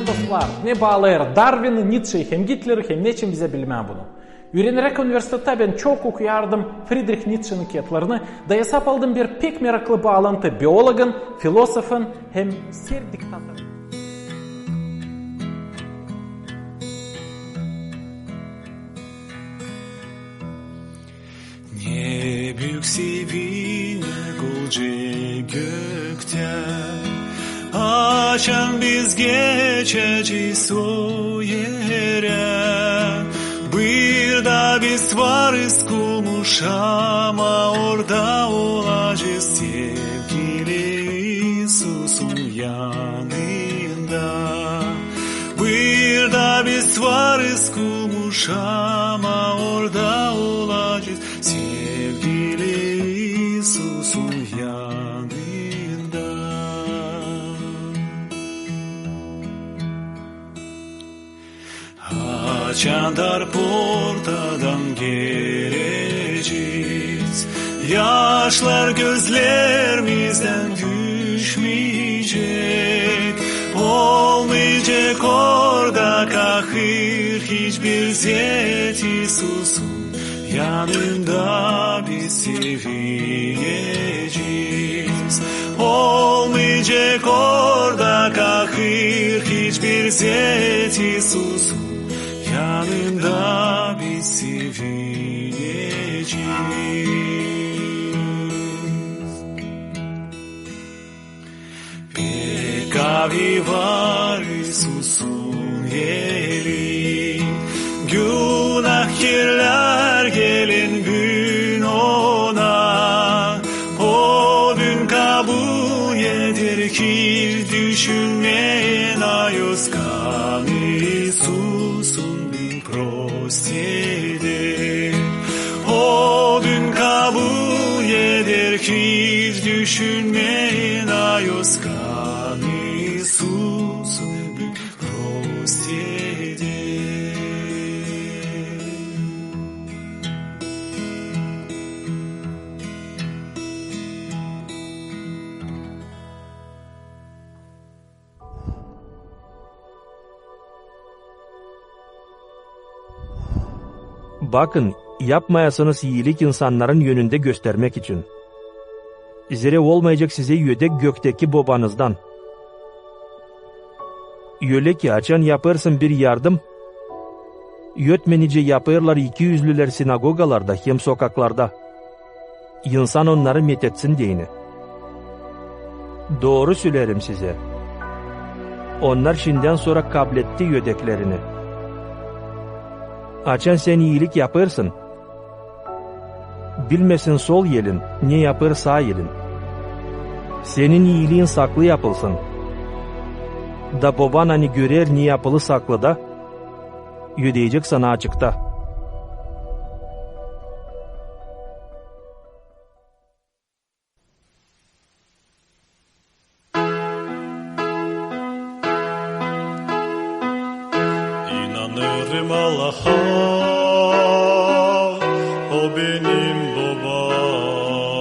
dostlar, ne bağlayır Darwin, Nietzsche, hem Hitler, hem neçin bize bilmem bunu. Үйренерek üniversitede ben çok okuyardım Friedrich Nietzsche'nin kitaplarını, da hesap aldım bir pek meraklı bağlantı biyologun, filosofun hem ser diktatörün. Ne büyük sevinir gülce gökten, açan biz geçeceğiz o yere. Bir da biz varız kulmuş ama orada olacağız sevgili İsus'un yanında. Bir da biz varız kulmuş ama orada olacağız sevgili İsus'un yanında. Açandar portadan geleceğiz, yaşlar gözlerimizden düşmeyecek. Olmayacak orada kahır, hiçbir zet İsus'un yanında biz seveceğiz. Olmayacak orada kahır, hiçbir zet İsus'un yanında biz seveceğiz. Pekavi var İsus'un yeri, günahkirler gelin gün ona. O gün kabul eder ki düşünmeyen ayoskan İsus'un prostede. O gün kabul eder ki düşünmeyen ayoskan İsus'un prostede. Bakın, yapmayasanız iyilik insanların yönünde göstermek için. Zere olmayacak size yödek gökteki babanızdan. Öyle ki açan yaparsın bir yardım, yötmenice yaparlar 200'lüler sinagogalarda hem sokaklarda. İnsan onları methetsin diyene. Doğru söylerim size. Onlar şimdiden sonra kabletti yödeklerini. Açan sen iyilik yaparsın. Bilmesin sol yelin, ne yapar sağ yelin. Senin iyiliğin saklı yapılsın. Da baban hani görer ne yapılı saklı da, ödeyecek sana açıkta. İnanırım Allah'a, o benim babam.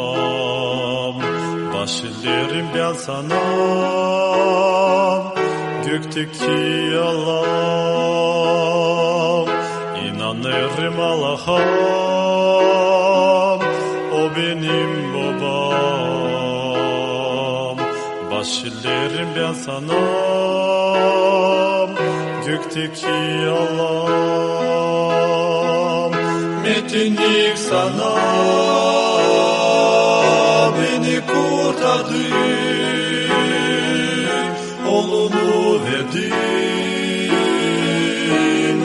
Başlarım ben sana, gökteki Allah. İnanırım Allah'a, o benim babam. Başlarım ben sana, gökteki Allah. Metinlik sana, beni kurtardın, oğlunu verdin,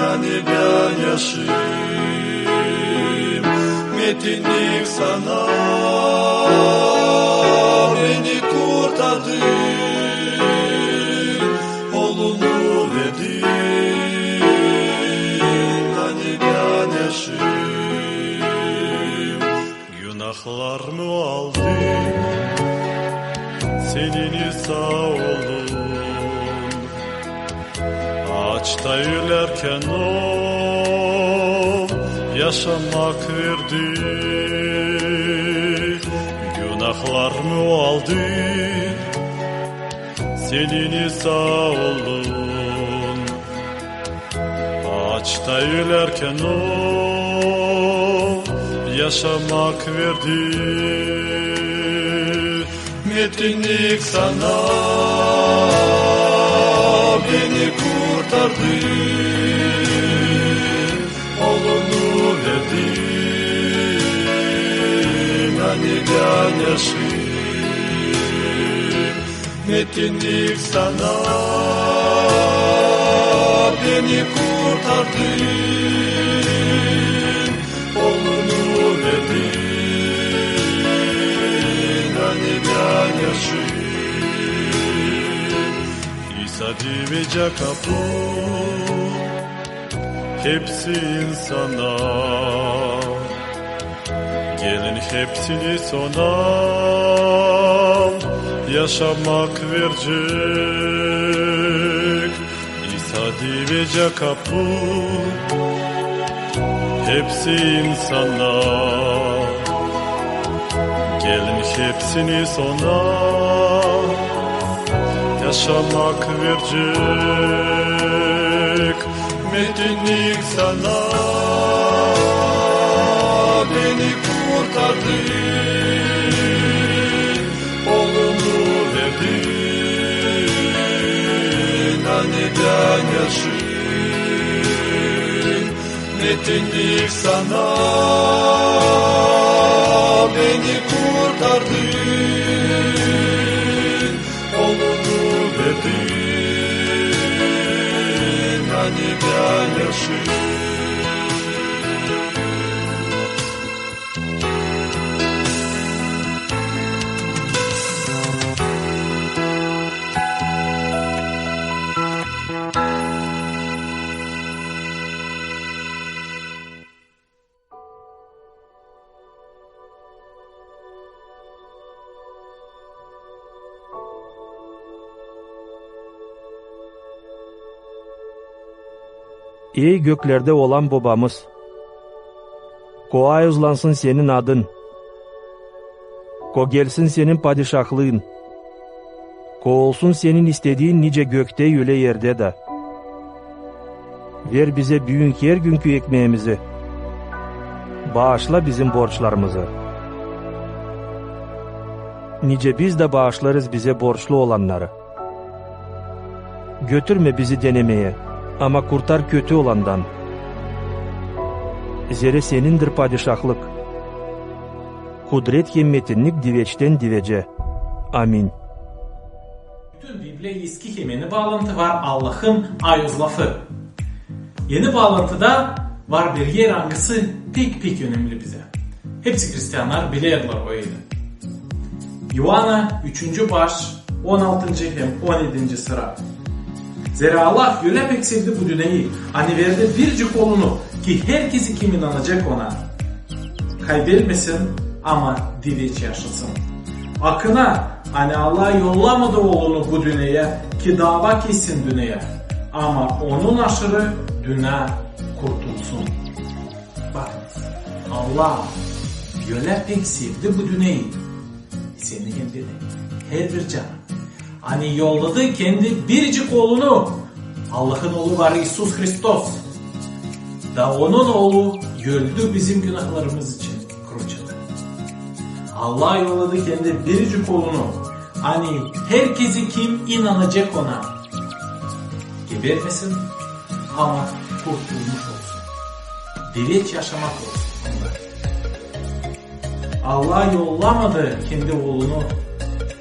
hani ben yaşayayım. Metinlik sana, beni kurtardın, oğlunu verdin, hani ben yaşayayım. Günahlarımı aldın, senin sağ olun. Ağaçta yürürken o yaşamak verdi. Günahlarımı aldı, senin sağ olun. Ağaçta yürürken o yaşamak verdi. Metinlik sana beni kurtardı. Oğlunu verdi. Hani ben yaşayayım. Metinlik sana beni kurtardın. Oğlunu verdin. Hani ben yaşayayım. İsa diyece kapı hepsi insana. Gelin hepsini sona yaşamak verecek. İsa diyece kapı hepsi insana. Gelin hepsini sona yaşamak verecek. Metinlik sana beni kurtardın. Oğlunu verdin. Hani ben yaşayayım. Metinlik sana beni kurtardın. Oğlunu verdin. Hani ben yaşayayım. Ey göklerde olan babamız, ko ayızlansın senin adın, ko gelsin senin padişahlığın, ko olsun senin istediğin nice gökte öyle yerde de. Ver bize büyük her günkü ekmeğimizi, bağışla bizim borçlarımızı. Nice biz de bağışlarız bize borçlu olanları. Götürme bizi denemeye, ama kurtar kötü olandan. Zere senindir padişahlık. Kudret yemmetinlik diveçten divece. Amin. Bütün Bible eski yeni bağlantı var Allah'ın ayız lafı. Yeni bağlantıda var bir yer hangisi pek önemli bize. Hepsi Hristiyanlar bilirler o yeri. Yuhanna 3. baş 16. hem 17. sıra. Zira Allah öyle pek sevdi bu dünyayı, hani verdi bircik oğlunu ki herkesi kim inanacak ona kaybetmesin ama diveç yaşasın. Akına hani Allah yollamadı oğlunu bu dünyaya ki dava kessin dünyaya, ama onun aşırı dünya kurtulsun. Bakınız, Allah öyle pek sevdi bu dünyayı, seni hem beni, her bir canı. Hani yolladı kendi biricik oğlunu. Allah'ın oğlu var İsus Hristos. Da onun oğlu öldü bizim günahlarımız için kruçada. Allah yolladı kendi biricik oğlunu. Hani herkesi kim inanacak ona gebermesin ama kurtulmuş olsun. Dileç yaşamak olsun. Allah yollamadı kendi oğlunu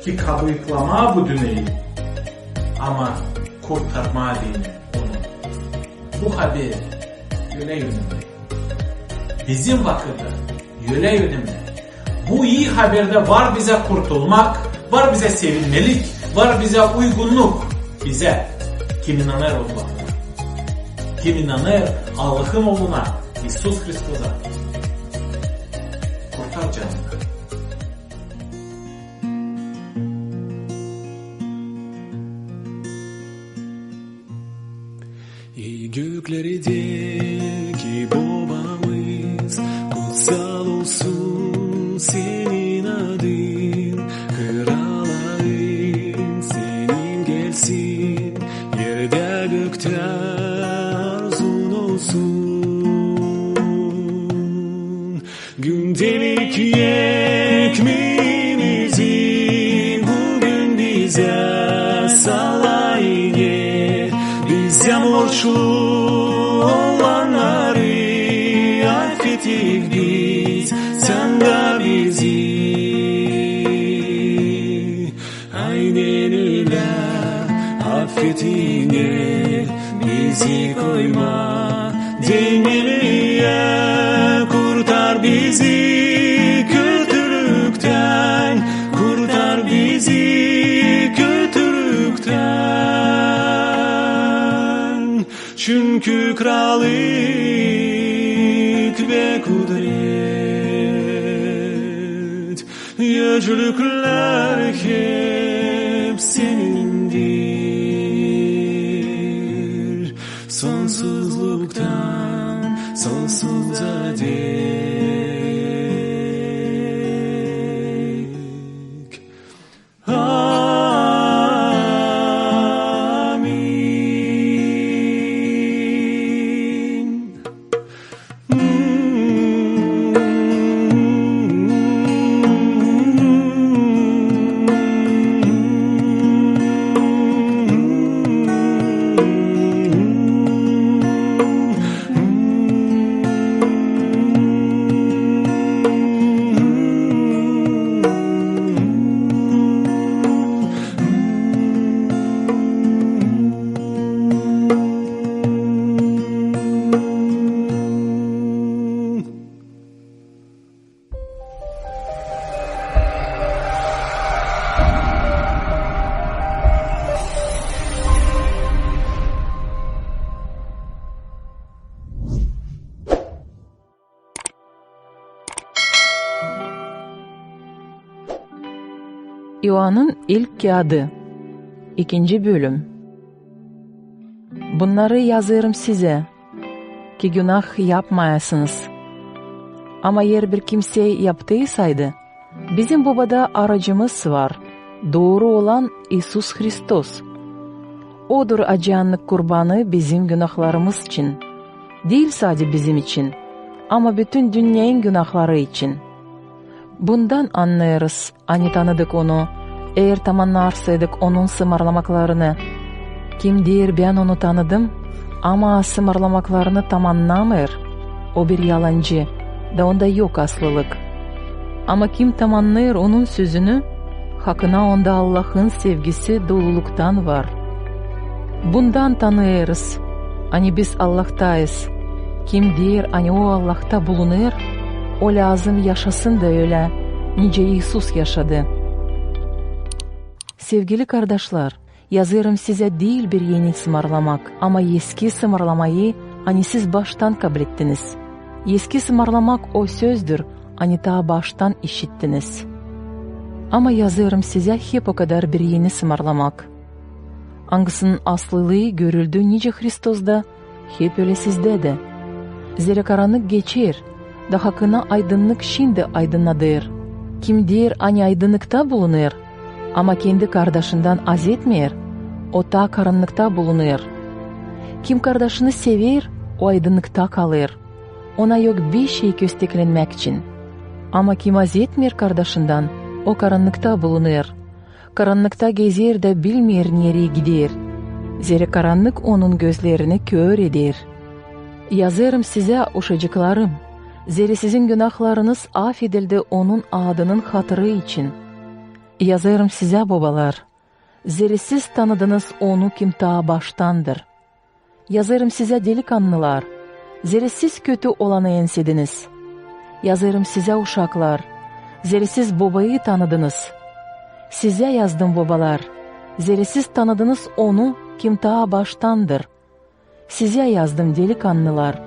ki kabıklama bu dünyayı, ama kurtarma değil onu. Bu haber öyle yönünde. Bizim vakıda öyle yönünde. Bu iyi haberde var bize kurtulmak, var bize sevinmelik, var bize uygunluk. Bize kim inanır Allah'a, kim inanır Allah'ın oğluna, İsus Hristosa, kurtar canını. Göklerdeki babamız, kutsal olsun senin adın. Kralların senin gelsin, yerde gökte arzun olsun. suçlu olanları affettik biz, sen de bizi. Aynen öyle affetine bizi koyma dengeliye, kurtar bizi kötülükten, kurtar bizi kötülükten. Çünkü krallık ve kudret, yücelikler hep senindir. Sonsuzluktan sonsuza dek. Amin. İoann'ın ilk kağıdı 2. bölüm. Bunları yazıyorum size ki günah yapmayasınız. Ama eğer bir kimse yaptıysaydı, bizim babada aracımız var, doğru olan İsus Hristos. Odur acıyanlık kurbanı bizim günahlarımız için. Değil sadece bizim için, ama bütün dünyanın günahları için. Bundan anlarız, hani tanıdık onu, eğer tamamlarsaydık onun sımarlamaklarını. Kim der ben onu tanıdım, ama sımarlamaklarını tamamlamır, o bir yalancı, da onda yok aslılık. Ama kim tamamlar onun sözünü, hakkına onda Allah'ın sevgisi doluluktan var. Bundan tanırız, hani biz Allah'tayız. Kim der hani o Allah'ta bulunur, o lazım yaşasın da öyle, nice İsus yaşadı. Sevgili kardeşler, yazıyorum size değil bir yeni sımarlamak, ama eski sımarlamayı hani siz baştan kabul ettiniz. Eski sımarlamak o sözdür, hani ta baştan işittiniz. Ama yazıyorum size hep o kadar bir yeni sımarlamak. Hangisinin aslılığı görüldü nice Hristos'da, hep öyle sizde de. Zira karanlık geçer, da hakkına aydınlık şimdi aydınladır. Kim der hani aydınlıkta bulunur, ama kendi kardeşinden az etmeyer, o ta karanlıkta bulunur. Kim kardeşini sever, o aydınlıkta kalır. Ona yok bir şey kösteklenmek için. Ama kim az etmeyer kardeşinden, o karanlıkta bulunur. Karanlıkta gezer de bilmeyer nereye gider. Zira karanlık onun gözlerini kör eder. Yazarım size uşacıklarım, zira sizin günahlarınız affedildi onun adının hatırı için. Yazarım size babalar, zira siz tanıdınız onu kim ta baştandır. Yazarım size delikanlılar, zira siz kötü olanı ensediniz. Yazarım size uşaklar, zira siz babayı tanıdınız. Size yazdım babalar, zira siz tanıdınız onu kim ta baştandır. Size yazdım delikanlılar,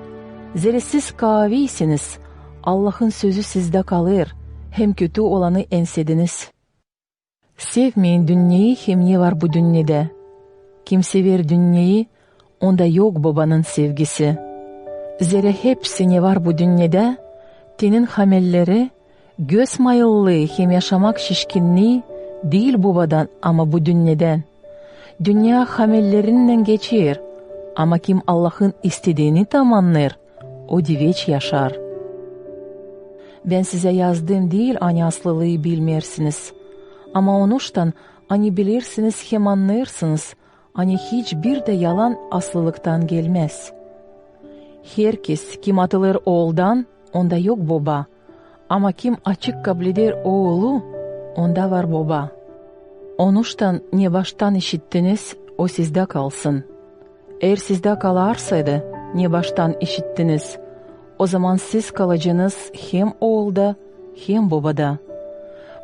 zira siz kavisiniz, Allah'ın sözü sizde kalır, hem kötü olanı ensediniz. Sevmeyin dünyayı hem ne var bu dünyada. Kim sever dünyayı, onda yok babanın sevgisi. Zira hepsi ne var bu dünyada, tenin hamelleri, göz mayıllığı hem yaşamak şişkinliği, değil babadan ama bu dünyadan. Dünya hamellerinden geçer, ama kim Allah'ın istediğini tamamlar, o diveç yaşar. Ben size yazdım değil hani aslılığı bilmersiniz. Ama onuştan hani bilirsiniz hem anlarsınız, hani hiçbir de yalan aslılıktan gelmez. Herkes kim atılır oğuldan, onda yok baba. Ama kim açık kabul eder oğulu, onda var baba. Onuştan ne baştan işittiniz, o sizde kalsın. Eğer sizde kalarsaydı, ne baştan işittiniz, o zaman siz kalacağınız hem oğulda hem babada.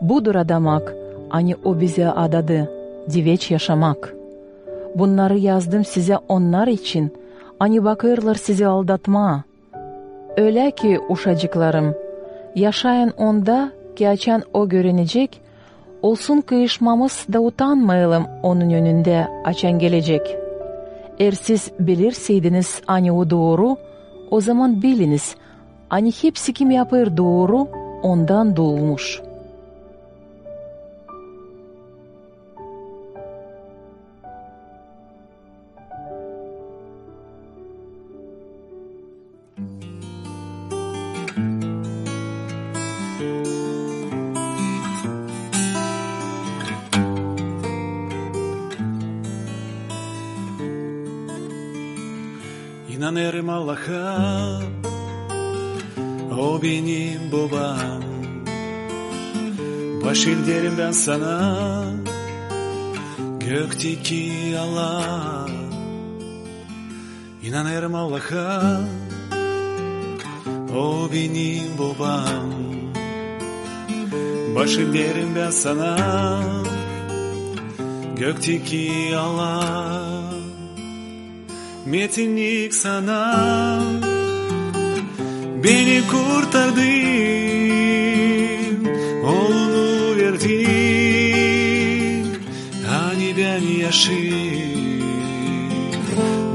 Budur adamak, hani o bize adadı, diveç yaşamak. Bunları yazdım size onlar için, hani bakırlar sizi aldatma. Öyle ki uşacıklarım, yaşayın onda ki açan o görünecek, olsun kıyışmamız da utanmayalım onun önünde açan gelecek. Eğer siz bilirseydiniz hani o doğru, o zaman biliniz, hani hepsi kim yapır doğru, ondan doğmuş. İnanırım Allah'a, o benim babam. Baş derim ben sana, gökteki Allah. İnanırım Allah'a, o benim babam. Baş derim ben sana, gökteki Allah. Metinlik sana, beni kurtardın, oğlunu verdin, hani ben yaşayayım.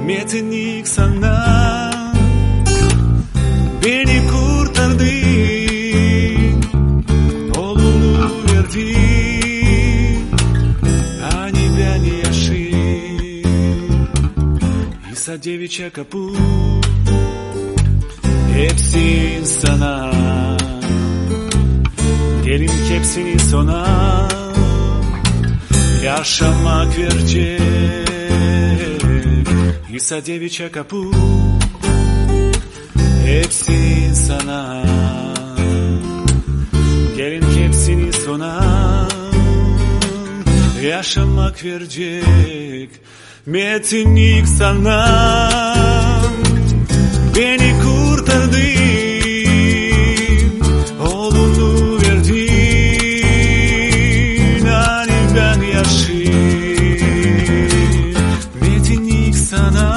Metinlik sana, beni kurtardın, oğlunu verdin, hani ben yaşayayım. İsa deviçe kapı, hepsin sana. Gelin hepsini sona, yaşamak verecek. İsa deviçe kapı, hepsin sana. Gelin hepsini sona, yaşamak verecek. Metinlik sana, beni kurtardın, oğlunu verdin, hani ben yaşayayım. Metinlik sana,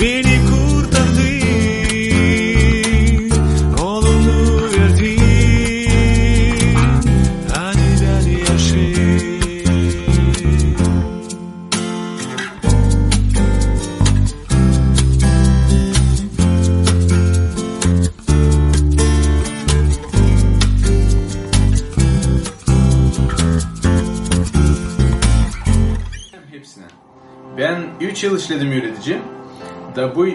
beni kurtardın, oğlunu verdin, hani ben yaşayayım. Ben 3 yıl işledim yönetici. Da bu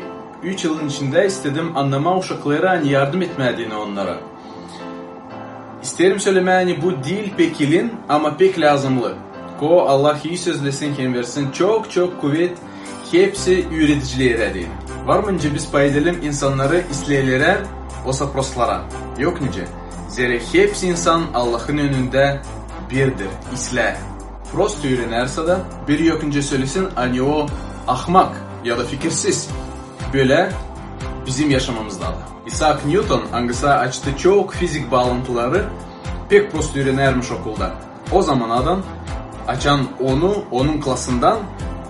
3 yılın içinde istedim anlama uşaklara yardım etmediğini onlara. İsterim söylemeni bu değil pek ilin ama pek lazımlı. Ko Allah iyi sözlesin kim versin çok çok kuvvet hepsi üreticilere değil. Var mınca biz paydelim insanları isleyelere o saproslara. Yok nice. Zere hepsi insan Allah'ın önünde birdir. İsle. Prost öğrenerse de bir yokunca söylesin hani o ahmak ya da fikirsiz. Böyle bizim yaşamamızda da. Isaac Newton hangisi açtı çok fizik bağlantıları pek prost öğrenermiş okulda. O zaman adam açan onu onun klasından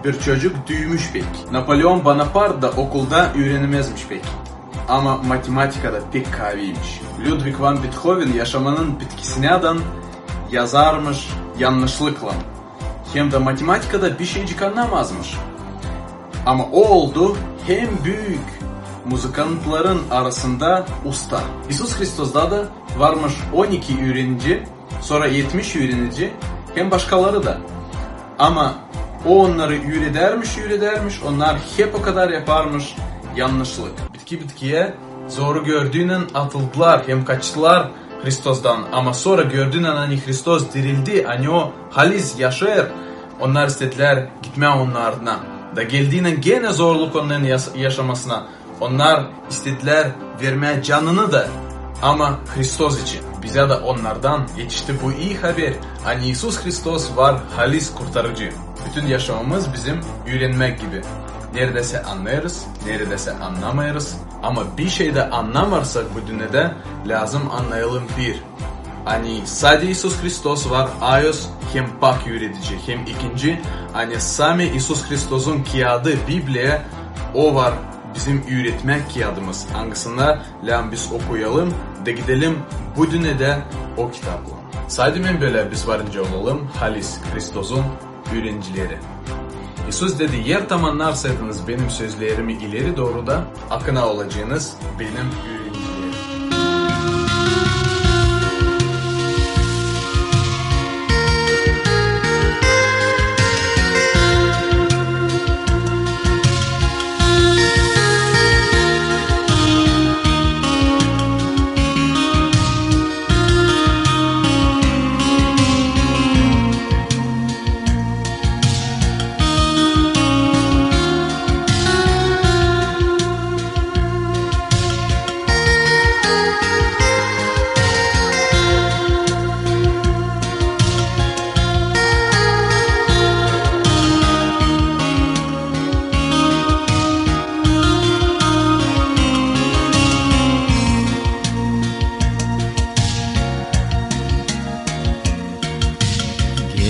bir çocuk düğmüş pek. Napolyon Bonaparte da okulda öğrenemezmiş pek. Ama matematikada pek kaviymiş. Ludwig van Beethoven yaşamanın bitkisine adan yazarmış yanlışlıkla. Hem de matematikada bir şeycik anlamazmış. Ama o oldu hem büyük muzikantların arasında usta. İsus Hristos'da da varmış 12 öğrenci, sonra 70 öğrenci, hem başkaları da. Ama o onları öğredermiş, onlar hep o kadar yaparmış yanlışlık. Bitkiye zoru gördüğünün atıldılar, hem kaçtılar Hristos'dan. Ama sonra gördüğünün hani Hristos dirildi, hani o halis yaşar, Onlar istediler gitme onun ardına. Da geldiğinde gene zorluk onların yaşamasına. Onlar istediler vermeye canını da. Ama Hristos için. Bize de onlardan yetişti bu iyi haber. Hani İsus Hristos var halis kurtarıcı. Bütün yaşamımız bizim öğrenmek gibi. Neredeyse anlarız, neredeyse anlamayırız. Ama bir şeyde anlamazsak bu dünyada lazım anlayalım bir. Hani sadece İsus Hristos var, ayos hem pak öğretici hem ikinci. Hani sami İsus Hristos'un kağıdı Bibli'ye o var bizim öğretmek kağıdımız. Hangisinde lazım biz okuyalım da gidelim bu dünyada o kitapla. Sadece ben böyle biz varınca olalım halis Hristos'un öğrencileri. İsus dedi yer tamamlarsaydınız benim sözlerimi ileri doğru da akına olacağınız benim öğrencilerim.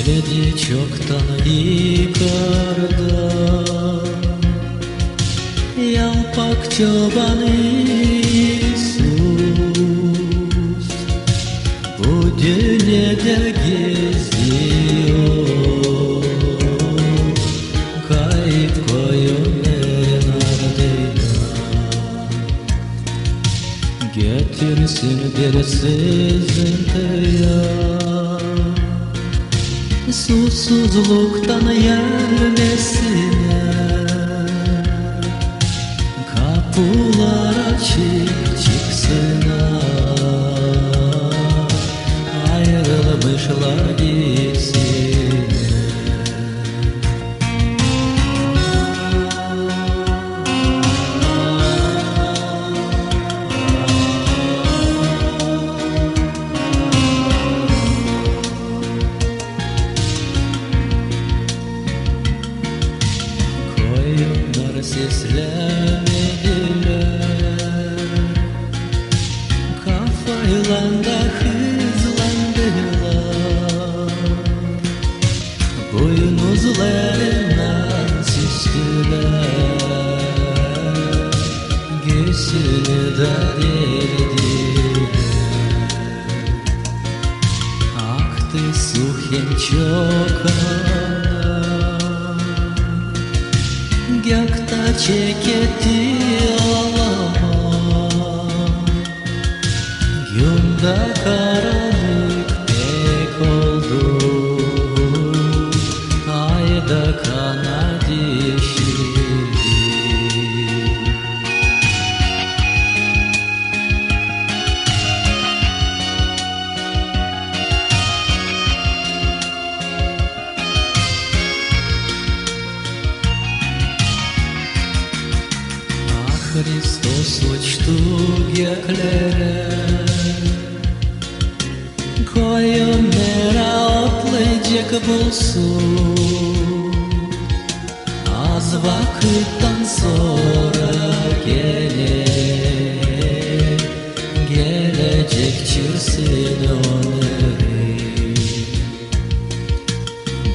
Geledi çoktan yukarıda Yalpak çoban İsus Bu dünyada geziyor Kayıp koyunların ardına Getirsin bir sızıntıya Susuzluktan yermesine Kapılar açık çıksınlar Ayrılmışlar gitsinler Seslendiler Kafayla da hızlandılar Boynuzlarından süstüler Göğsünü da deldiler Aktı su hem çok Gökte çeketti ağlama Yolda karanlık pek oldu Ayda kana dişildi Hristos uçtu göklere Koyunlara otlayacak bulsun Az vakitten sonra gelecek çırsın onları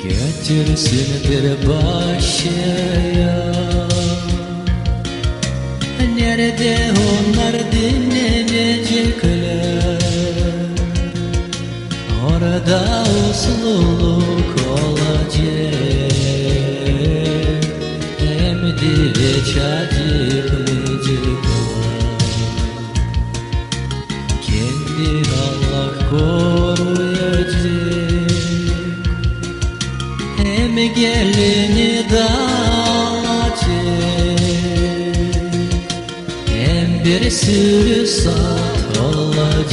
Götürsün bir başıya Nerede onlar dinlenecekler Orada usluluk olacak Hem dili çacıklayacaklar Kendi Allah koruyacak Hem gelini dağılacak Bir sürü saat olacak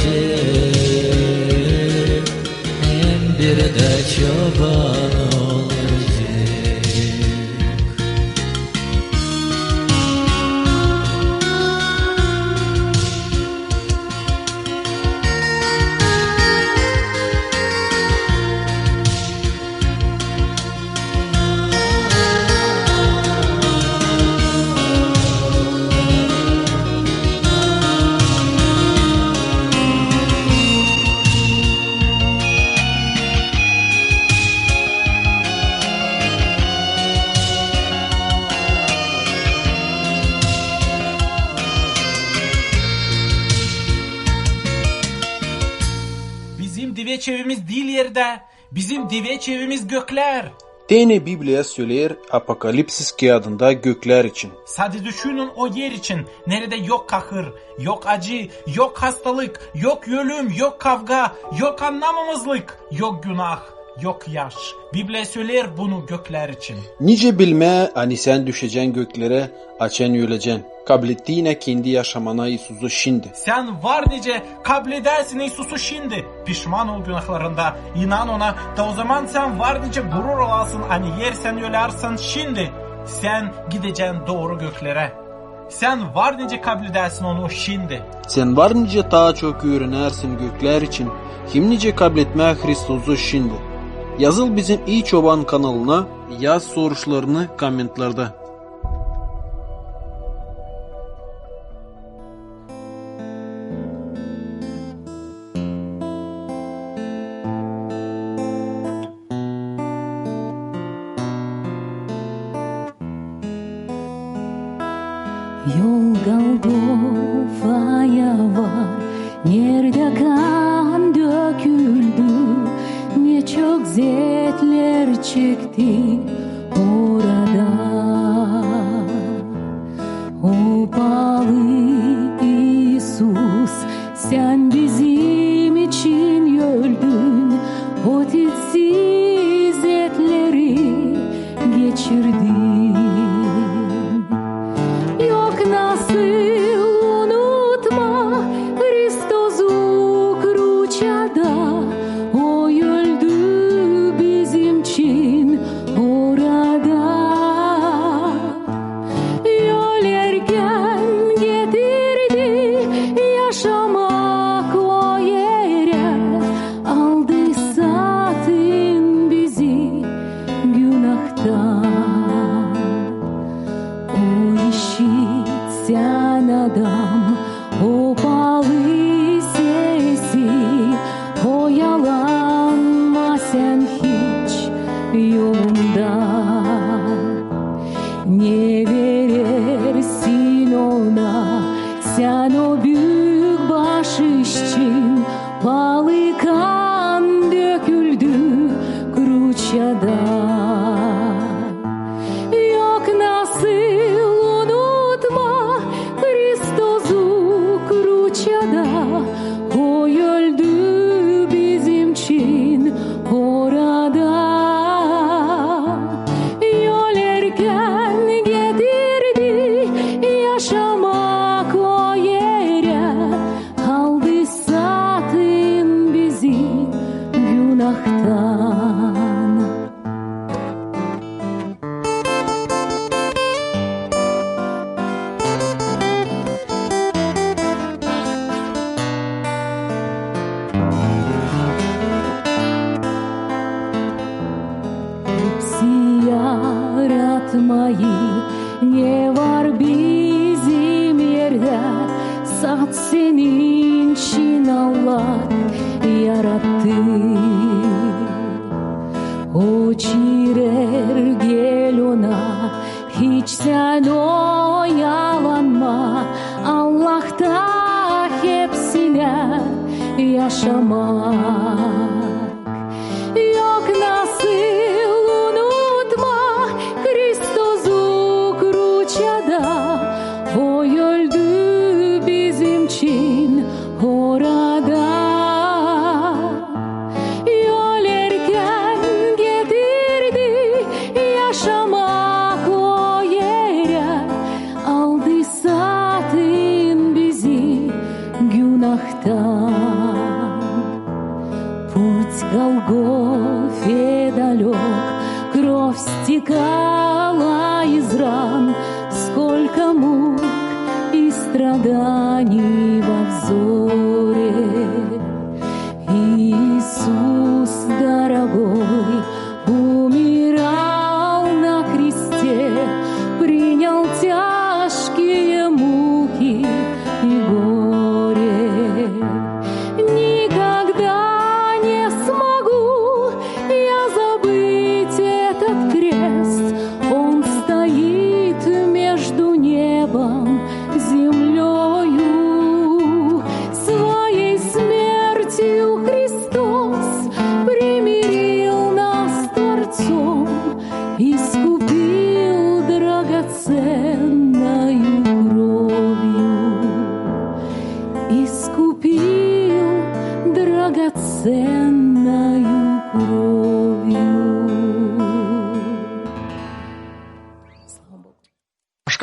Hem bir de çoban olacak diveç evimiz değil yerde. Bizim diveç evimiz gökler. Tene Biblia söyler Apokalipsis kağıdında gökler için. Sadece düşünün o yer için. Nerede yok kahır, yok acı, yok hastalık, yok ölüm, yok kavga, yok anlamamızlık, yok günah, yok yaş. Biblia söyler bunu gökler için. Nice bilme hani sen düşeceksin göklere, açen öleceksin. Kabul ettiğine kendi yaşamana Isus'u şimdi. Sen var nice kabul edersin Isus'u şimdi. Pişman ol günahlarında, inan ona da o zaman sen var nice gurur olasın. Hani yersen ölersin şimdi. Sen gideceksin doğru göklere. Sen var nice kabul edersin onu şimdi. Sen var nice daha çok öğrenersin gökler için. Kim nice kabul etme Hristus'u şimdi. Yazıl bizim İyi Çoban kanalına, yaz soruşlarını komentlarda. Yol Golgofa'ya var, nerede kan döküldü, ne çok zevkler çekti orada. O pahalı İsus, sen bizim için öldün, o titsiz etleri geçirdin. Ne verirsin ona, sen o büyük bahşiş için, pahalı kan döküldü Kruçya'da. Yok nasıl unutma Kristos'u Kruçya'da, o öldü bizim için orada. Yaşamak o yere aldı satın bizi günahtan. Hepsi yaratmayı ne var bizim yerde, sat senin için Allah yarattı. O çirer gel ona, hiç sen oyalanma, Allah'ta hepsine yaşamak. Yok nasıl unutma Kristos'u Kruçya'da, o öldü bizim için orada. Yol erken getirdi yaşamak o yere, aldı satın bizi günahtan. Путь Голгофе далек, кровь стекала из ран, сколько мук и страданий во взоре. Иисус дорогой умирал на кресте, принял тяжкие муки и горе. Никогда не смогу я забыть этот крест, он стоит между небом, землею.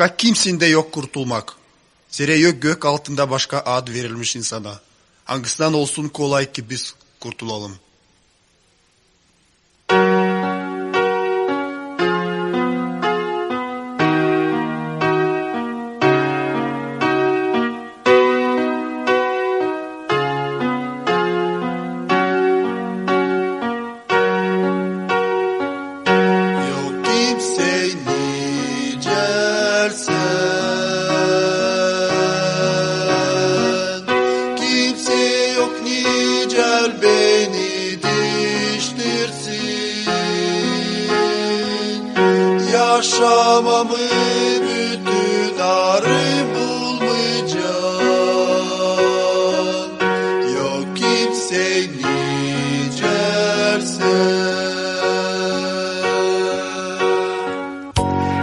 Başka kimsinde yok kurtulmak. Zira yok gök altında başka ad verilmiş insana. Hangisinden olsun kolay ki biz kurtulalım. Yaşamamı bütün arı bulmayacak. Yok kimse nicersen.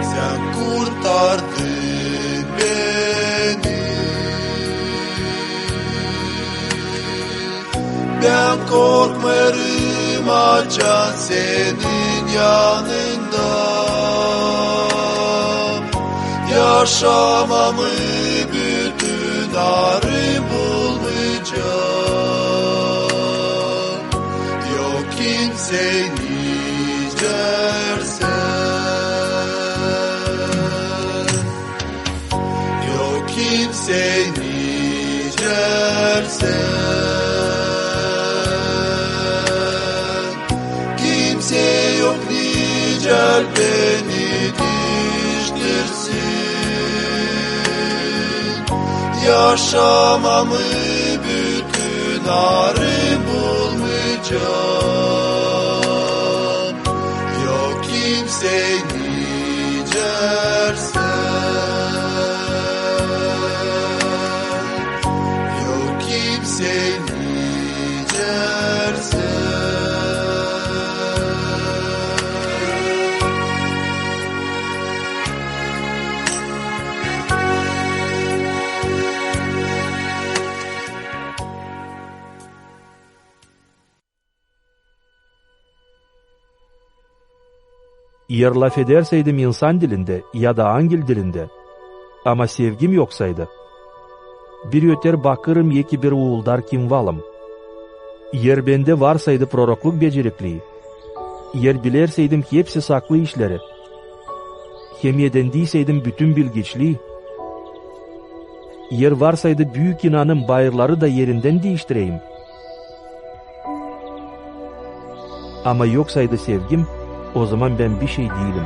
Sen kurtardın beni. Ben korkmarım açan senin yanında. Yaşamamı bütün arı bulmayacak. Yok kimse nicersen. Yok kimse nicersen. Kimse yok nicel beni diştirsin. Yaşamamı bütün arı bulmayacağım. Yok kimse nicersen. Yok kimse nicersen. Eğer laf ederseydim insan dilinde ya da angel dilinde, ama sevgim yoksaydı, bir öter bakırım yeki bir uğuldar kim valım. Eğer bende varsaydı prorokluk becerikliği, eğer bilerseydim ki hepsi saklı işleri, hem yedendiyseydim bütün bilgiçliği, eğer varsaydı büyük inanım bayırları da yerinden değiştireyim. Ama yoksaydı sevgim, o zaman ben bir şey değilim.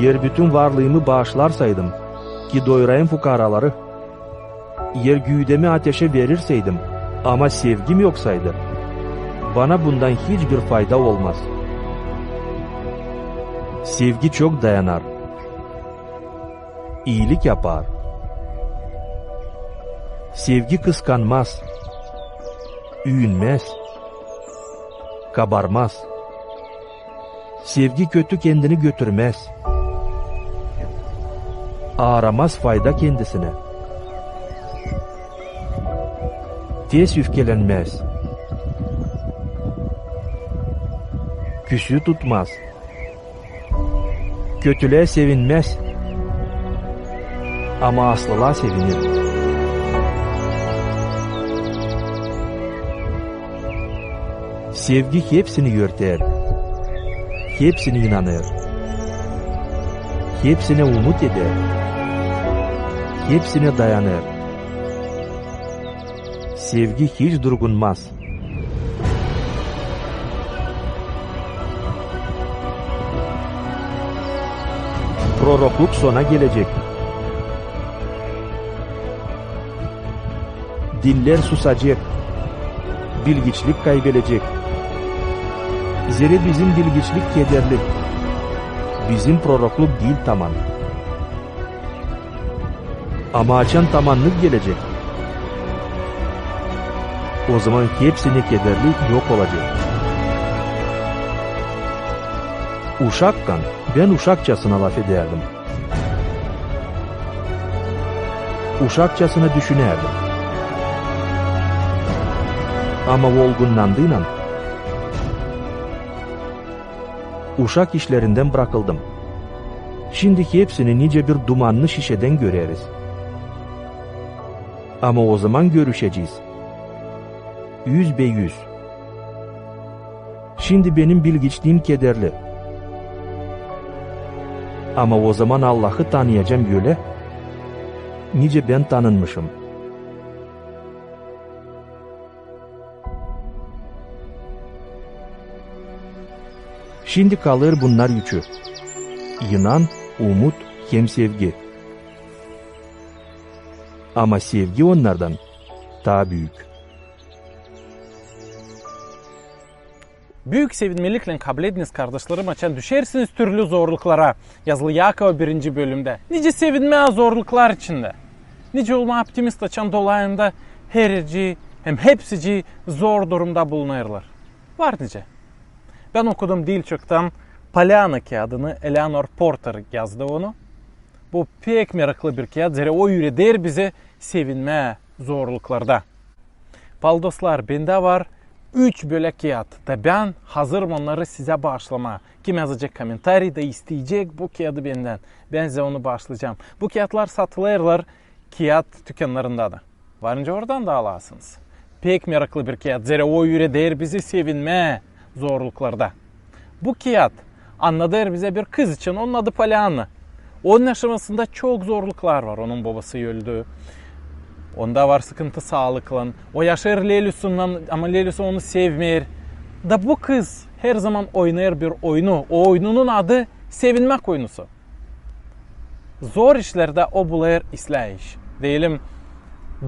Eğer bütün varlığımı bağışlarsaydım ki doyurayım fukaraları, eğer güğdemi ateşe verirseydim ama sevgim yoksaydı, bana bundan hiçbir fayda olmaz. Sevgi çok dayanar, iyilik yapar. Sevgi kıskanmaz, övünmez, kabarmaz. Sevgi kötü kendini götürmez. Aramaz fayda kendisine. Tez öfkelenmez. Küsü tutmaz. Kötülüğe sevinmez. Ama aslılığa sevinir. Sevgi hepsini yörter, hepsini inanır, hepsine umut eder, hepsine dayanır. Sevgi hiç durgunmaz. Prorokluk sona gelecek. Diller susacak, bilgiçlik kaybedecek. Zira bizim bilgiçlik kederli, bizim prorokluk değil tamam. Ama açan tamamlık gelecek. O zaman hepsini kederli yok olacak. Uşakkan ben uşakçasına laf ederdim. Uşakçasına düşünerdim. Ama olgunlandığıyla uşak işlerinden bırakıldım. Şimdi hepsini nice bir dumanlı şişeden göreriz. Ama o zaman görüşeceğiz. 100%100. Şimdi benim bilgiçliğim kederli. Ama o zaman Allah'ı tanıyacağım öyle. Nice ben tanınmışım. Şimdi kalır bunlar üçü. İnan, umut, hem sevgi. Ama sevgi onlardan daha büyük. Büyük sevinmelikle kabul ediniz kardeşlerim, açan düşersiniz türlü zorluklara. Yazılı Yakov 1. bölümde. Nice sevinme zorluklar içinde. Nice olma optimist açan dolayında herici hem hepsici zor durumda bulunurlar. Var nice. Ben okudum değil çoktan Pollyanna kağıdını, Eleanor Porter yazdı onu. Bu pek meraklı bir kağıt. Zira o der bize sevinme zorluklarda. Paldoslar, bende var 3 bölek kağıt. Da ben hazırım onları size bağışlama. Kim yazacak komentari da isteyecek bu kağıdı benden. Ben size onu bağışlayacağım. Bu kağıtlar satılırlar kağıt dükkanlarında da. Varınca oradan da alasınız. Pek meraklı bir kağıt. Zira o der bize sevinme zorluklarda. Bu kağıt anlatır bize bir kız için. Onun adı Pollyanna. Onun aşamasında çok zorluklar var. Onun babası öldü. Onda var sıkıntı sağlıkla. O yaşar Lelus'undan ama Lelus onu sevmeyir. Da bu kız her zaman oynar bir oyunu. O oyununun adı sevinmek oyunusu. Zor işlerde o bulayır isleyiş. Diyelim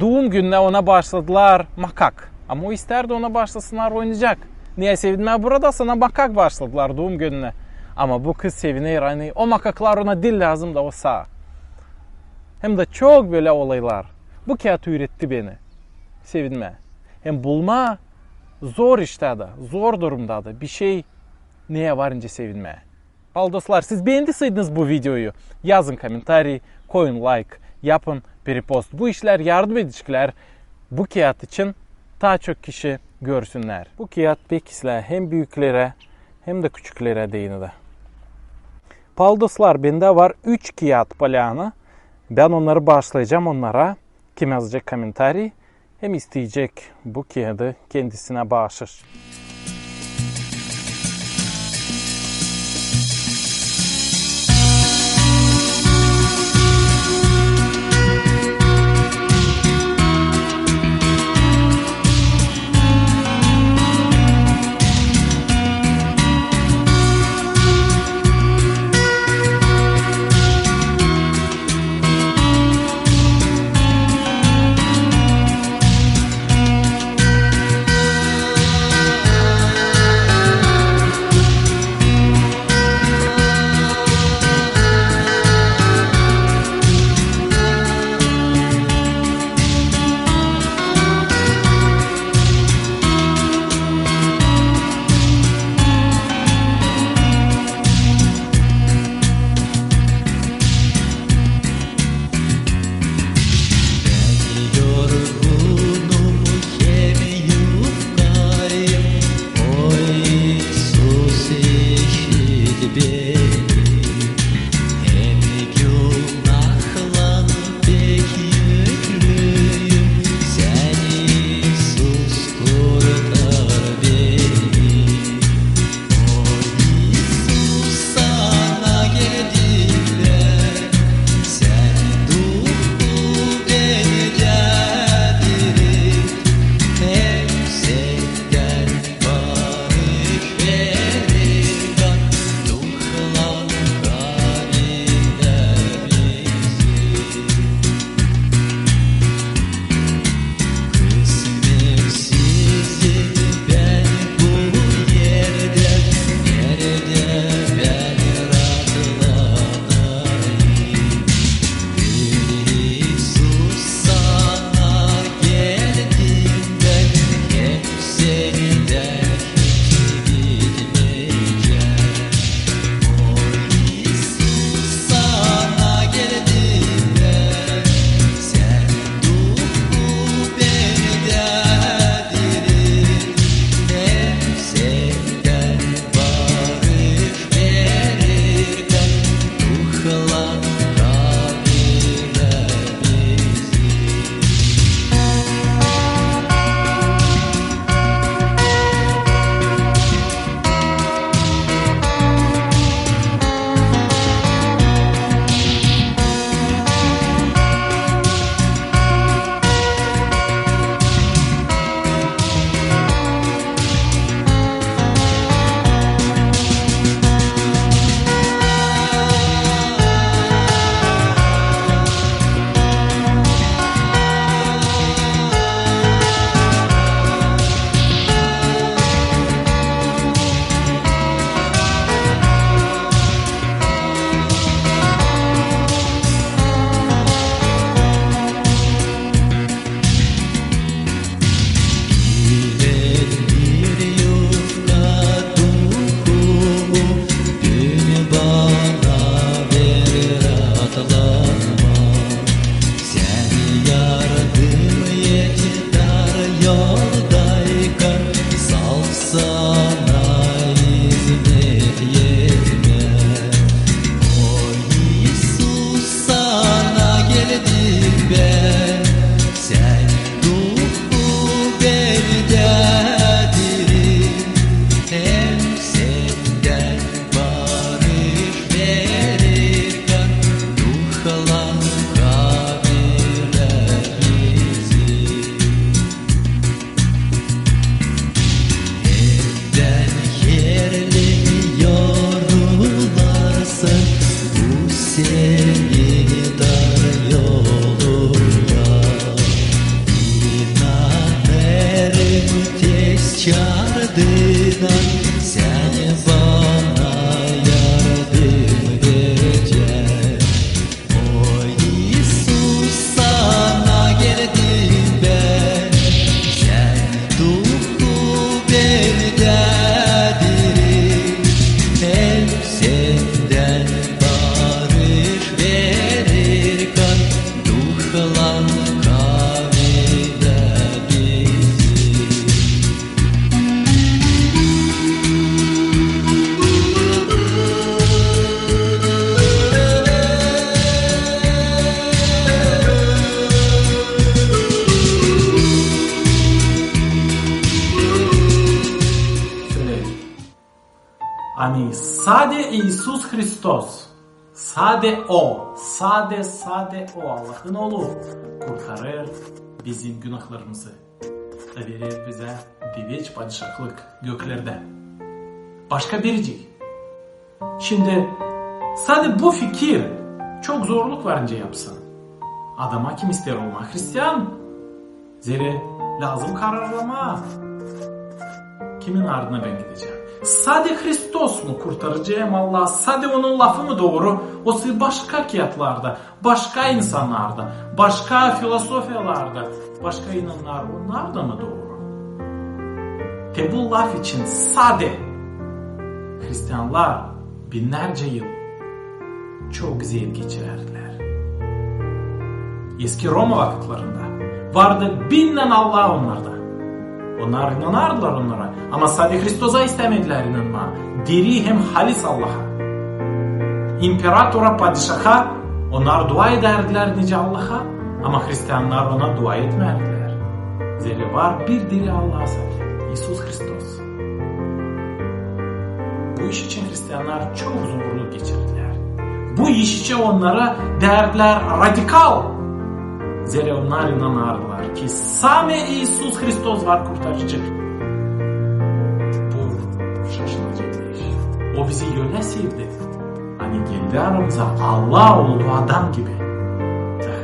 doğum gününe ona başladılar makak. Ama o isterdi ona başlasınlar oynayacak. Niye sevinme burada sana makak başladılar doğum gününe. Ama bu kız sevinir. Hani o makaklar ona dil lazım da o sağ. Hem de çok böyle olaylar. Bu kağıt öğretti beni. Sevinme. Hem bulma zor işte de, zor durumda da bir şey neye varınca sevinme. Dostlar, siz beğendiyseniz bu videoyu yazın komentari, koyun like, yapın bir repost. Bu işler yardım ediciler bu kağıt için daha çok kişi görsünler. Bu kağıt pekisler hem büyüklere hem de küçüklere değinir. Dostlar, bende var 3 kağıt Pollyanna. Ben onları bağışlayacağım onlara. Kim yazacak komentari hem isteyecek bu kağıdı kendisine bağışır. Hani sade İsus Hristos, sade O, sade O Allah'ın oğlu kurtarır bizim günahlarımızı da verir bize diveç padişahlık göklerde. Başka biricik. Şimdi sadece bu fikir çok zorluk verince yapsın. Adama kim ister olmak Hristiyan? Zira lazım kararlama. Kimin ardına ben gideceğim? Sade Hristos mu kurtaracağım Allah? Sade onun lafı mı doğru? O başka kıyatlarda, başka insanlarda, başka filosofyalarda, başka inanlar onlar da mı doğru? Bu laf için sade Hristiyanlar binlerce yıl çok zevk geçirerdiler. Eski Roma vakitlerinde vardı binden Allah onlarda. Onlar inanardılar onlara. Ama sadece Hristos'a istemediler inanma. Diri hem halis Allah'a. İmparatora, padişaha onlar dua ederdiler nice Allah'a. Ama Hristiyanlar ona dua etmediler. Zira var bir diri Allah'a sadece. İsus Hristos. Bu iş için Hristiyanlar çok zorluk geçirdiler. Bu iş için onlara derdiler radikal. Zira onlar inanardılar ki same İsus Hristos var kurtarıcı. Bu şaşılacak bir iş. O bizi öyle sevdi. Hani geldi aramıza Allah olduğu adam gibi.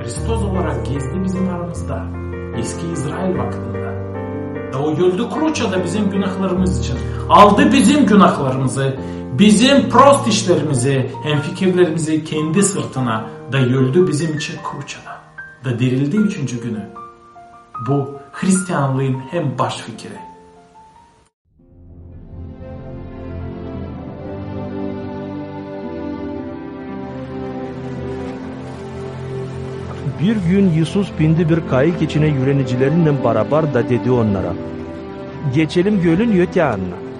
Hristos olarak gezdi bizim aramızda. Eski İsrail vaktinde. O öldü kruçada bizim günahlarımız için. Aldı bizim günahlarımızı, bizim prost işlerimizi, hem fikirlerimizi kendi sırtına da öldü bizim için kruçada. Da dirildi 3. günü. Bu Hristiyanlığın hem baş fikri. Bir gün Yusuf bindi bir kayık içine yürüyenicilerle beraber da dedi onlara: "Geçelim gölün öte yanına."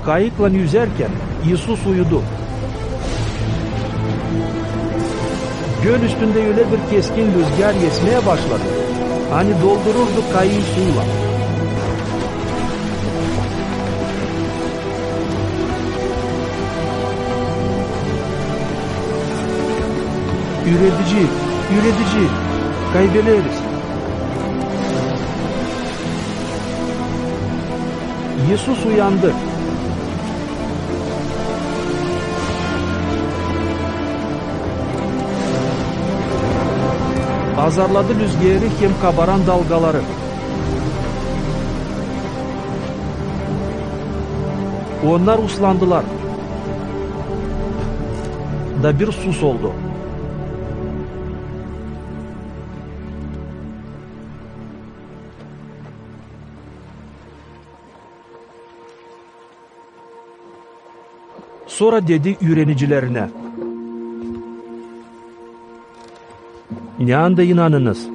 Kayıkla yüzerken Yusuf uyudu. Göl üstünde öyle bir keskin rüzgar esmeye başladı. Hani doldururdu kayığı suyla. Üretici, kaybederiz. Yusuf uyandı. Azarladı rüzgarı hem kabaran dalgaları. Onlar uslandılar. Da bir sus oldu. Sonra dedi öğrenicilerine: "Ne anda inanınız?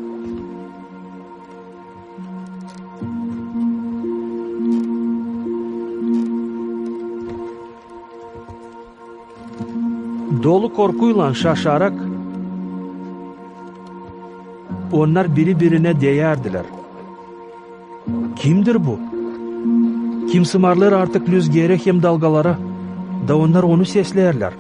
Dolu korkuyla şaşarak onlar birbirine değerdiler. Kimdir bu? Kim sımarlar artık rüzgâra hem dalgalara, da onlar onu seslerler.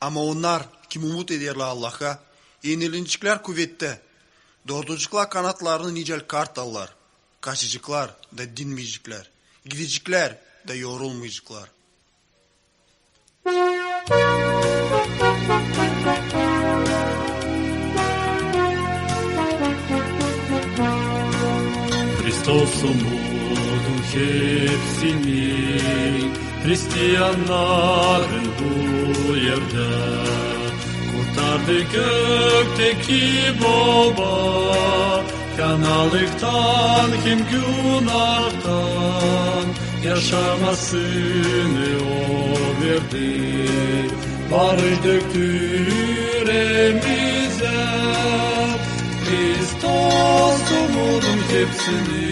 Ama onlar kim umut ederler Allah'a, yenilinçikler kuvvette, doğducuklar kanatlarını nicel kartallar, kaçıcıklar da dinmeyecekler, gidecekler de yorulmayacaklar. Hristos umudun hepsini, Hristiyanların bu yerde kurtardı gökteki baba, kanalıktan hem günahtan yaşamasını o verdi. barış döktü yüreğimize. Hristos umudun hepsini,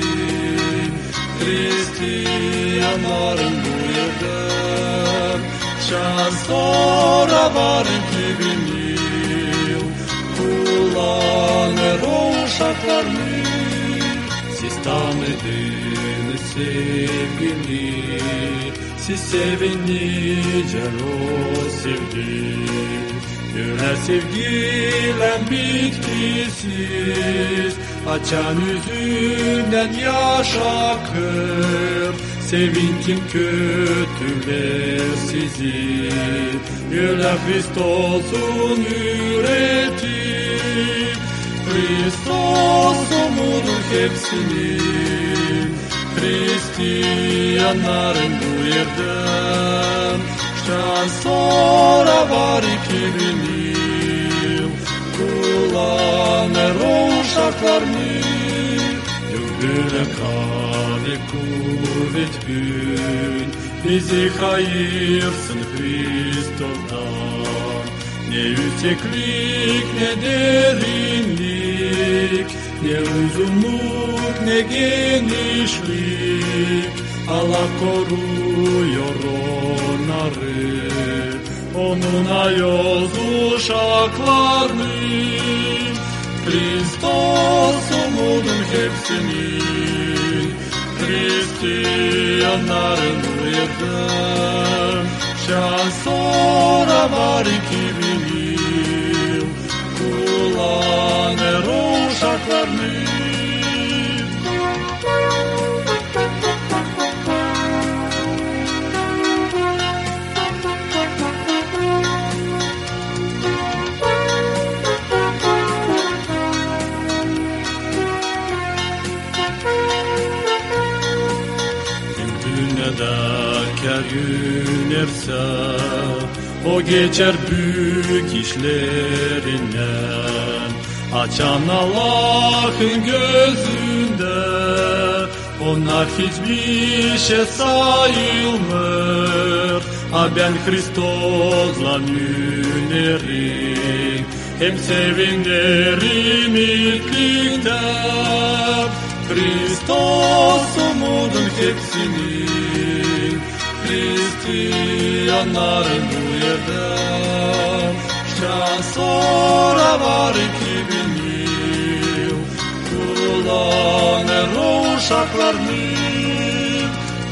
Hristiyanların buyurdu. Şans sonra var 2000 yıl, kullanır o uşaklarını. Siz tanıdınız sevgili, siz sevince o sevgi. Her sevgiyle bitkisiz, açan yüzünden yaş akır. Sevinçin kötüler sizi, Yüle Kristos'un üretir. Hristos umudun hepsinin, Hristiyanların bu yerden. Şans sonra var 2000 yıl, kullanır o uşaklarını. Yok böyle kâne kuvvet gün, bizi hayırsın Hristos'tan. Ne yükseklik ne derinlik, ne uzunluk ne genişlik, Allah koruyor onları, onunla yoz uşaklarını. Hristos umudun hepsinin, Hristiyanların uyardım. Şans sonra var 2000 yıl, kullanır o uşaklarını. Kar yönerse, o geçer büyük işlerinden. Açan Allah'ın gözünde, onlar hiçbir şey sayılmır. Ha ben Hristos'la yünerim, hem sevinirim itlikte. Hristos umudun hepsini, Hristiyanların bu yerde. Şans sonra var 2000 yıl, kullanır o uşaklarını.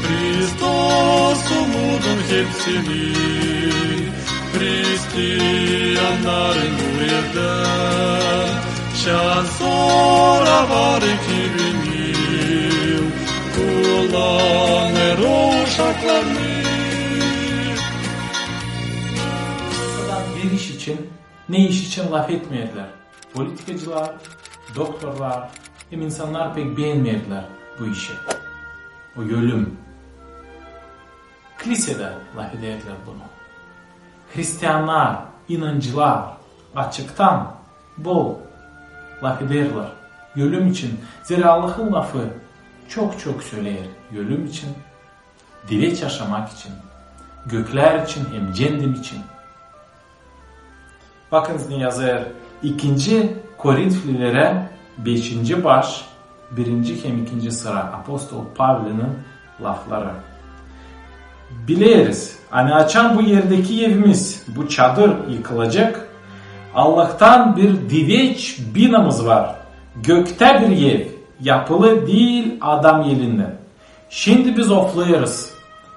Hristos umudun hepsini, Hristiyanların bu yerde. Şans sonra var 2000 yıl, kullanır o uşaklarını. Bir iş için, ne iş için laf etmediler. Politikacılar, doktorlar, hem insanlar pek beğenmediler bu işi. O ölüm. Kilisede laf ederler bunu. Hristiyanlar, inancılar açıktan bol laf ederler. Ölüm için. Zira Allah'ın lafı çok söyler. Ölüm için, dileç yaşamak için, gökler için hem cennet için. Bakınız ne yazar 2. Korintlilere 5. baş 1. hem 2. sıra Apostol Pavl'ın lafları. Biliriz, hani açan bu yerdeki evimiz, bu çadır yıkılacak. Allah'tan bir diveç binamız var. Gökte bir ev, yapılı değil adam elinden. Şimdi biz oflayırız.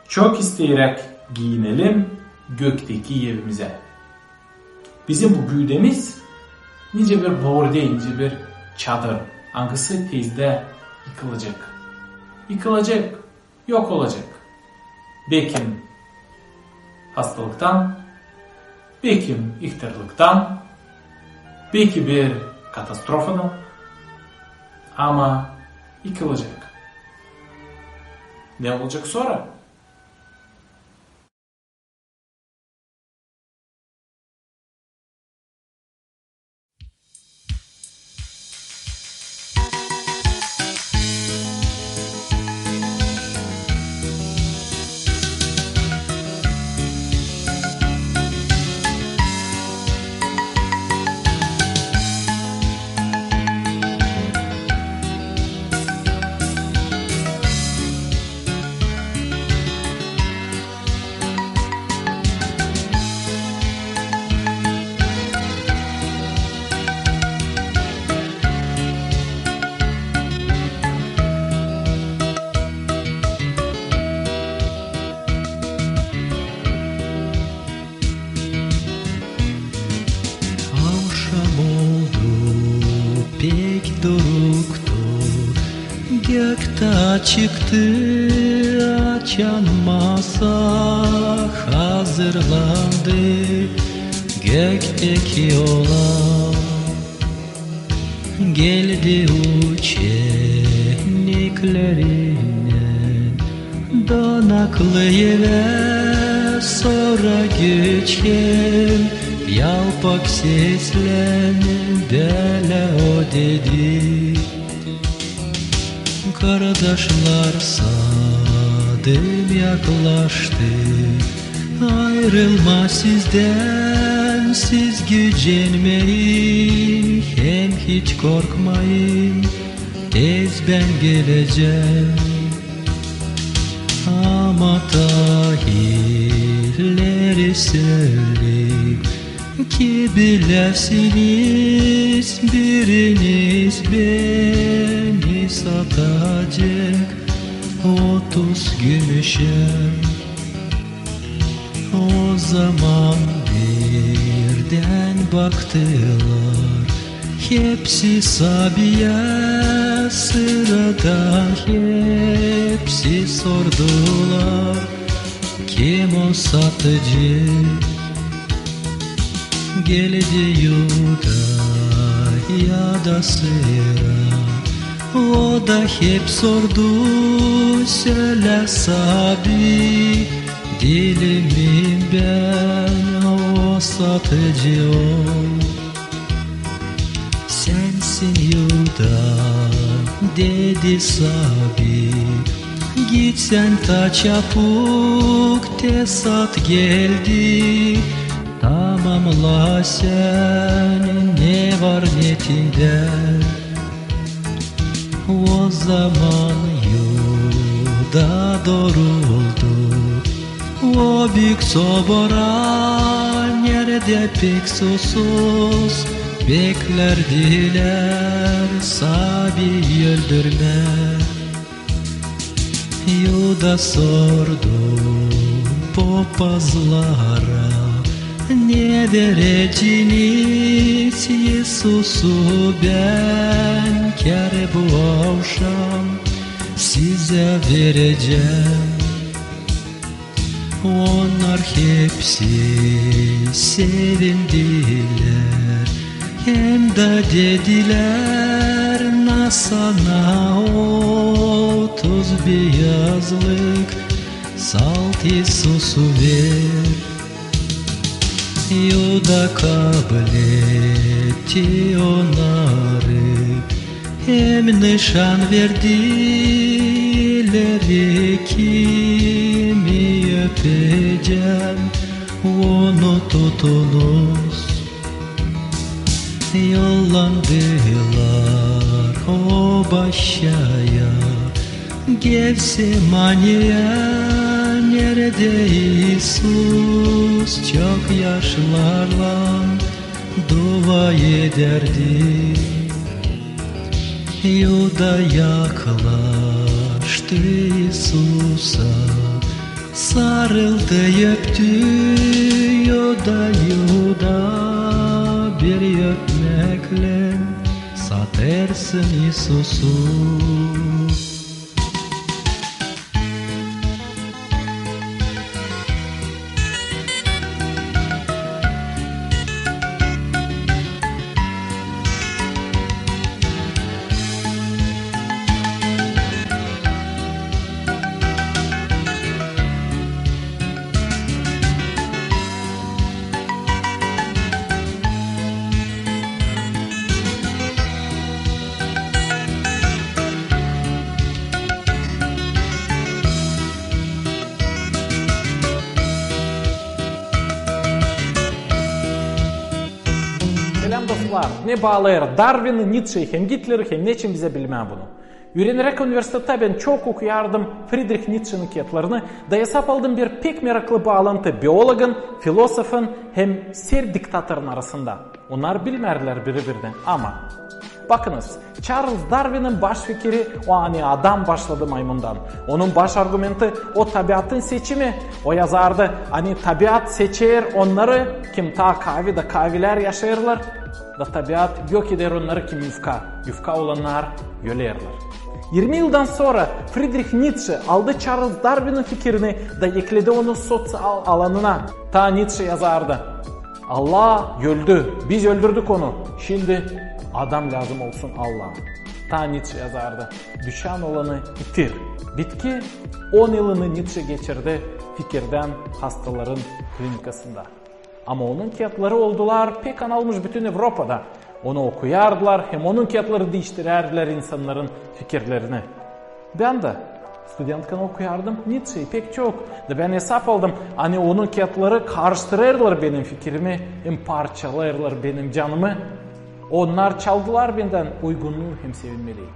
Çok isteyerek giyinelim gökteki evimize. Bizim bu güdemiz nice bir borde, nice bir çadır. Hangisi tezde yıkılacak. Yıkılacak, yok olacak. Belki hastalıktan, belki ihtiyarlıktan, belki bir katastrofadan, ama yıkılacak. Ne olacak sonra? uyduruktu. Gökte çıktı açan masa hazırlandı. Gökteki olan geldi uçenliklerine, donaklıyı ve sonra geçen yalpak sesle böyle o dedi: kardeşler sadım yaklaştı, ayrılma sizden, siz gücenmeyin, hem hiç korkmayın, tez ben geleceğim. Ama tahirleri söyleyeyim ki bilesiniz, biriniz beni satacak 30 gümüşe. O zaman birden baktılar, hepsi Sabiye, sırada hepsi sordular, kim o satıcı? Geldi Yuda ya da sıra, o da hep sordu, söyle Sabi, dilimim ben o satıcı ol. Sensin Yuda dedi Sabi, git sen ta çabuk tesat geldi. Tamamla sen ne var netinde. O zaman Yuda doğruldu, o büyük sobora nerede pek susuz beklerdiler Sabi'yi öldürme. Yuda sordu papazlara, ne vereceğiniz Yesus'u ben kâr bu akşam size vereceğim. Onlar hepsi sevindiler, hem de dediler nasana 30 beyazlık salt Yesus'u ver. Yuda kabul etti onları, hem nişan verdiler, kimi öpeceğim onu tutunuz. Yollandılar o başaya, Gevsemani'ye, nerede İsus çok yaşlarla dua ederdi. Yuda yaklaştı İsus'a, sarıldı öptü. Yuda bir öpmekle satarsın İsus'u. Ne bağlayır Darwin'i, Nietzsche'yi hem Hitler'i hem neçin bize bilmem bunu. Ürenerek üniversitede ben çok okuyardım Friedrich Nietzsche'nin kitaplarını, da hesap aldım bir pek meraklı bağlantı biyologun, filosofun hem ser diktatörün arasında. Onlar bilmerler birbirinden ama bakınız, Charles Darwin'in baş fikri o adam başladı maymundan. Onun baş argumenti o tabiatın seçimi. O yazardı tabiat seçer onları, kim ta kahvede kahveler yaşayırlar. da tabiat yok eder onları kim yufka. Yufka olanlar ölerler. 20 yıldan sonra Friedrich Nietzsche aldı Charles Darwin'in fikrini da ekledi onu sosyal alanına. Ta Nietzsche yazardı. Allah öldü, biz öldürdük onu. Şimdi adam lazım olsun Allah'a. Ta Nietzsche yazardı. Düşen olanı itir. Bitki 10 yılını Nietzsche geçirdi fikirden hastaların klinikasında. Ama onun kağıtları oldular pek anılmış bütün Avrupa'da. Onu okuyardılar hem onun kağıtları değiştirerdiler insanların fikirlerini. Ben de studentken okuyardım Nietzsche'yi pek çok. Da ben hesap aldım. Hani onun kağıtları karıştırırlar benim fikrimi hem parçalarlar benim canımı. Onlar çaldılar benden uygunluğu hem sevinmeliyim.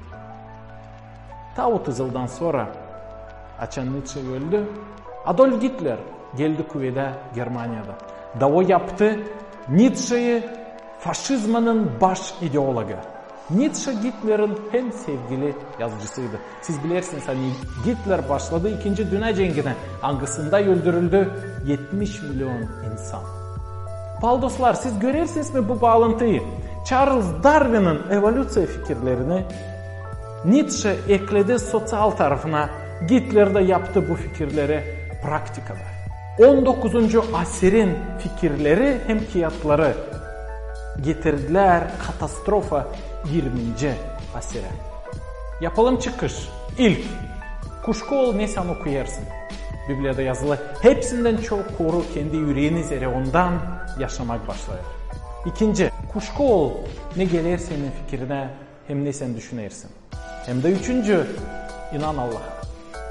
Ta 30 yıldan sonra açan Nietzsche öldü. Adolf Hitler geldi kuvvete Germanya'da. Da o yaptı Nietzsche'yi faşizmanın baş ideologu. Nietzsche Hitler'in hem sevgili yazıcısıydı. Siz bilirsiniz hani Hitler başladı 2. Dünya Cengi'ne. Hangisinde öldürüldü 70 milyon insan. Dostlar siz görürsünüz mi bu bağlantıyı? Charles Darwin'in evolüsyon fikirlerini Nietzsche ekledi sosyal tarafına. Hitler de yaptı bu fikirleri praktikada. 19. asırın fikirleri hem kağıtları getirdiler katastrofa 20. asıra. Yapalım çıkış. İlk, kuşku ol ne sen okuyarsın. Biblia'da yazılı. Hepsinden çok koru kendi yüreğini üzere ondan yaşamak başlar. İkinci, kuşku ol ne gelir senin fikrine hem ne sen düşünersin. Hem de üçüncü, inan Allah'a.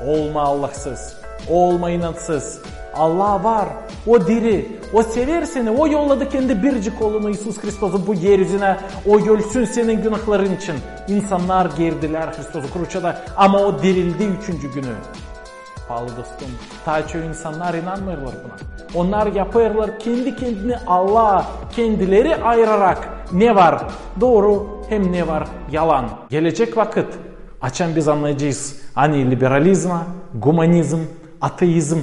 Olma Allahsız, olma inansız. Allah var, o diri, o sever seni, o yolladı kendi biricik oğlunu İsus Hristos'u bu yeryüzüne, o ölsün senin günahların için. İnsanlar girdiler Hristos'u kruçada ama o dirildi 3. günü. Pahalı dostum, ta çoğu insanlar inanmıyorlar buna. Onlar yapıyorlar kendi kendini Allah'a kendileri ayırarak ne var doğru hem ne var yalan. Gelecek vakit açan biz anlayacağız. Hani liberalizm, humanizm, ateizm,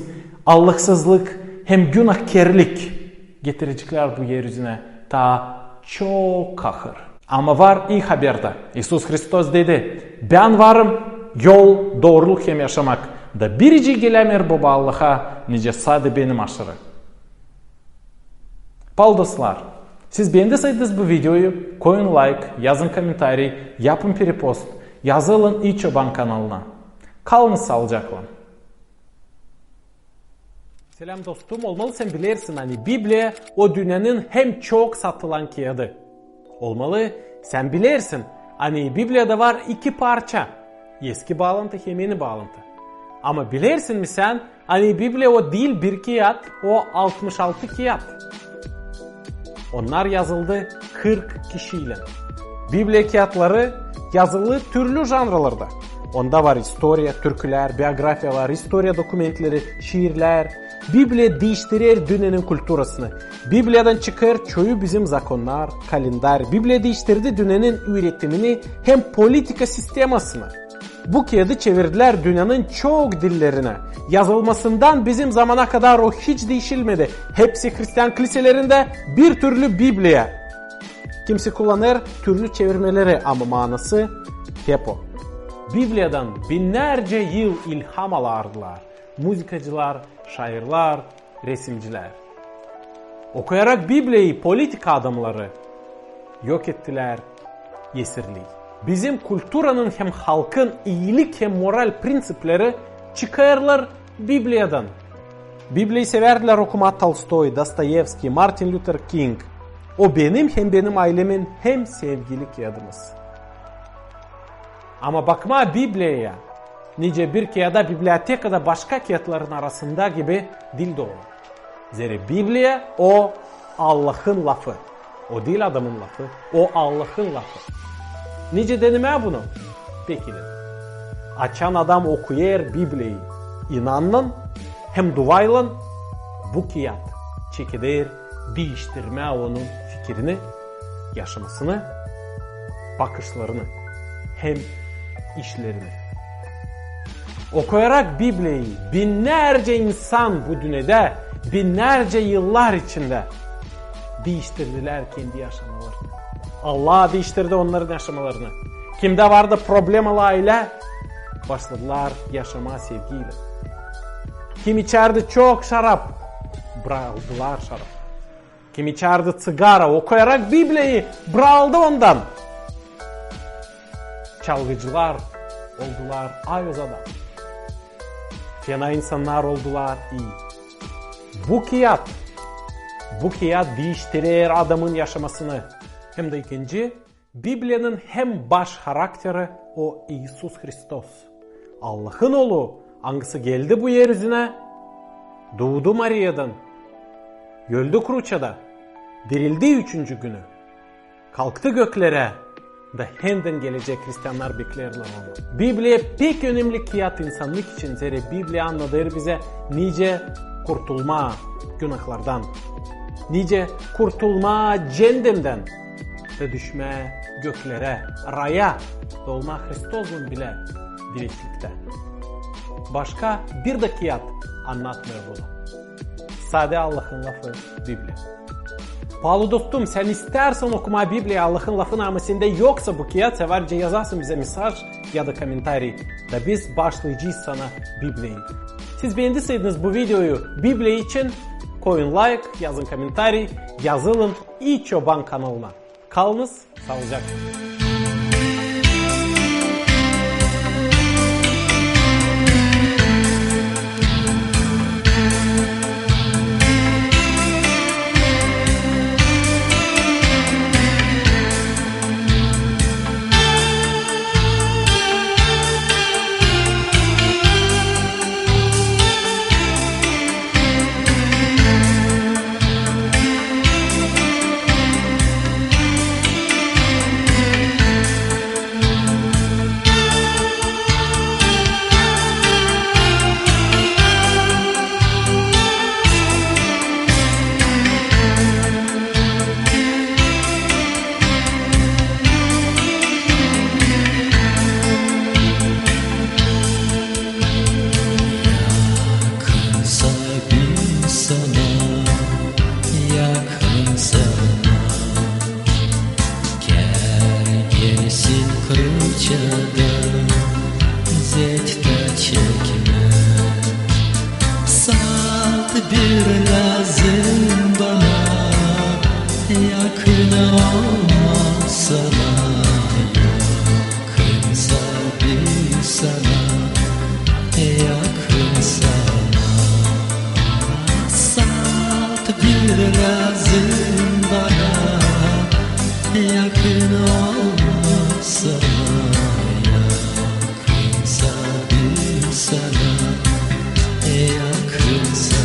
Allahsızlık hem günahkerlik getirecekler bu yeryüzüne ta çok kahır. Ama var iyi haberde. İsus Hristos dedi, ben varım yol, doğruluk hem yaşamak. Da birici gelemir baba Allah'a nice sade benim aşırı. Dostlar, siz beğendiyseniz bu videoyu koyun like, yazın komentarı, yapın repost, yazılın İyi Çoban kanalına. Kalın sağlıcakla. Selam dostum, olmalı sen bilirsin hani Biblia o dünyanın hem çok satılan kağıdı. Olmalı sen bilirsin hani Biblia'da var 2 parça. Eski bağlantı hem yeni bağlantı. Ama bilirsin mi sen hani Biblia o değil bir kağıt, o 66 kağıt. Onlar yazıldı 40 kişiyle. Biblia kağıtları yazılı türlü janralarda. Onda var historia, türküler, biyografiya var, historia dokumentleri, şiirler. Biblia değiştirir dünyanın kültürasını. Biblia'dan çıkar çoğu bizim zakonlar, kalender. Biblia değiştirdi dünyanın üretimini hem politika sistemasını. Bu kağıdı çevirdiler dünyanın çok dillerine. Yazılmasından bizim zamana kadar o hiç değişilmedi. Hepsi Hristiyan kiliselerinde bir türlü Biblia. Kimse kullanır türlü çevirmeleri ama manası hep o. Biblia'dan binlerce yıl ilham alırdılar. Müzikacılar, şairler, resimciler. Okuyarak Biblia'yı politika adamları yok ettiler, yesirli. Bizim kültüranın hem halkın iyilik hem moral prensipleri çıkarlar Biblia'dan. Biblia'yı severdiler okumak Tolstoy, Dostoyevski, Martin Luther King. O benim hem benim ailemin hem sevgili kağıdımız. Ama bakma Biblia'ya. Nice bir kağıda bibliotekada başka kağıtların arasında gibi dil dolu. Zira Biblia o Allah'ın lafı. O değil adamın lafı. O Allah'ın lafı. Nice denime bunu? Peki de. Açan adam okuyar Biblia'yı. İnanın hem duayla bu kağıt çekilir, değiştirme onun fikrini, yaşamasını, bakışlarını hem işlerini. Okuyarak Biblia'yı binlerce insan bu dünyada binlerce yıllar içinde değiştirdiler kendi yaşamalarını. Allah değiştirdi onların yaşamalarını. Kimde vardı problemalı aile, başladılar yaşama sevgiyle. Kim içerdi çok şarap, bıraktılar şarap. Kim içerdi sigara, okuyarak Biblia'yı bıraktı ondan. Çalgıcılar oldular ayozada. Fena insanlar oldular iyi. Bu kıyat değiştirir adamın yaşamasını. Hem de ikinci, Biblia'nın hem baş karakteri o İsus Hristos. Allah'ın oğlu hangisi geldi bu yeryüzüne? Doğdu Maria'dan. Öldü kruçada. Dirildi 3. günü. Kalktı göklere. Da henden gelecek Hristiyanlar beklerler onu. Biblia pek önemli kıyat insanlık için. Zira Biblia anlatır bize nice kurtulma günahlardan. Nice kurtulma cehennemden. Ve düşme göklere, raya dolma Hristos'un bile diriltlikte. Başka bir de kıyat anlatmıyor bunu. Sade Allah'ın lafı Biblia. Pahalı dostum, sen istersen okuma Biblia'yı Allah'ın lafını ama sende yoksa bu kıyat, severce yazarsın bize mesaj ya da komentari. Da biz başlayacağız sana Biblia'yı. Siz beğendiyseniz bu videoyu Biblia için koyun like, yazın komentari, yazılın İyi Çoban kanalına. Kalınız sağlıcakla. Bir lazım bana, yakın olma sana, yakınsa bir sana, yakın sana. Salt bir lazım bana, yakın olma sana, yakınsa bir sana, yakın sana.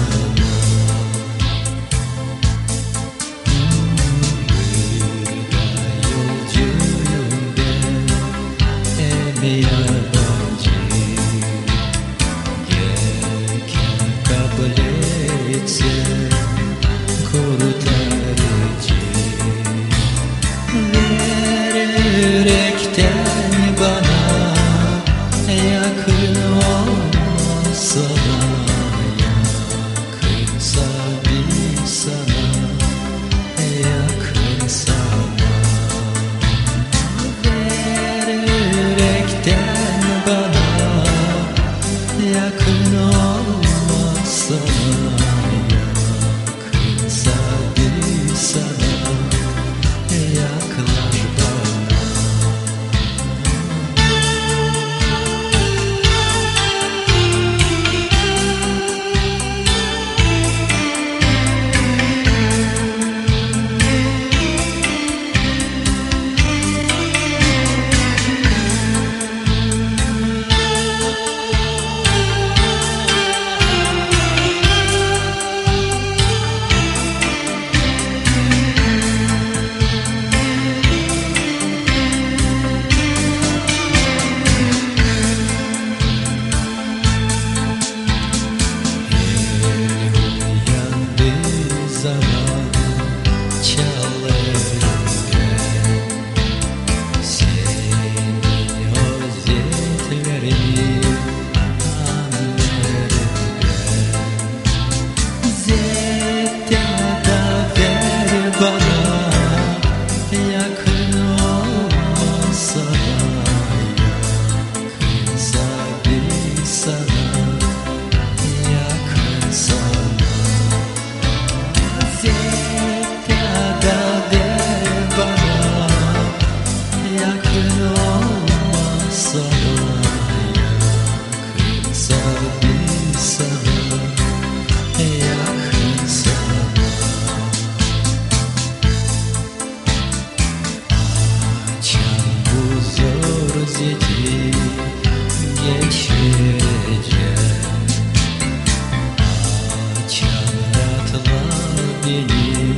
seni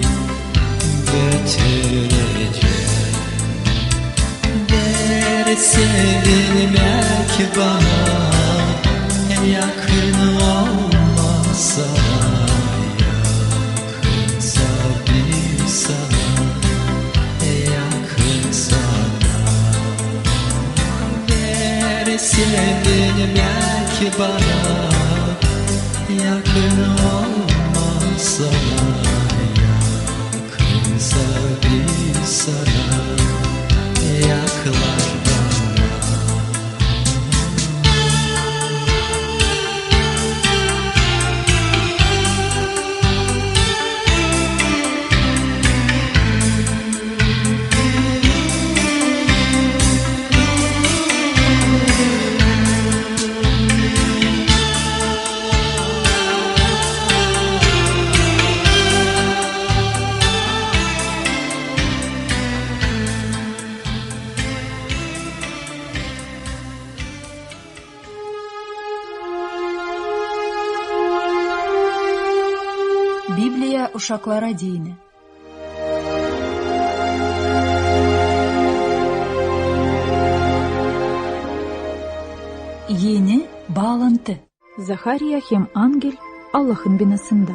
götüreceğim. Ver sevilmek bana, yakın olmasa, yakınsa bir sana, yakın sana. Ver sevilmek bana, yakın olmasa, yakınsa bir sana, yaklar bana. Библия ушаклара дини. Yeni bağlantı. Захария hem ангел Allah'ın binasında.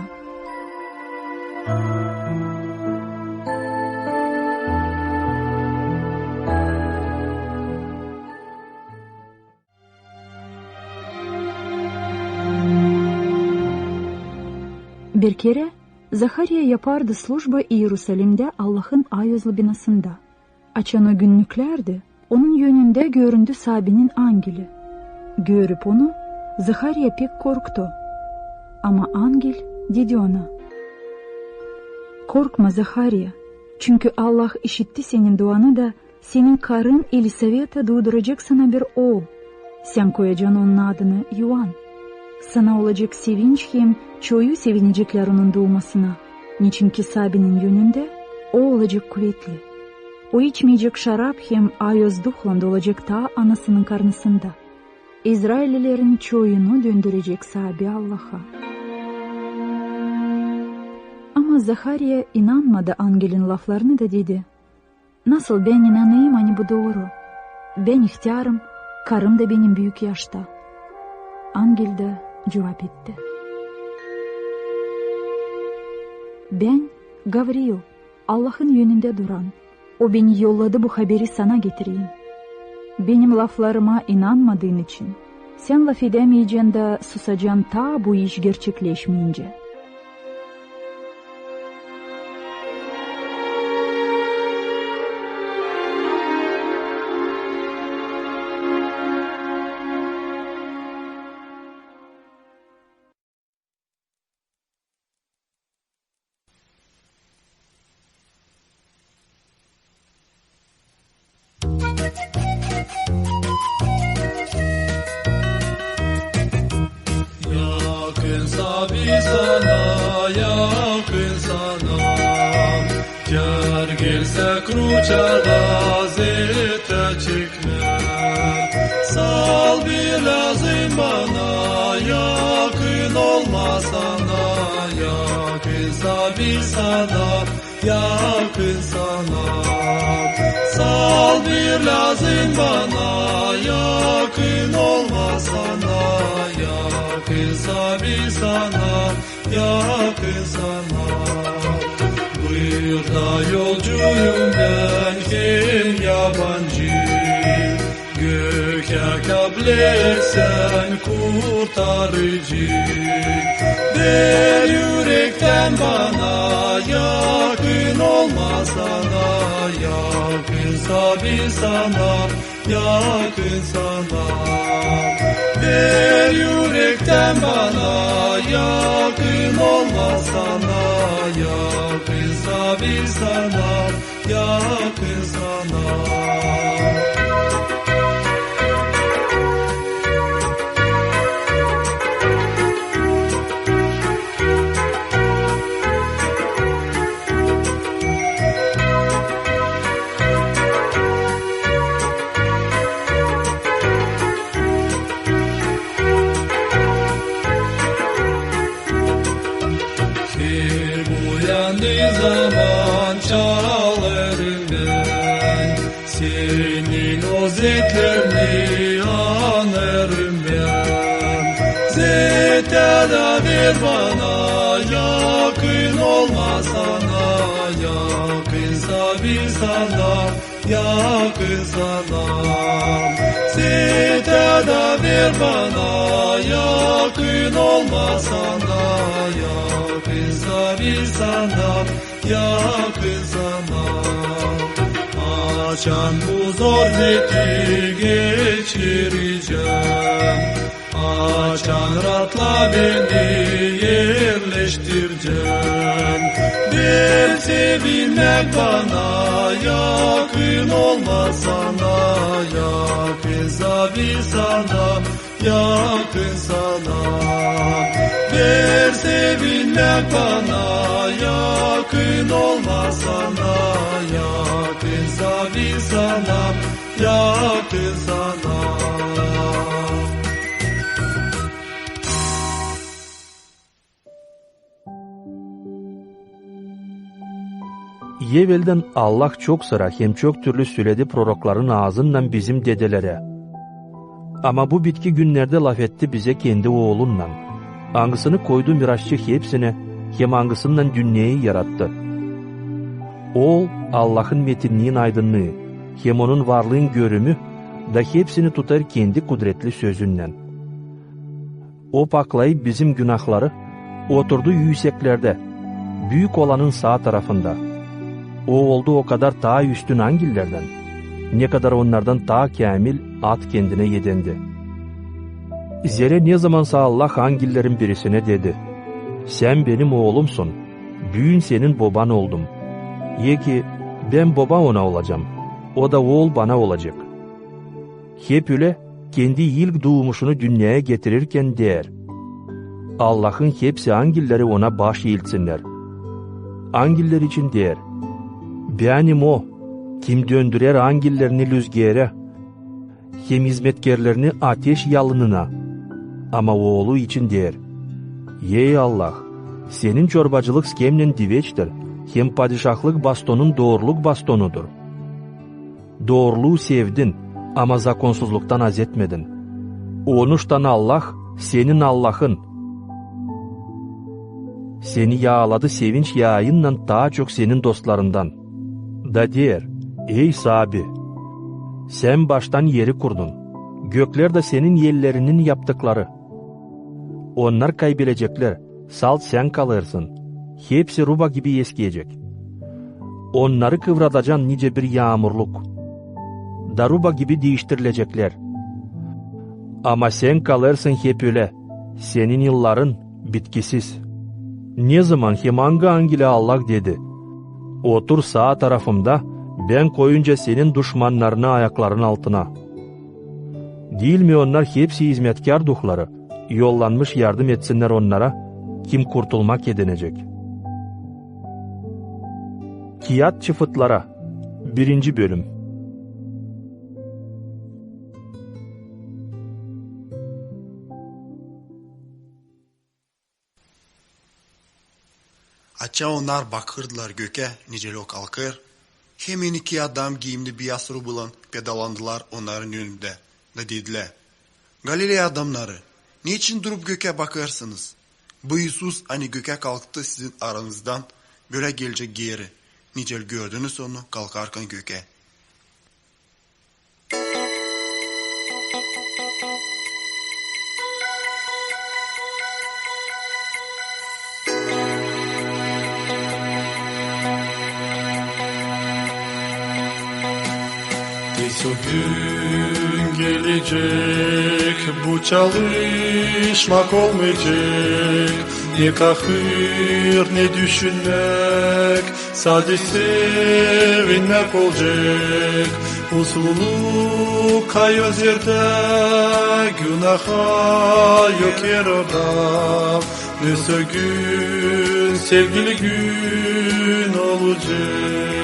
Bir kere Захария yapardı slujba Yerusalim'de Allah'ın ayözlü binasında. Açan o günlüklerde onun yönünde göründü Sabi'nin angeli. Görüp onu Захария pek korktu. Ama angel dedi ona: "Korkma Захария, çünkü Allah işitti senin duanı da senin karın Elisaveta doğuracak sana bir oğul. Sen koyacaksın onun adını Ioan. Sana olacak sevinç hem çoğu sevinecekler onun doğmasına. Niçin ki Sabi'nin yönünde o olacak kuvvetli. O içmeyecek şarap hem ayöz duhla olacak ta anasının karnısında. İsraillilerin çoğunu döndürecek Sabi Allah'a." Ama Захария inanmadı angelin laflarını da dedi: "Nasıl ben inanayım hani bu doğru? Ben ihtiyarım, karım da benim büyük yaşta." Angel de cevap etti: "Ben Gavriil, Allah'ın yönünde duran. O beni yolladı bu haberi sana getireyim. Benim laflarıma inanmadığın için sen laf edemeyeceksin de susacaksın ta bu iş gerçekleşmeyince." Isyandığı zaman çalarım ben, senin o zetlerini anarım ben. Zetada ver bana, yakın olma sana, yakınsa bir sana, yakın sana. Zetada ver bana, yakın olma sana, yakınsa bir sana, yakın sana. Açan bu zor zeti geçireceğim, açan ratla beni yerleştireceğim. Bir sevinmek bana, yakın olma sana, yakınsa bir sana, yakın sana. Bir sevinmek bana, yakın olma sana, yakınsa bir sana, yakın sana. Evvelden Allah çok sıra hem çok türlü söyledi prorokların ağzından bizim dedelere. Ama bu bitki günlerde laf etti bize kendi oğlunla. Angısını koydu miraççı hepsine, hem angısından dünyayı yarattı. Oğul Allah'ın metinliğin aydınlığı, hem onun varlığın görümü da hepsini tutar kendi kudretli sözünden. O paklayıp bizim günahları oturdu yükseklerde, büyük olanın sağ tarafında. O oldu o kadar daha üstün angillerden, ne kadar onlardan daha kamil at kendine yedendi. Zere ne zamansa Allah angillerin birisine dedi, sen benim oğlumsun, büyün senin baban oldum. Ye ki ben baba ona olacağım, o da oğul bana olacak. Hep öyle kendi ilk doğmuşunu dünyaya getirirken der, Allah'ın hepsi angilleri ona baş eğilsinler. Angiller için der, benim o, kim döndürer angillerini rüzgâra, hem hizmetkarlarını ateş yalınına. Ama oğlu için der, ey Allah, senin çorbacılık skemlen diveçtir, hem padişahlık bastonun doğruluk bastonudur. Doğruluğu sevdin, ama zakonsuzluktan az etmedin. Onuştan Allah, senin Allah'ın. Seni yağladı sevinç yağıyla daha çok senin dostlarından. Da der, ey sahibi, sen baştan yeri kurdun, gökler de senin yerlerinin yaptıkları. Onlar kaybelecekler, salt sen kalırsın, hepsi ruba gibi eskiyecek. Onları kıvratacan nice bir yağmurluk, daruba gibi değiştirilecekler. Ama sen kalırsın hep öyle, senin yılların bitkisiz. Ne zaman hem hangi angile Allah dedi, otur sağ tarafımda, ben koyunca senin düşmanlarını ayakların altına. Değil mi onlar hepsi hizmetkar duhları, yollanmış yardım etsinler onlara, kim kurtulmak edinecek. Kiyat çıfıtlara 1. bölüm. Aça onlar bakırdılar göke, nicelok kalkır. Hemen iki adam giyimli beyaz rubulan pedalandılar onların önünde. Da dediler, Galilea adamları, niçin durup göke bakırsınız? Bu Isus hani göke kalktı sizin aranızdan, böyle gelecek geri. Nicel gördünüz onu kalkarken göke. O gün gelecek, bu çalışmak olmayacak. Ne kahır ne düşünmek, sadece sevinmek olacak. Usululuk kayoz yerde, günaha yok yer orada. Neyse gün, sevgili gün olacak.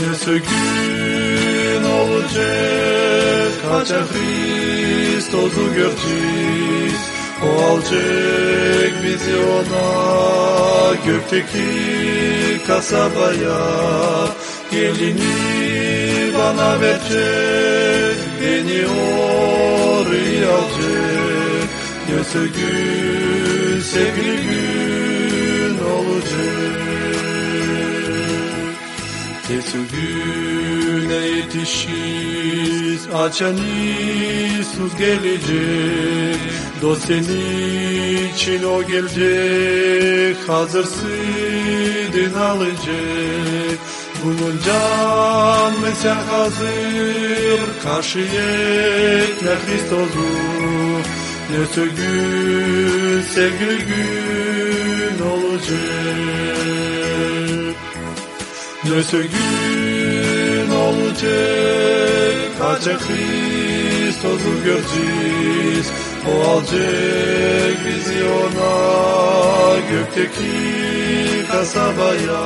Neyse gün olacak, Haça Hristos'u göreceğiz. O alacak bizi ona, gökteki kasabaya. Gelini bana verecek, beni oraya alacak. Neyse gün, sevgili gün olacak. Neyse güne yetişiz, açan İsus gelecek. Dost senin için o gelecek, hazırsın alacak. Bunun can ve sen hazır, karşıya Kristos'u. Neyse gün, sevgili gün olacak. Neyse gün olacak, kaçak Kristos'u göreceğiz. O alacak bizi ona, gökteki kasabaya.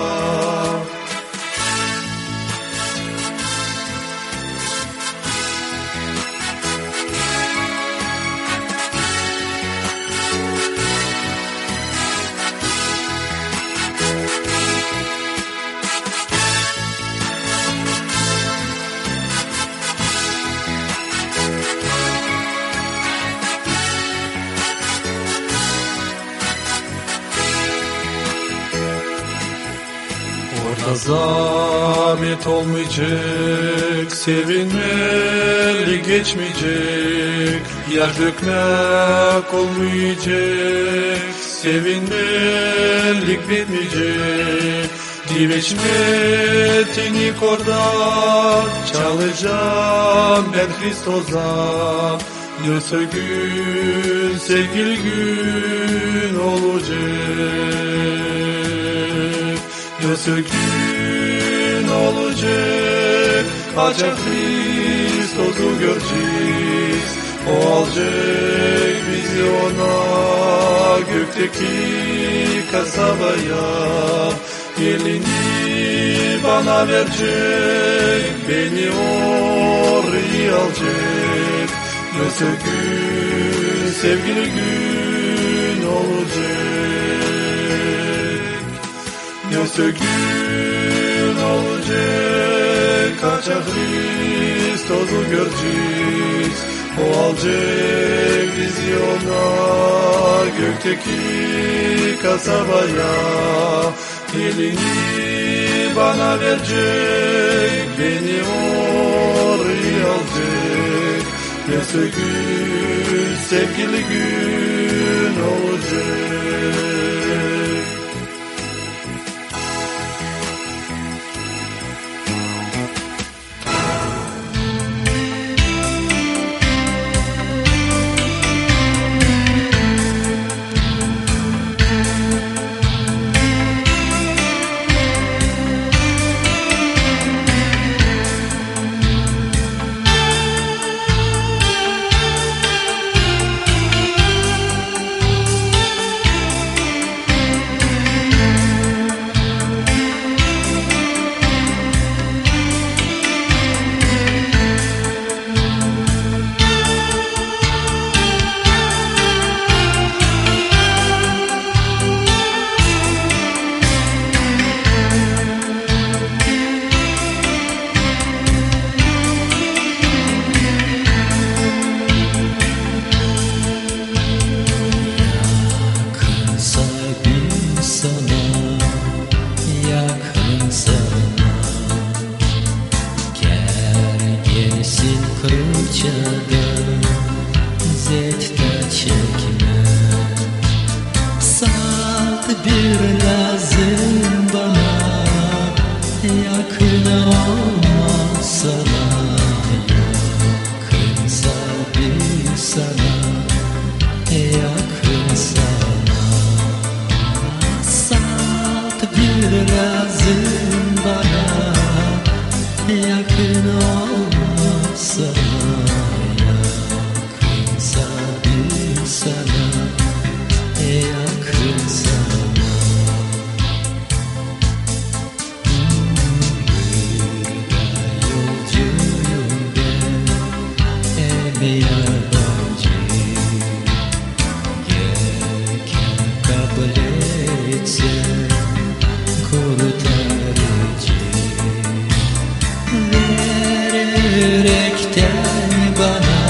Zahmet olmayacak, sevinmeli geçmeyecek. Yer dökmek olmayacak, sevinmelik bitmeyecek. Diveçmetini korda çalacağım ben Kristos'a. Neyse gün, sevgili gün olacak. Neyse gün olacak, kaçak Kristos'u göreceğiz. O alacak bizi ona, gökteki kasabaya. Gelini bana verecek, beni oraya alacak. Neyse gün, sevgili gün olacak. Neyse gün olacak, kaçak Kristos'u göreceğiz. O alacak bizi ona, gökteki kasabaya. Elini bana verecek, beni oraya alacak. Neyse gün, sevgili gün olacak. yürekten bana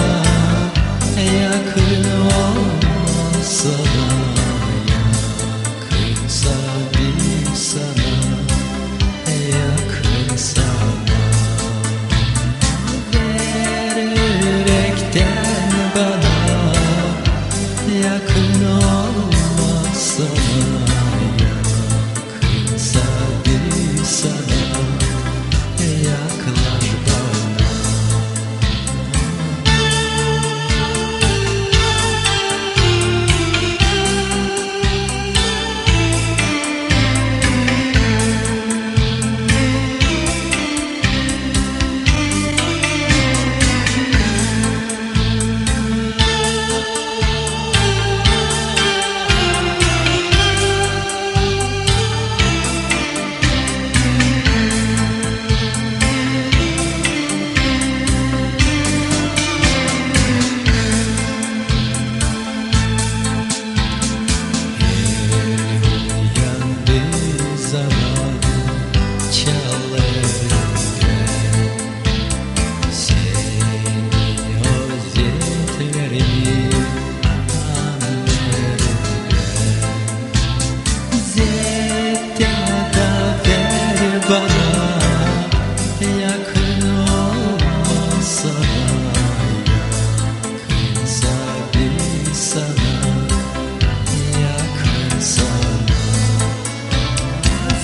yakın olmasana, yakınsa bir sana, yakın sana. Ver yürekten bana yakın olmasana, yakınsa bir sana, yaklaş bana. Uyandığı zaman çağlarında senin özetlerini anlarım ben. Zetta'da ver bana yakın olmasana, yakınsa bir sana, yakın sana.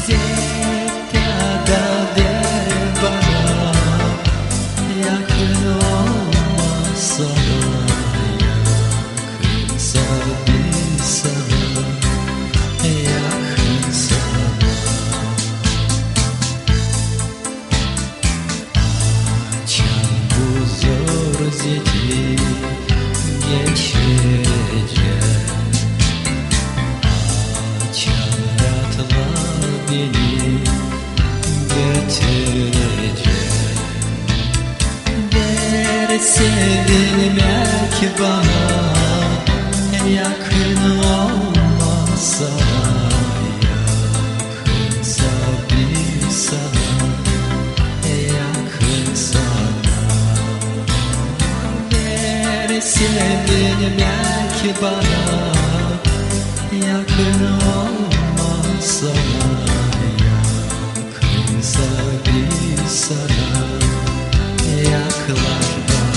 Zetta'da ver bana yakın olmasana, yakınsa bir sana, yakın sana. Açan bu zor zeki geçireceğim, açan ratla beni götürecek. Ver sevilmek bana yakın olmasana, yakınsa bir sana, yakın sana. Ver sevilmek bana yakın olmasana, yakınsa bir sana, yaklaş bana.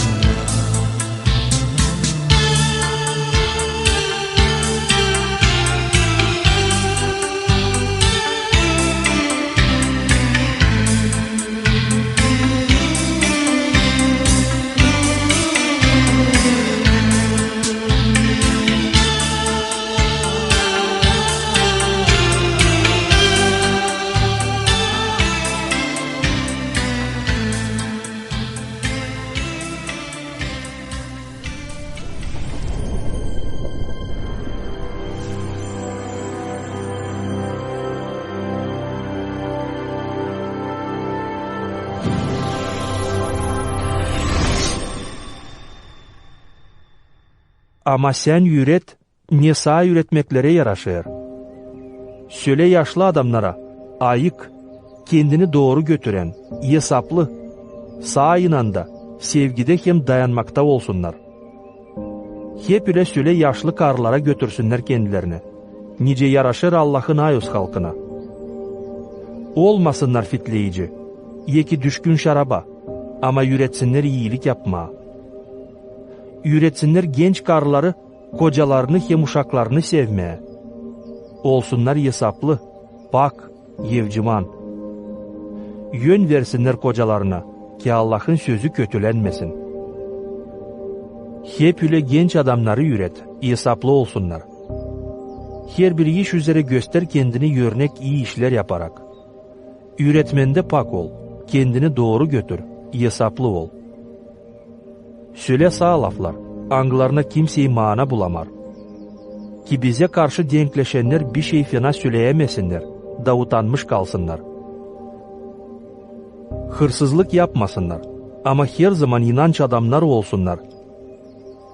Ama sen yüret, ne sağ yüretmeklere yaraşır. Söyle yaşlı adamlara, ayık, kendini doğru götüren, hesaplı, sağ inanda, sevgide hem dayanmakta olsunlar. Hep ile söyle yaşlı karlara götürsünler kendilerini. Nice yaraşır Allah'ın ayos halkına. Olmasınlar fitleyici, yeki düşkün şaraba, ama yüretsinler iyilik yapma. Üretsinler genç karları, kocalarını hem uşaklarını sevmeye. Olsunlar hesaplı, pak, yevciman. Yön versinler kocalarına, ki Allah'ın sözü kötülenmesin. Hep üle genç adamları üret, hesaplı olsunlar. Her bir iş üzere göster kendini örnek iyi işler yaparak. Üretmende pak ol, kendini doğru götür, hesaplı ol. Söyle sağ laflar, anglarına kimseyi mana bulamar. Ki bize karşı denkleşenler bir şey fena söyleyemesinler, da utanmış kalsınlar. Hırsızlık yapmasınlar, ama her zaman inanç adamlar olsunlar.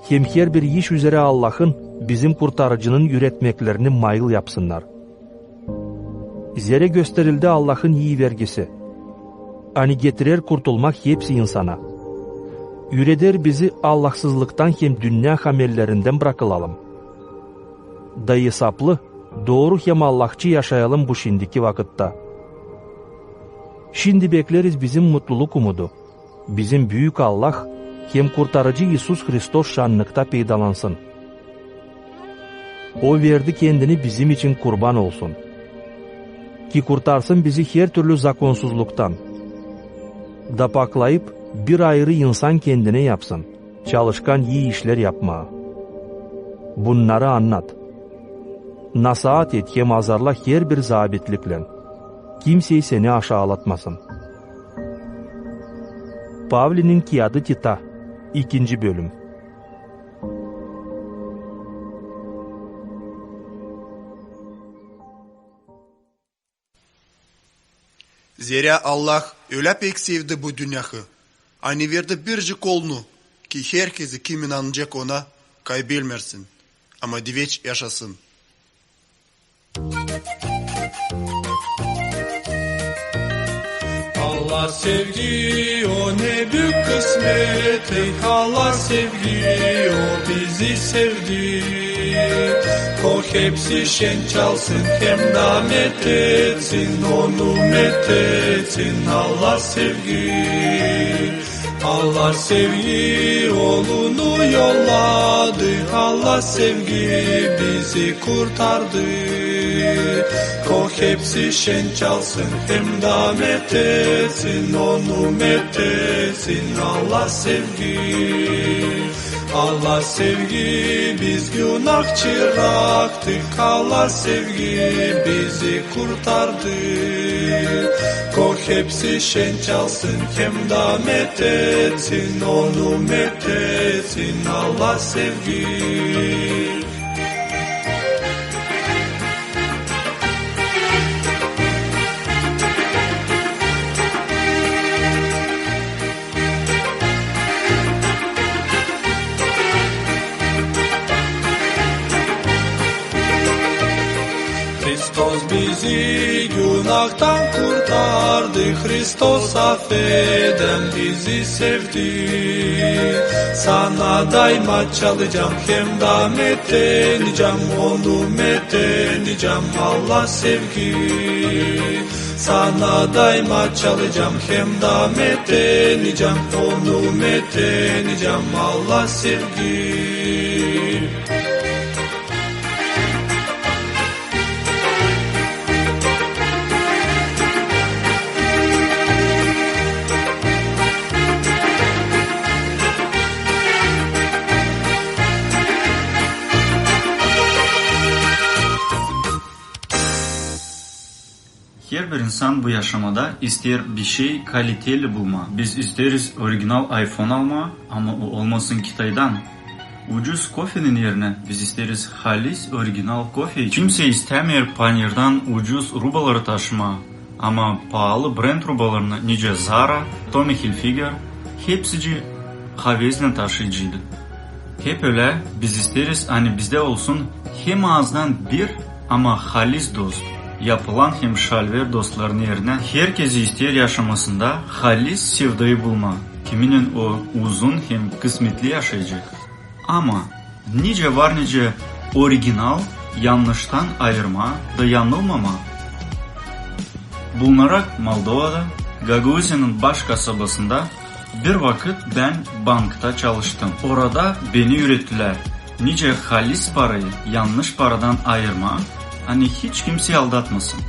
Hem her bir iş üzere Allah'ın, bizim kurtarıcının üretmeklerini mayıl yapsınlar. Zere gösterildi Allah'ın iyi vergisi. Ani getirer kurtulmak hepsi insana. Üreder bizi Allahsızlıktan hem dünya hamellerinden bırakılalım. Dayı saplı, doğru hem Allahçı yaşayalım bu şimdiki vakitte. Şimdi bekleriz bizim mutluluk umudu. Bizim büyük Allah hem kurtarıcı Iisus Hristos şanlıkta peydalansın. O verdi kendini bizim için kurban olsun. Ki kurtarsın bizi her türlü zakonsuzluktan. Da paklayıp bir ayrı insan kendine yapsın. Çalışkan iyi işler yapma. Bunları anlat. Nasihat et hem azarla her bir zabitlikle. Kimseyi seni aşağılatmasın. Pavli'nin Kiadı Tita 2. bölüm. Zira Allah öyle pek sevdi bu dünyayı. Hani verdi bircik oğlunu ki herkesi kim inanacak ona kaybetmesin. Ama diveç yaşasın. Allah sevgi o ne büyük kısmet. Ey Allah sevgi o bizi sevdi. O hepsi şen çalsın hem de methetsin, onu methetsin. Allah sevgi, Allah sevgi oğlunu yolladı. Allah sevgi bizi kurtardı. O hepsi şen çalsın hem de methetsin, onu methetsin. Allah sevgi, Allah sevgi biz günahçı bıraktık. Allah sevgi bizi kurtardı. O hepsi şen çalsın hem de methetsin, onu methetsin. Allah sevgi. Hristos bizi günahtan kurtardı. Hristos affeden bizi sevdi. Sana daima çalacağım hem de metheneceğim, onu metheneceğim. Allah sevgi, sana daima çalacağım hem de metheneceğim, onu metheneceğim. Allah sevgi. Her bir insan bu yaşamada ister bir şey kaliteli bulma. Biz isteriz orijinal iPhone alma ama o olmasın Kitay'dan. Ucuz kofenin yerine biz isteriz halis orijinal kofe. Kimse istemiyor panirden ucuz rubaları taşıma. Ama pahalı brand rubalarını nice Zara, Tommy Hilfiger hepsici havezle taşıyıcıydı. Hep öyle biz isteriz hani bizde olsun hem ağızdan bir ama halis dost. Yapılan hem şalver dostların yerine herkesi ister yaşamasında halis sevdayı bulma. Kiminin o uzun hem kısmetli yaşayacak. Ama nice var nice orijinal yanlıştan ayırma da yanılmama. Bulunarak Moldova'da Gagauziya'nın baş kasabasında bir vakit ben bankta çalıştım. Orada beni öğrettiler. Nice halis parayı yanlış paradan ayırma. Hani hiç kimseyi aldatmasın.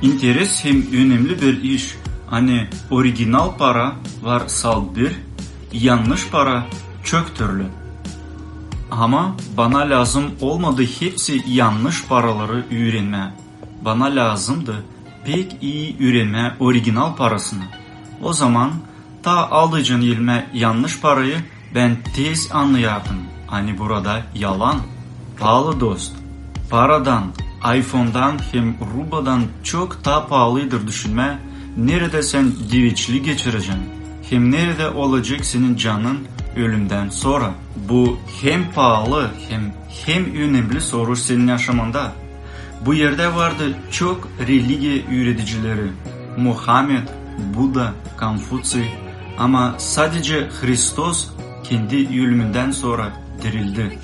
İnteres hem önemli bir iş. Hani orijinal para var sal bir, yanlış para çok türlü. Ama bana lazım olmadı hepsi yanlış paraları öğrenme. Bana lazımdı pek iyi öğrenme orijinal parasını. O zaman ta alacağın ilme yanlış parayı ben tez anlayardım. Hani burada yalan. Pahalı dost. Paradan, iPhone'dan hem rubadan çok daha pahalıdır düşünme. Nerede sen diviçli geçireceksin? Hem nerede olacak senin canın ölümden sonra? Bu hem pahalı hem önemli soru senin yaşamında. Bu yerde vardı çok religi öğreticileri. Muhammed, Buda, Konfüçy. Ama sadece Hristos kendi ölümünden sonra dirildi.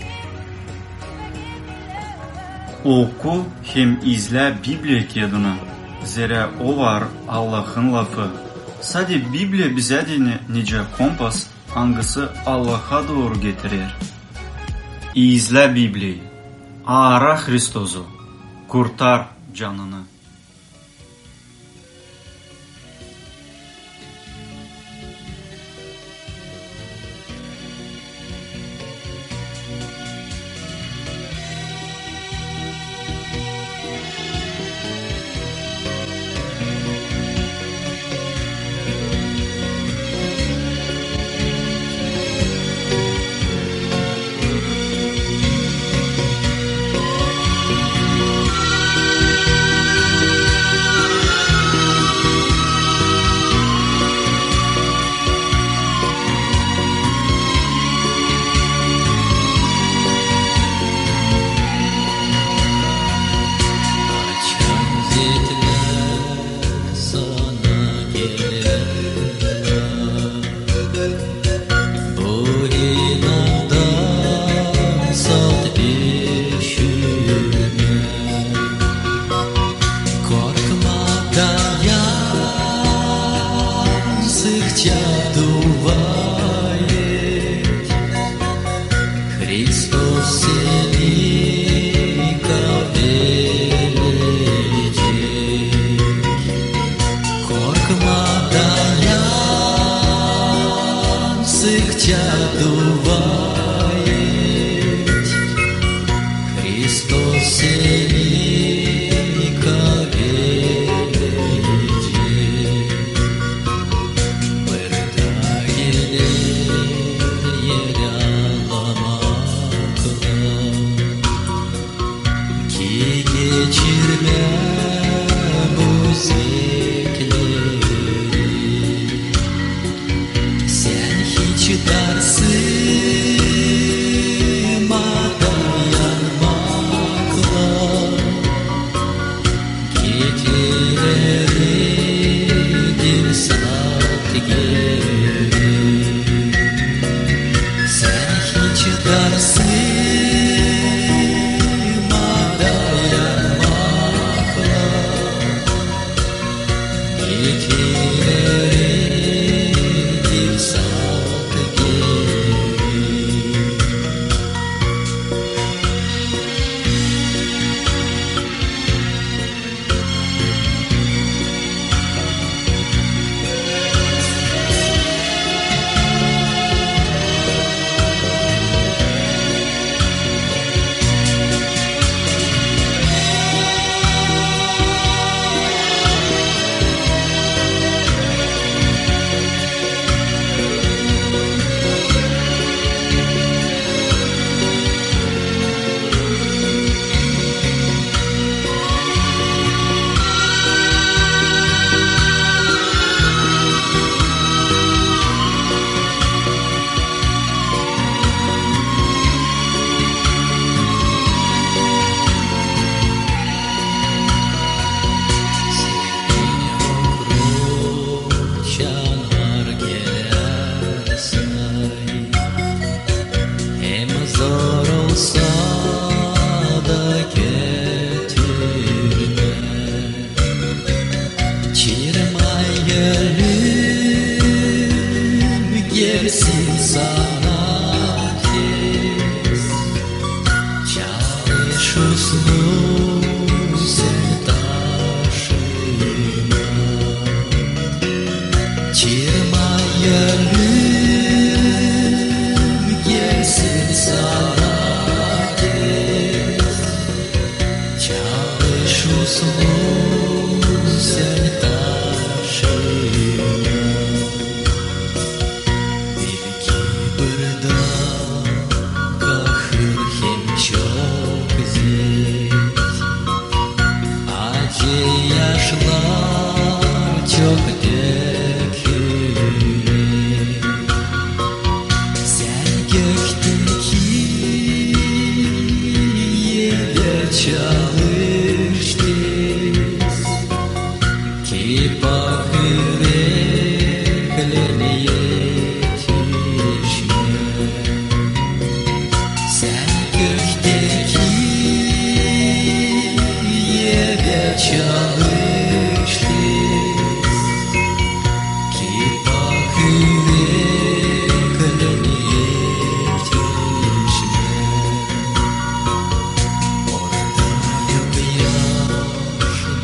Oku hem izle Bibliya kağıdını. Zira o var Allah'ın lafı. Sadece Bibliya bize de nice kompas, hangisi Allah'a doğru getirir. İzle Biblia'yı. Ara Hristos'u. Kurtar canını.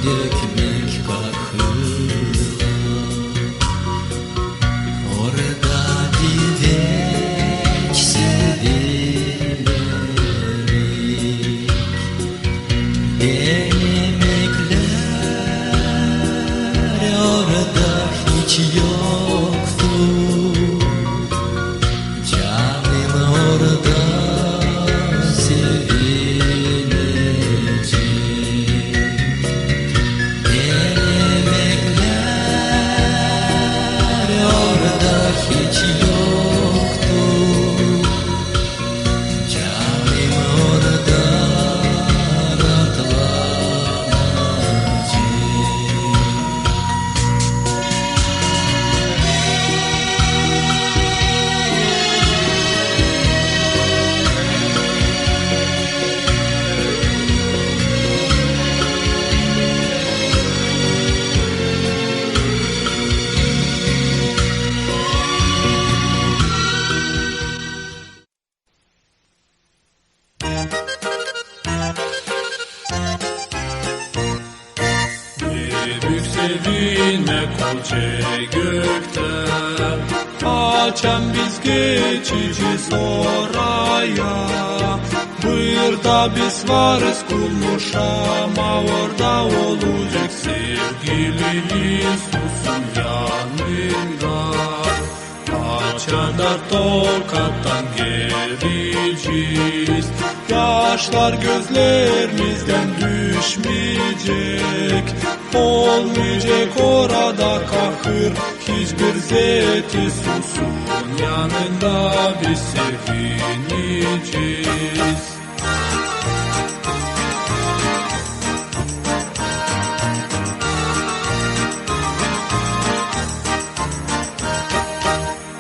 dökmek kakıla. Orada didek sevilerik, denemekler orada hiç yoktu. Canım orada sevilecek. Denemekler orada hiç yoktu. Canım orada rahatlanacak. Büyük sevinmek koca gökte, açan biz geçeceğiz oraya. Burada biz varız kulmuş ama orada olacak sevgili Isus'un yanında. Açarlar tokattan geleceğiz. Yaşlar gözlerimizden düşmeyecek. Olmayacak orada kahır, hiçbir zet Isus'un yanında biz sevineceğiz.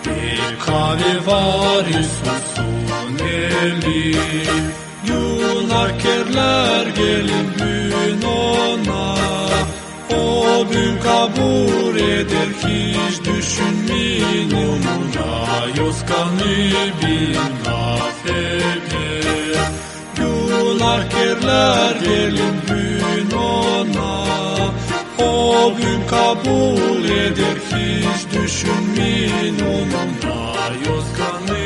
Bir kahve var Isus'un eli, günahkarlar gelin bugün ona. O gün kabul eder, hiç düşünmeyin onuna. Yoskanı bin affeder. Günahkarlar gelin bugün ona. O gün kabul eder, hiç düşünmeyin onuna. Yoskanı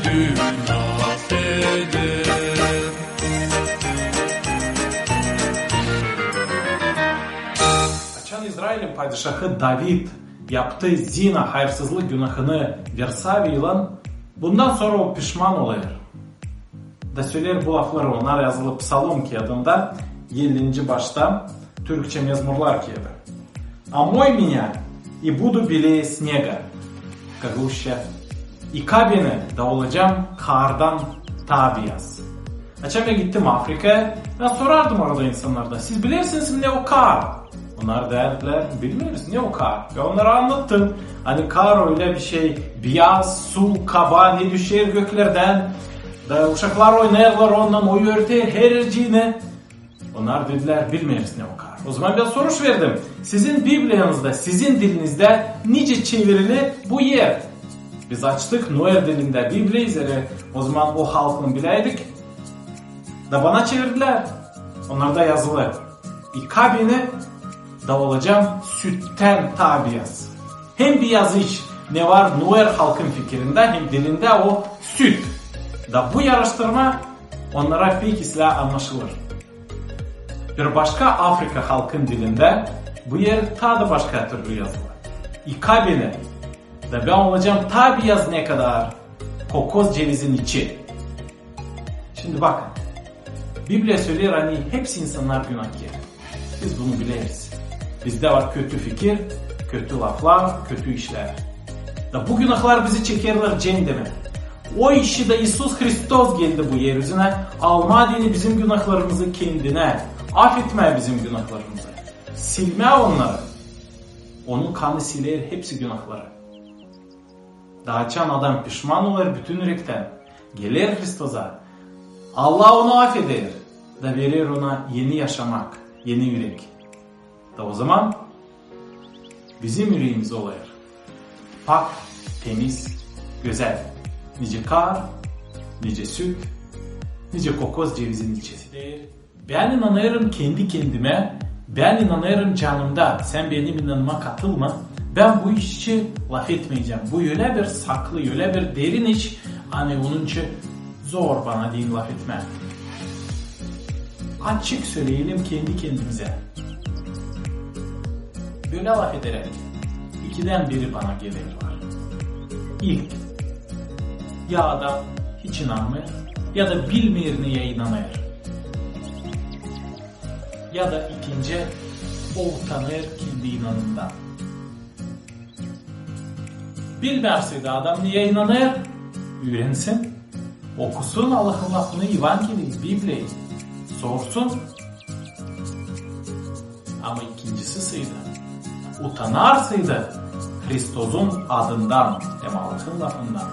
bin affeder. İsrail'in padişahı David yaptığı zina hayırsızlık günahını versaviyla bundan sonra o pişman oluyor. Da söyler bu lafları, onlar yazılı Psalom kağıdında 50. başta Türkçe mezmurlar kağıdı. Омой меня и буду белее снега, Kaguşya. İka beni da olacağım kardan daha beyaz. Açamaya gittim Afrika'ya, ben sorardım orada insanlardan, siz bilirsiniz mi ne o kar? Onlar derdiler, bilmiyoruz ne o kar? Ve onlara anlattım. Hani kar öyle bir şey, beyaz, su, kaba ne düşer göklerden. Da uşaklar oynarlar ondan, o örter her erciğine. Onlar dediler, bilmiyoruz ne o kar. O zaman ben soruş verdim. Sizin Bibliyanızda, sizin dilinizde nice çevirili bu yer? Biz açtık Noel dilinde Biblia'yı üzere. O zaman o halkın bileydik. Da bana çevirdiler. Onlarda yazılı. İka beni da olacağım sütten ta beyaz. Hem bir yazış ne var Noel halkın fikrinde hem dilinde o süt. Da bu yarıştırma onlara pek isla anlaşılır. Bir başka Afrika halkın dilinde bu yer ta da başka türlü yazılı. İka beni da ben olacağım ta beyaz ne kadar kokoz cevizin içi. Şimdi bakın. Biblia söyler hani hepsi insanlar günahkar. Biz bunu biliriz. Bizde var kötü fikir, kötü laflar, kötü işler. Da bu günahlar bizi çekerler cehenneme. O işi de İsus Hristos geldi bu yeryüzüne. Almadığını bizim günahlarımızı kendine. Affetme bizim günahlarımızı. Silme onları. Onun kanı siler hepsi günahları. Da açan adam pişman olur bütün yürekten. Gelir Hristos'a. Allah onu affeder. Da verir ona yeni yaşamak, yeni yürek. Da o zaman bizim yüreğimiz oluyor. Pak, temiz, güzel. Nice kar, nice süt, nice kokoz cevizin içesi. Ben inanıyorum kendi kendime Ben inanıyorum canımda, sen benim inanıma katılma. Ben bu işi laf etmeyeceğim. Bu öyle bir saklı, öyle bir derin iş. Hani onun için zor bana deyin laf etme. Açık söyleyelim kendi kendimize. Böyle laf ederek ikiden biri bana geliyorlar. İlk, ya adam hiç inanmıyor ya da bilmiyor neye inanıyor. Ya da ikinci, o utanıyor kendi inanından. Bilmerseydi adam niye inanıyor? Öğrensin, okusun Allah'ın lafını, Evangeliyi, Bibli'yi, sorsun. Ama ikincisi saydı, utanarsaydı Kristos'un adından, hem Allah'ın lafından.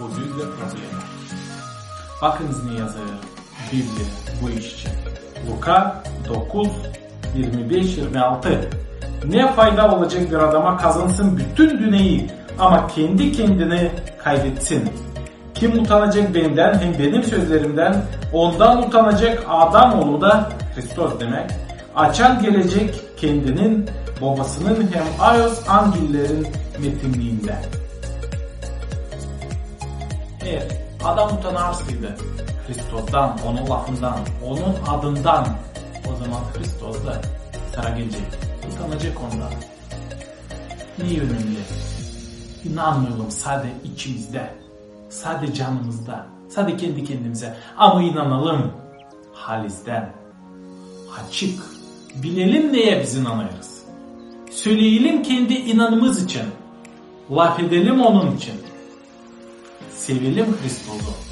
Bu büyük bir problem. Bakınız ne yazıyor Bibli bu iş için. Luka 9, 25-26. Ne fayda olacak bir adama kazansın bütün dünyayı ama kendi kendini kaybetsin. Kim utanacak benden hem benim sözlerimden, ondan utanacak adam oğlu da Kristos demek. Açan gelecek kendinin, babasının hem ayos angillerin metinliğinde. Eğer adam utanarsaydı Kristos'tan, onun lafından, onun adından, o zaman Kristos da sıra gelecek. Utanacak ondan. Ne yönümlü? İnanmayalım sadece içimizde, sadece canımızda, sadece kendi kendimize. Ama inanalım halizden, açık, bilelim neye biz inanıyoruz. Söyleyelim kendi inanımız için, laf edelim onun için. Sevelim Kristos'u,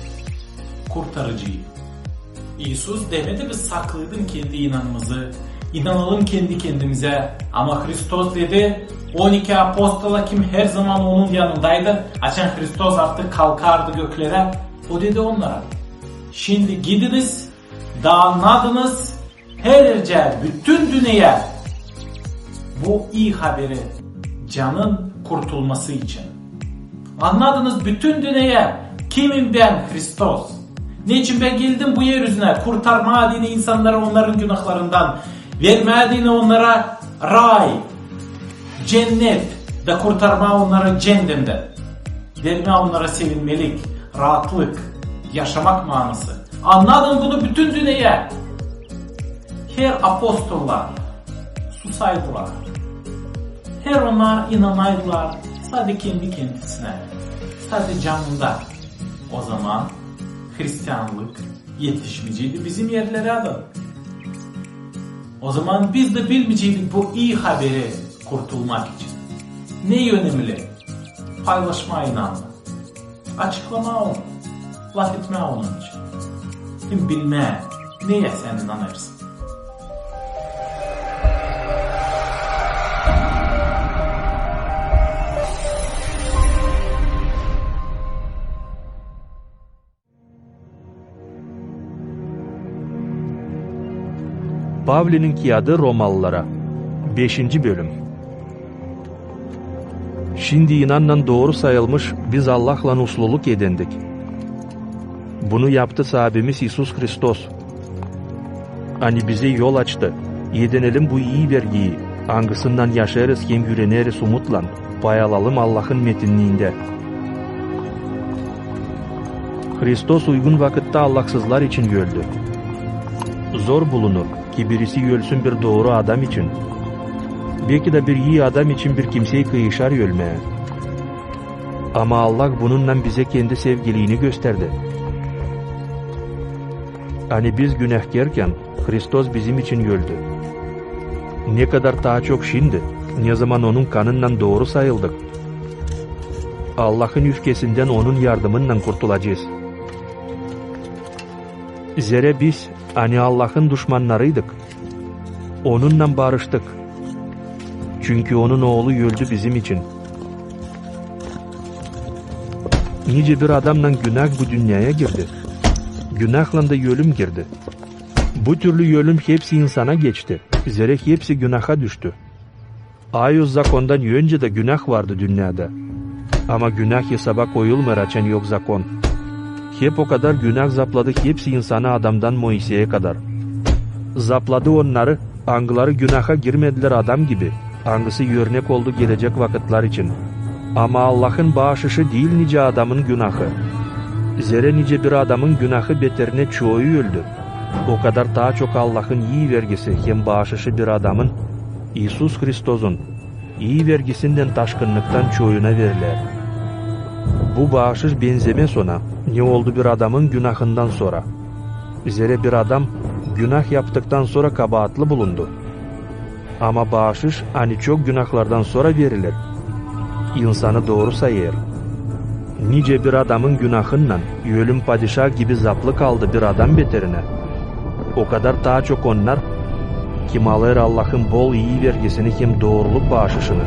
kurtarıcıyı. İsus demedi biz saklaydın kendi inanımızı, inanalım kendi kendimize. Ama Kristos dedi, 12 apostola kim her zaman onun yanındaydı. Açan Kristos artık kalkardı göklere. O dedi onlara, şimdi gidiniz, dağınladınız, her yerde, bütün dünyaya bu iyi haberi, canın kurtulması için. Anladınız bütün dünyaya, kimim ben? Kristos. Niçin ben geldim bu yeryüzüne? Kurtarma adını insanlara onların günahlarından, verme adını onlara ray, cennet de kurtarma onları cehennemden. Verme onlara sevinmelik, rahatlık, yaşamak manası. Anladın bunu bütün dünyaya. Her apostollar susaydılar. Her onlar inanaydılar sadece kendi kendisine, sadece canında. O zaman Hristiyanlık yetişmeyecekti bizim yerlere adam. O zaman biz de bilmeyecektik bu iyi haberi kurtulmak için. Ne önemli? Paylaşma inanma. Açıklama onu. Laf etme onun için. Hem bilme. Neye sen inanırsın? Pavli'nin kağıdı Romalılara 5. bölüm. Şimdi inanla doğru sayılmış biz Allah'la usluluk edindik. Bunu yaptı sahibimiz İsus Kristos. Hani bize yol açtı. Yedinelim bu iyi vergiyi. Hangisinden yaşarız hem güveneriz umutla. Pay alalım Allah'ın metinliğinde. Kristos uygun vakitte Allahsızlar için öldü. Zor bulunur ki birisi ölsün bir doğru adam için. Belki de bir iyi adam için bir kimseyi kıyışar ölmeye. Ama Allah bununla bize kendi sevgiliğini gösterdi. Hani biz günahkarken Kristos bizim için öldü. Ne kadar daha çok şimdi, ne zaman onun kanından doğru sayıldık. Allah'ın öfkesinden onun yardımıyla kurtulacağız. Zere biz hani Allah'ın düşmanlarıydık. Onunla barıştık. Çünkü onun oğlu öldü bizim için. Nice bir adamla günah bu dünyaya girdi. Günahla da ölüm girdi. Bu türlü ölüm hepsi insana geçti. Zere hepsi günaha düştü. Ayuz zakondan önce de günah vardı dünyada. Ama günah hesaba koyulmur açan yok zakon. Hep o kadar günah zapladı hepsi insana Adam'dan Moise'ye kadar. Zapladı onları, angıları günaha girmediler adam gibi. Angısı örnek oldu gelecek vakitler için. Ama Allah'ın bağışışı değil nice adamın günahı. Zere nice bir adamın günahı beterine çoğu öldü. O kadar daha çok Allah'ın iyi vergisi hem bağışışı bir adamın, İsus Hristos'un iyi vergisinden taşkınlıktan çoğuna verilir. Bu bağışış benzemez ona, ne oldu bir adamın günahından sonra. Zere bir adam günah yaptıktan sonra kabahatlı bulundu. Ama bağışış hani çok günahlardan sonra verilir. İnsanı doğru sayır. Nice bir adamın günahından ölüm padişah gibi zaplı kaldı bir adam beterine. O kadar daha çok onlar kim alır Allah'ın bol iyi vergisini hem doğruluk bağışışını.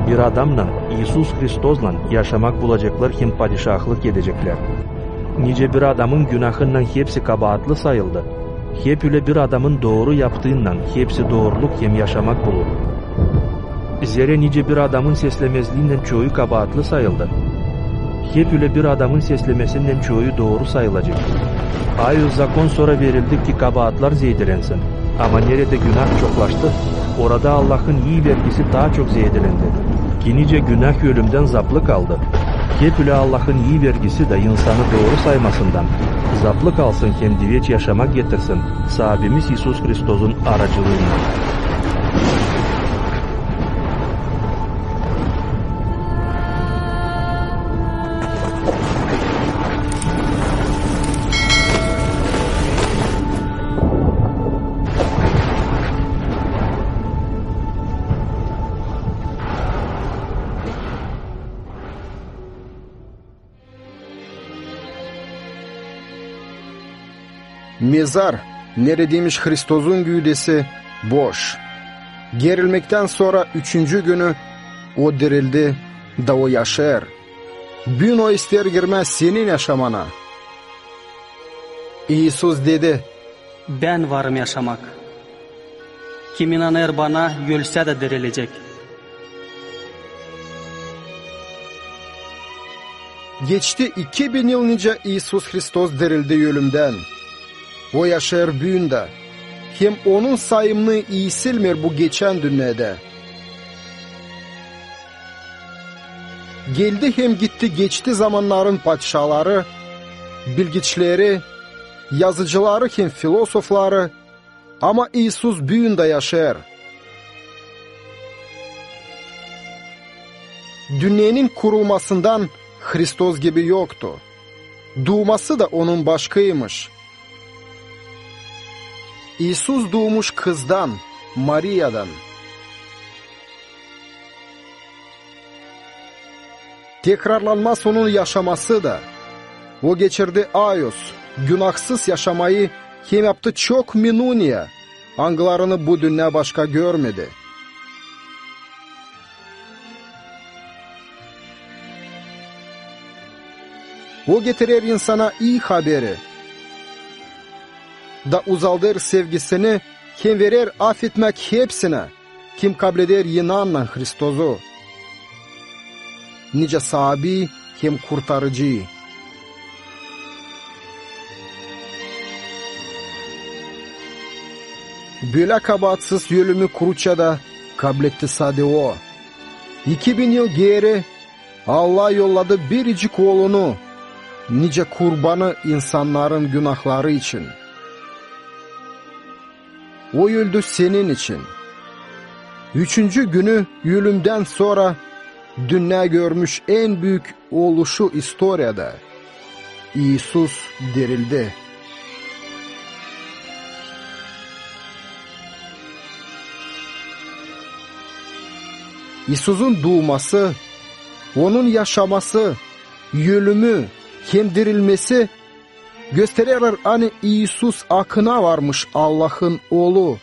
Bir adamla İsus Hristos'la yaşamak bulacaklar hem padişahlık edecekler. Nice bir adamın günahından hepsi kabahatlı sayıldı. Hep öyle bir adamın doğru yaptığından hepsi doğruluk hem yaşamak bulur. Zere nice bir adamın seslemezliğinden çoğu kabahatlı sayıldı. Hep öyle bir adamın seslemesinden çoğu doğru sayılacak. Ayrı zakon sonra verildi ki kabahatlar zeydilensin. Ama nerede günah çoklaştı, orada Allah'ın iyi vergisi daha çok zeydilendi. Ki nice günah ölümden zaplı kaldı. Hep öyle Allah'ın iyi vergisi de insanı doğru saymasından, zaplı kalsın hem diveç yaşamak getirsin, sahibimiz İsus Hristos'un aracılığıyla. Mezar, neredeymiş Hristos'un güdesi, boş. Gerilmekten sonra 3. günü o dirildi da o yaşar. Gün o ister girmez senin yaşamana. İsus dedi, ben varım yaşamak. Kim inanır bana ölse de dirilecek. Geçti 2000 yıl nice İsus Hristos dirildi ölümden. O yaşar büyünde. Hem onun sayımını iyi silmir bu geçen dünyada. Geldi hem gitti geçti zamanların padişahları, bilgiçleri, yazıcıları hem filosofları, ama İsus büyünde yaşar. Dünyanın kurulmasından Hristos gibi yoktu. Doğması da onun başkaymış. İsus doğmuş kızdan, Maria'dan. Tekrarlanmaz onun yaşaması da. O geçirdi ayos, günahsız yaşamayı hem yaptı çok minuniye. Angılarını bu dünya başka görmedi. O getirir insana iyi haberi. Da uzaldır sevgisini, kim verir affetmek hepsine, kim kableder inanla Hristos'u. Nice sahibi, kim kurtarıcı. Böyle kabahatsız ölümü kuruça da kabletti sade o. 2000 yıl geri Allah yolladı biricik oğlunu, nice kurbanı insanların günahları için. O öldü senin için. 3. günü ölümden sonra dünya görmüş en büyük oluşu historiada. İsus dirildi. İsus'un doğması, onun yaşaması, ölümü, hem dirilmesi gösterir hani İsus akına varmış Allah'ın oğlu.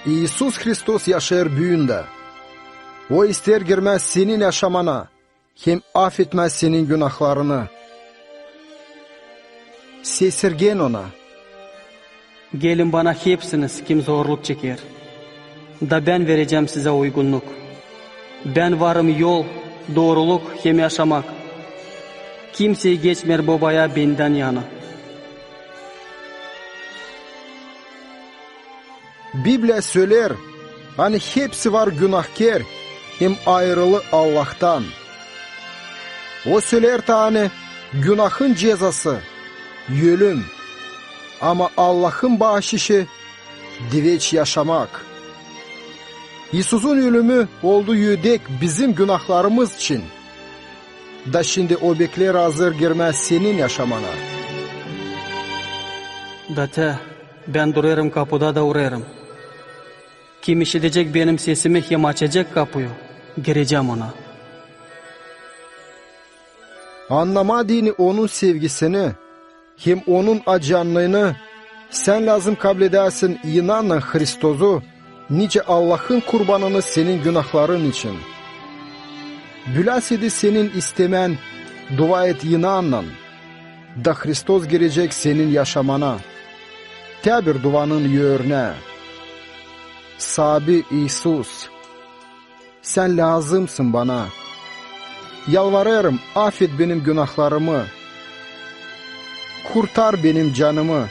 İsus Hristos yaşar büyünde. O ister girmez senin yaşamana, hem affetmez senin günahlarını. Sesirgen ona. Gelin bana hepsiniz kim zorluk çeker. Da ben vereceğim size uygunluk. Ben varım yol, doğruluk hem yaşamak. Kimseyi geçmer babaya benden yana. Biblia söyler, hani hepsi var günahkar, hem ayrılı Allah'tan. O söyler ta hani günahın cezası, ölüm. Ama Allah'ın bahşişi, diveç yaşamak. İsus'un ölümü oldu yedek bizim günahlarımız için. Da şimdi o bekler hazır girmez senin yaşamana. Date, ben durarım kapıda da uğrarım. Kim işitecek benim sesimi, hem açacak kapıyı, gireceğim ona. Anlama dini onun sevgisini, hem onun acanlığını, sen lazım kabul edersin inanla Hristos'u, nice Allah'ın kurbanını senin günahların için. Bülasedi senin istemen, dua et inanla, da Hristos girecek senin yaşamana. Tebir duanın yörüne. Sabi İsus, sen lazımsın bana. Yalvarırım, affet benim günahlarımı. Kurtar benim canımı.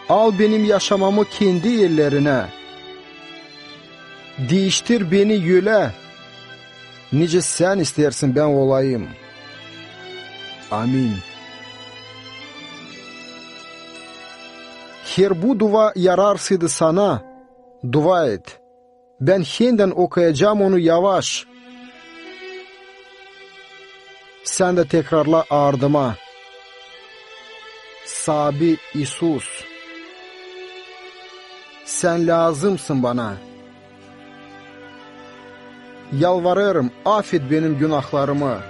Al benim yaşamamı kendi yerlerine. Değiştir beni yüle. Nice sen istersin ben olayım. Amin. Her bu dua yararsıydı sana. Dua et. Ben yeniden okuyacağım onu yavaş. Sen de tekrarla ardıma. Sabi İsus, sen lazımsın bana. Yalvarırım, affet benim günahlarımı.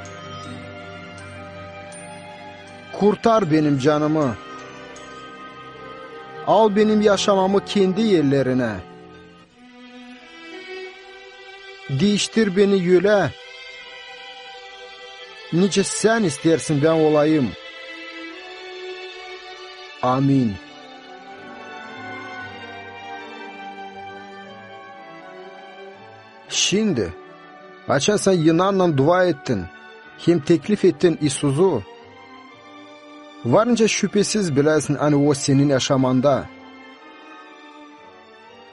Kurtar benim canımı. Al benim yaşamamı kendi yerlerine. Değiştir beni yüle. Nice sen istersin ben olayım. Amin. Şimdi, açan sen Yunan'la dua ettin, hem teklif ettin İsus'u. Varınca şüphesiz bilesin hani o senin yaşamanda.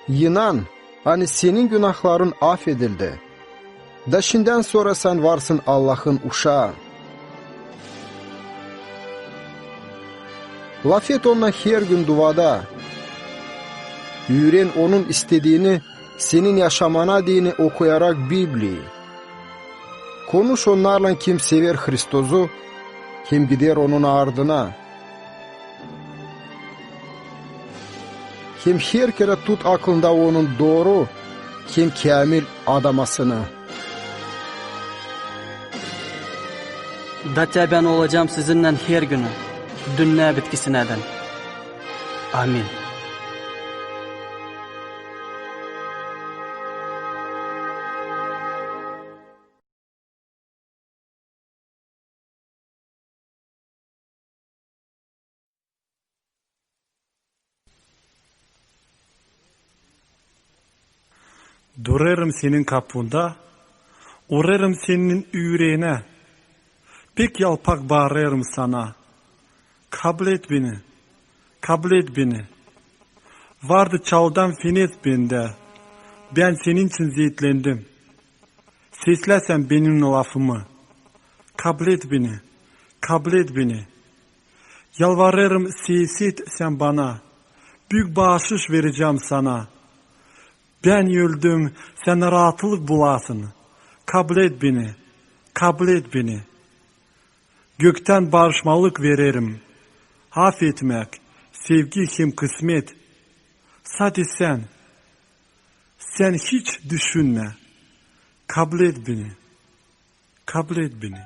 Yunan, hani senin günahların affedildi. Da şimdiden sonra sen varsın Allah'ın uşağı. Laf et onunla her gün duada. Öğren onun istediğini, senin yaşamana dini okuyarak Bibli'yi. Konuş onlarla kim sever Hristos'u, kim gider onun ardına. Kim her kere tut aklında onun doğru, kim kamil adamasını. Date ben olacağım sizinle her günü, dünya bitkisineden. Amin. Durarım senin kapında, uğrarım senin yüreğine. Pek yalpak bağırırım sana. Kabul et beni, kabul et beni. Vardı çaldan fenet bende. Ben senin için zeytlendim. Seslersen benim lafımı. Kabul et beni, kabul et beni. Yalvarırım sesit sen bana. Büyük bağışış vereceğim sana. Ben öldüm, sen rahatlık bulasın. Kabul et beni, kabul et beni. Gökten barışmalık veririm. Affetmek, sevgi hem kısmet. Sadece sen hiç düşünme. Kabul et beni, kabul et beni.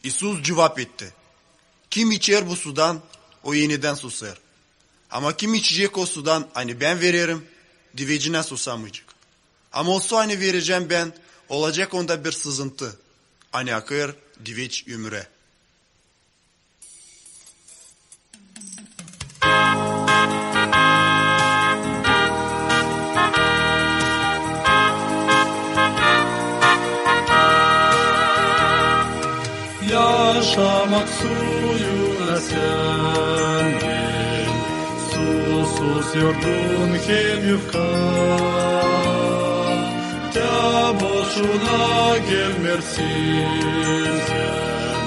İsus cevap etti. Kim içer bu sudan, o yeniden susar. Ama kim içecek o sudan, hani ben veririm, divecine susamayacak. Ama o su hani vereceğim ben, olacak onda bir sızıntı. Hani akır diveç ömüre. Yaşamak suyuna sendin, susuz yordun hem yufka. Ya boşuna gelmersin sen,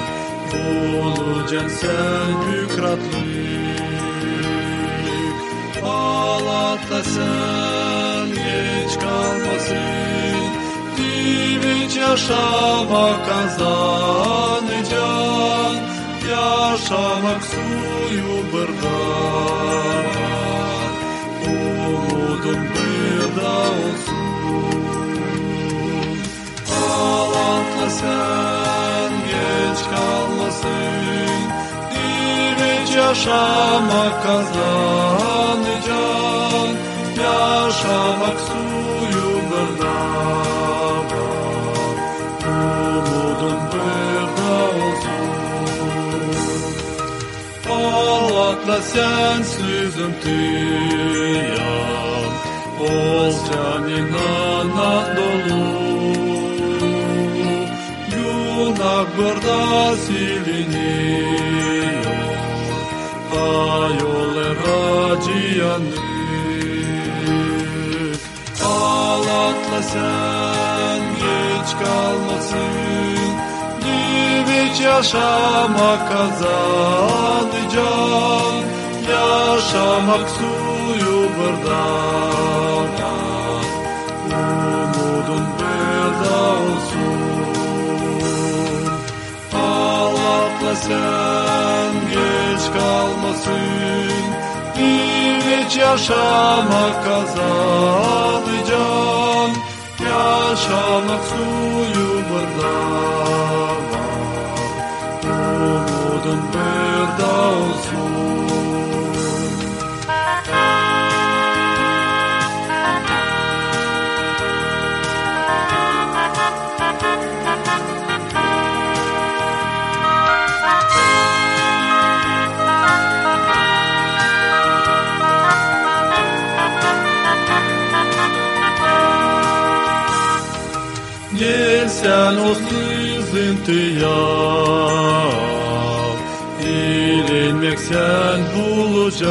bulacaksın sen bükratlık. Ağlatla sen geç kalmasın, diviç yaşamak kazanacaksın. Yaşamak suyu bırdan, umudun bırda olsun. Ağlatla sen geç kalmasın, diviç yaşamak kazanacaksın. Yaşamak suyu bırdan, umudun bırda olsun. Ağlatla sen süzüntü yap, ol canına dolu. Günah burada siliniyor, ayollara ciyanlık. Ağlatla sen geç kalmasın, diviç yaşamak kazanacaksın. Yaşamak suyu bırdan, umudun bırda olsun. Ağlatla sen geç kalmasın, diviç yaşamak kazanacaksın. Yaşamak suyu bırdan, umudun bırda olsun. Gel sen o sızıntıya, dilenmek sen bulacaksın.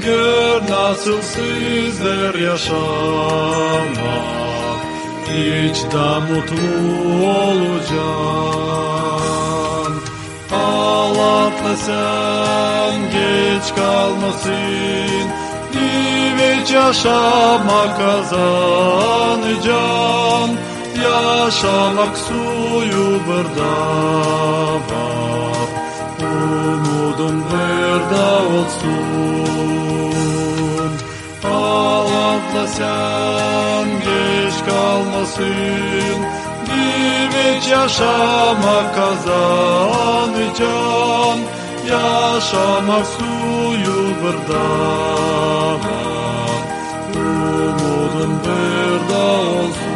Gör nasıl sizler yaşamak, hiç de mutlu olacaksın. Ağlatla sen geç kalmasın, diviç yaşamak kazanacaksın. Yaşamak suyu bırda var, umudun bırda olsun. Ağlatla sen geç kalmasın, diviç yaşamak kazanacaksın. Yaşamak suyu bırda var, umudun bırda olsun.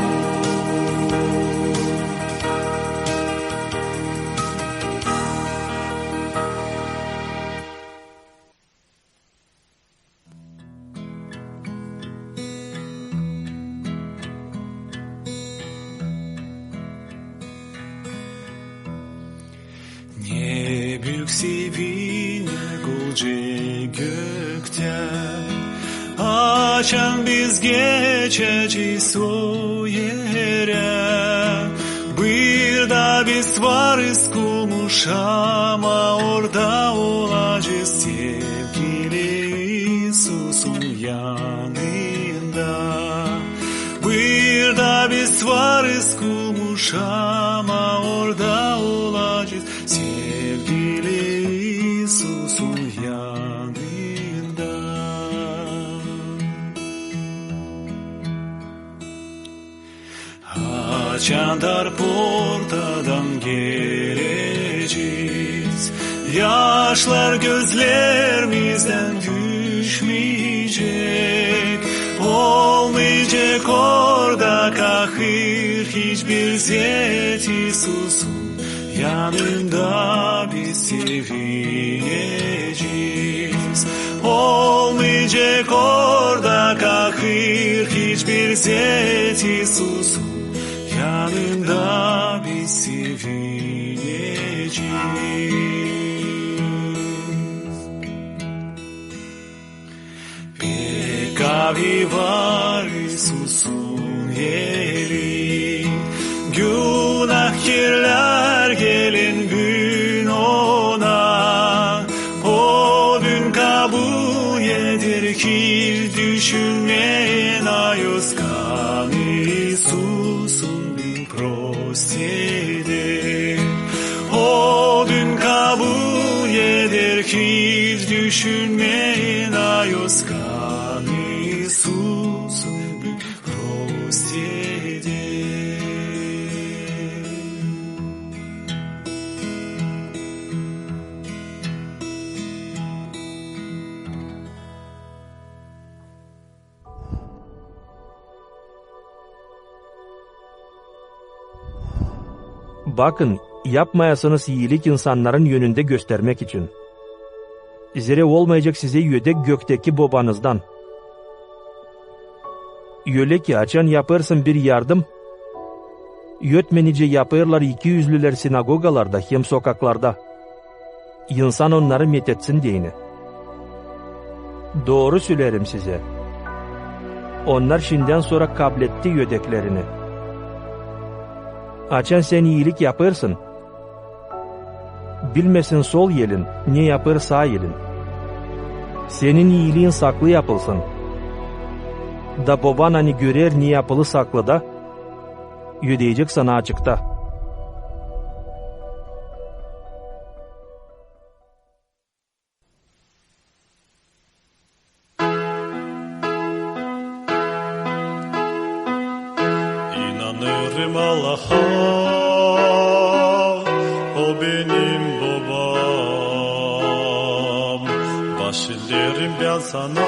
Ne büyük sevinç gökten, açan biz geçeceğiz o yere. Bir da biz varız kurmuş ama orada olacağız sevgili İsus'un yanında. Bir da biz varız kurmuş ama orada olacağız sevgili İsus'un yanında. Açan dar portada geleceğiz. Yaşlar gözlerimizden düşmeyecek. Olmayacak orada kahır, hiçbir ziyet İsus'un yanında biz sevineceğiz. Olmayacak orada kahır, hiçbir ziyet İsus'un yanında biz sevineceğiz. Pekavi var İsus'un yeri, günahkirler gelin gün ona. O gün kabul edir ki düşünmeyen ayoskan İsus'un bin prosede. O gün kabul eder ki düşünmeyen ayoskan İsus'un bin prosede. Bakın, yapmayasınız iyilik insanların yönünde göstermek için. Zira olmayacak size yödek gökteki babanızdan. Öyle ki açan yaparsın bir yardım, yötmenice yaparlar iki yüzlüler sinagogalarda hem sokaklarda. İnsan onları methetsin diyene. Doğru söylerim size. Onlar şimdiden sonra kabletti yödeklerini. Açan sen iyilik yaparsın. Bilmesin sol yelin, ne yapar sağ yelin. Senin iyiliğin saklı yapılsın. Da baban hani görer ne yapılı saklı da, ödeyecek sana açıkta. İnanırım Allah'a, o benim babam. Baş ederim ben sana,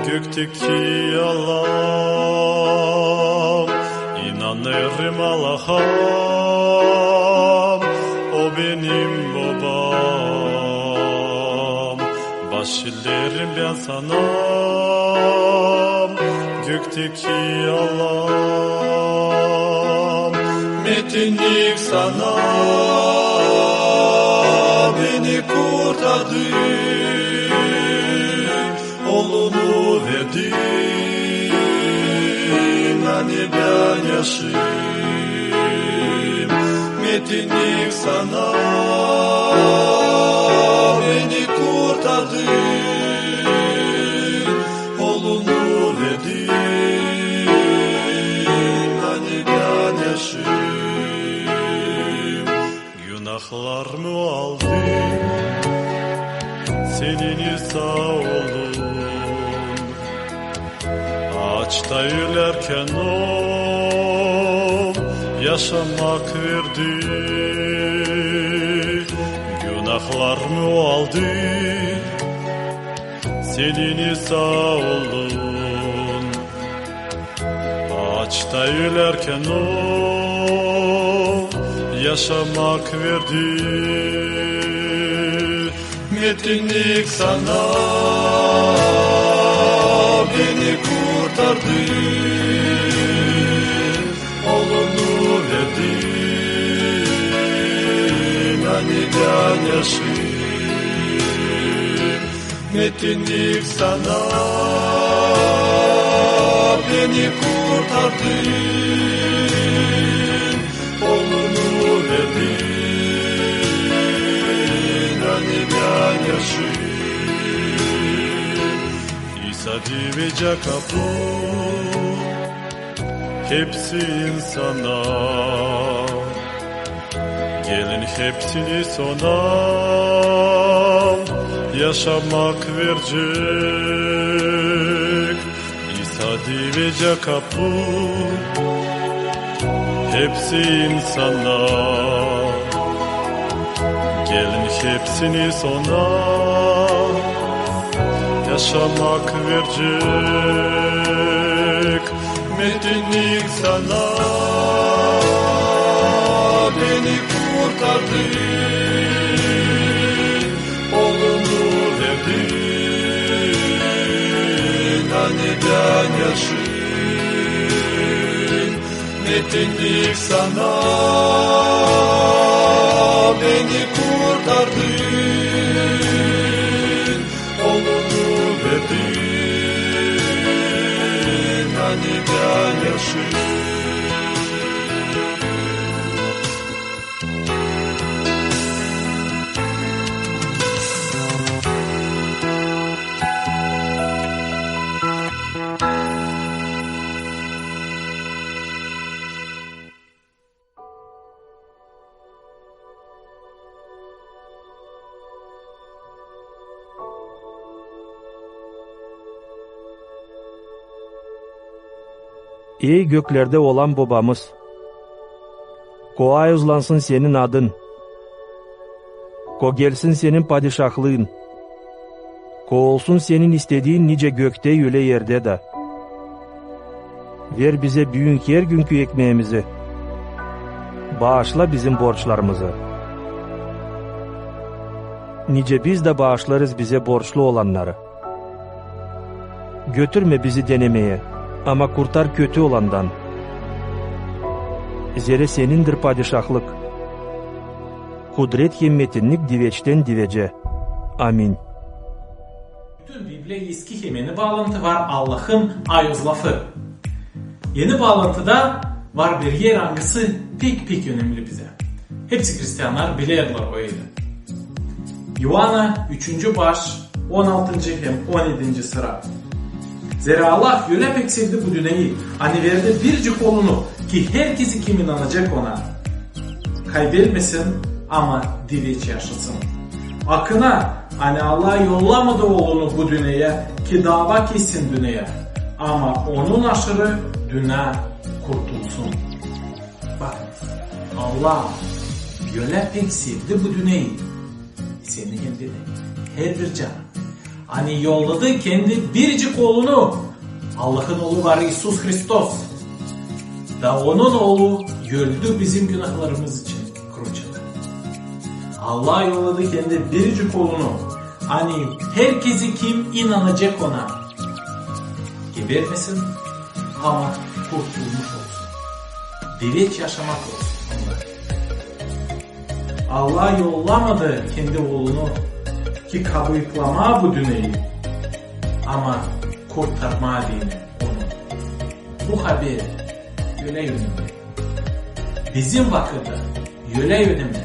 gökteki Allah. İnanırım Allah'a, o benim babam. Baş ederim ben sana, gökteki Allah. Metinlik sana, beni kurtardın, oğlunu verdin, hani ben yaşayayım. Metinlik sana, beni kurtardın, oğlunu verdin, hani ben yaşayayım. Günahlarımı aldın, senin sağ olun. Ağaçta yürürken o yaşamak verdi. Günahlarımı aldı, senin sağ olun. Ağaçta yürürken o yaşamak verdi. Metinlik sana, beni kurtardın, oğlunu verdin, hani ben yaşayayım. Metinlik sana, beni kurtardın, oğlunu verdin, hani ben yaşayayım. İsa ve kapı, hepsi insana. Gelin hepsini sona, yaşamak verecek. İsa ve kapı, hepsi insanlar. Gelin hepsini sona yaşamak verecek. Metinlik sana beni kurtardın, oğlunu verdin, anneden yaşın. Metinlik sana beni kurtardın, oğlunu verdin, anneden yaşın. Ey göklerde olan babamız, ko ayızlansın senin adın, ko gelsin senin padişahlığın, ko olsun senin istediğin nice gökte öyle yerde de. Ver bize büyük her günkü ekmeğimizi, bağışla bizim borçlarımızı. Nice biz de bağışlarız bize borçlu olanları. Götürme bizi denemeye, ama kurtar kötü olandan. Zere senindir padişahlık. Kudret himmetinlik diveçten divece. Amin. Bütün Bible eski hemeni bağlantı var Allah'ın ayız lafı. Yeni bağlantıda var bir yer hangisi pek önemli bize. Hepsi Hristiyanlar bilirler öyle. Yuhanna 3. baş 16. hem 17. sıra. Zira Allah öyle pek sevdi bu dünyayı, hani verdi biricik oğlunu ki herkesi kim inanacak ona kaybetmesin ama diveç yaşasın. Akına hani Allah yollamadı oğlunu bu dünyaya ki dava kessin dünyaya, ama onun aşırı dünya kurtulsun. Bakın Allah öyle pek sevdi bu dünyayı, senin kendini, her bir canı. Hani yolladı kendi biricik oğlunu, Allah'ın oğlu var İsus Hristos. Da onun oğlu öldü bizim günahlarımız için kruçada. Allah yolladı kendi biricik oğlunu. Hani herkesi kim inanacak ona gebermesin ama kurtulmuş olsun. Dileç yaşamak olsun. Allah yollamadı kendi oğlunu ki kabulklama bu dünyayı, ama kurtarma dini onu. Bu haber öyle yönümlü. Bizim vakitte öyle yönümlü.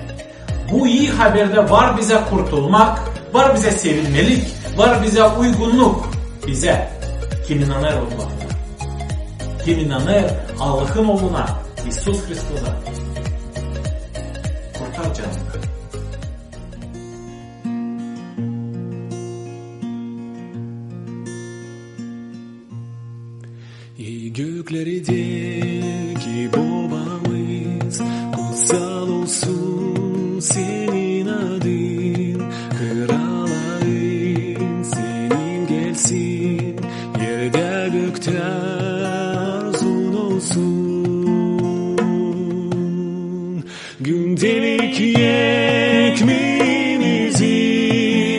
Bu iyi haberde var bize kurtulmak, var bize sevilmelik, var bize uygunluk. Bize kim inanır o vakitte? Kim inanır Allah'ın oğluna, İsus Hristosa? Kurtar canını. Göklerdeki babamız, kutsal olsun senin adın. Kralların senin gelsin, yerde gökte arzun olsun. Gündelik ekmeğimizi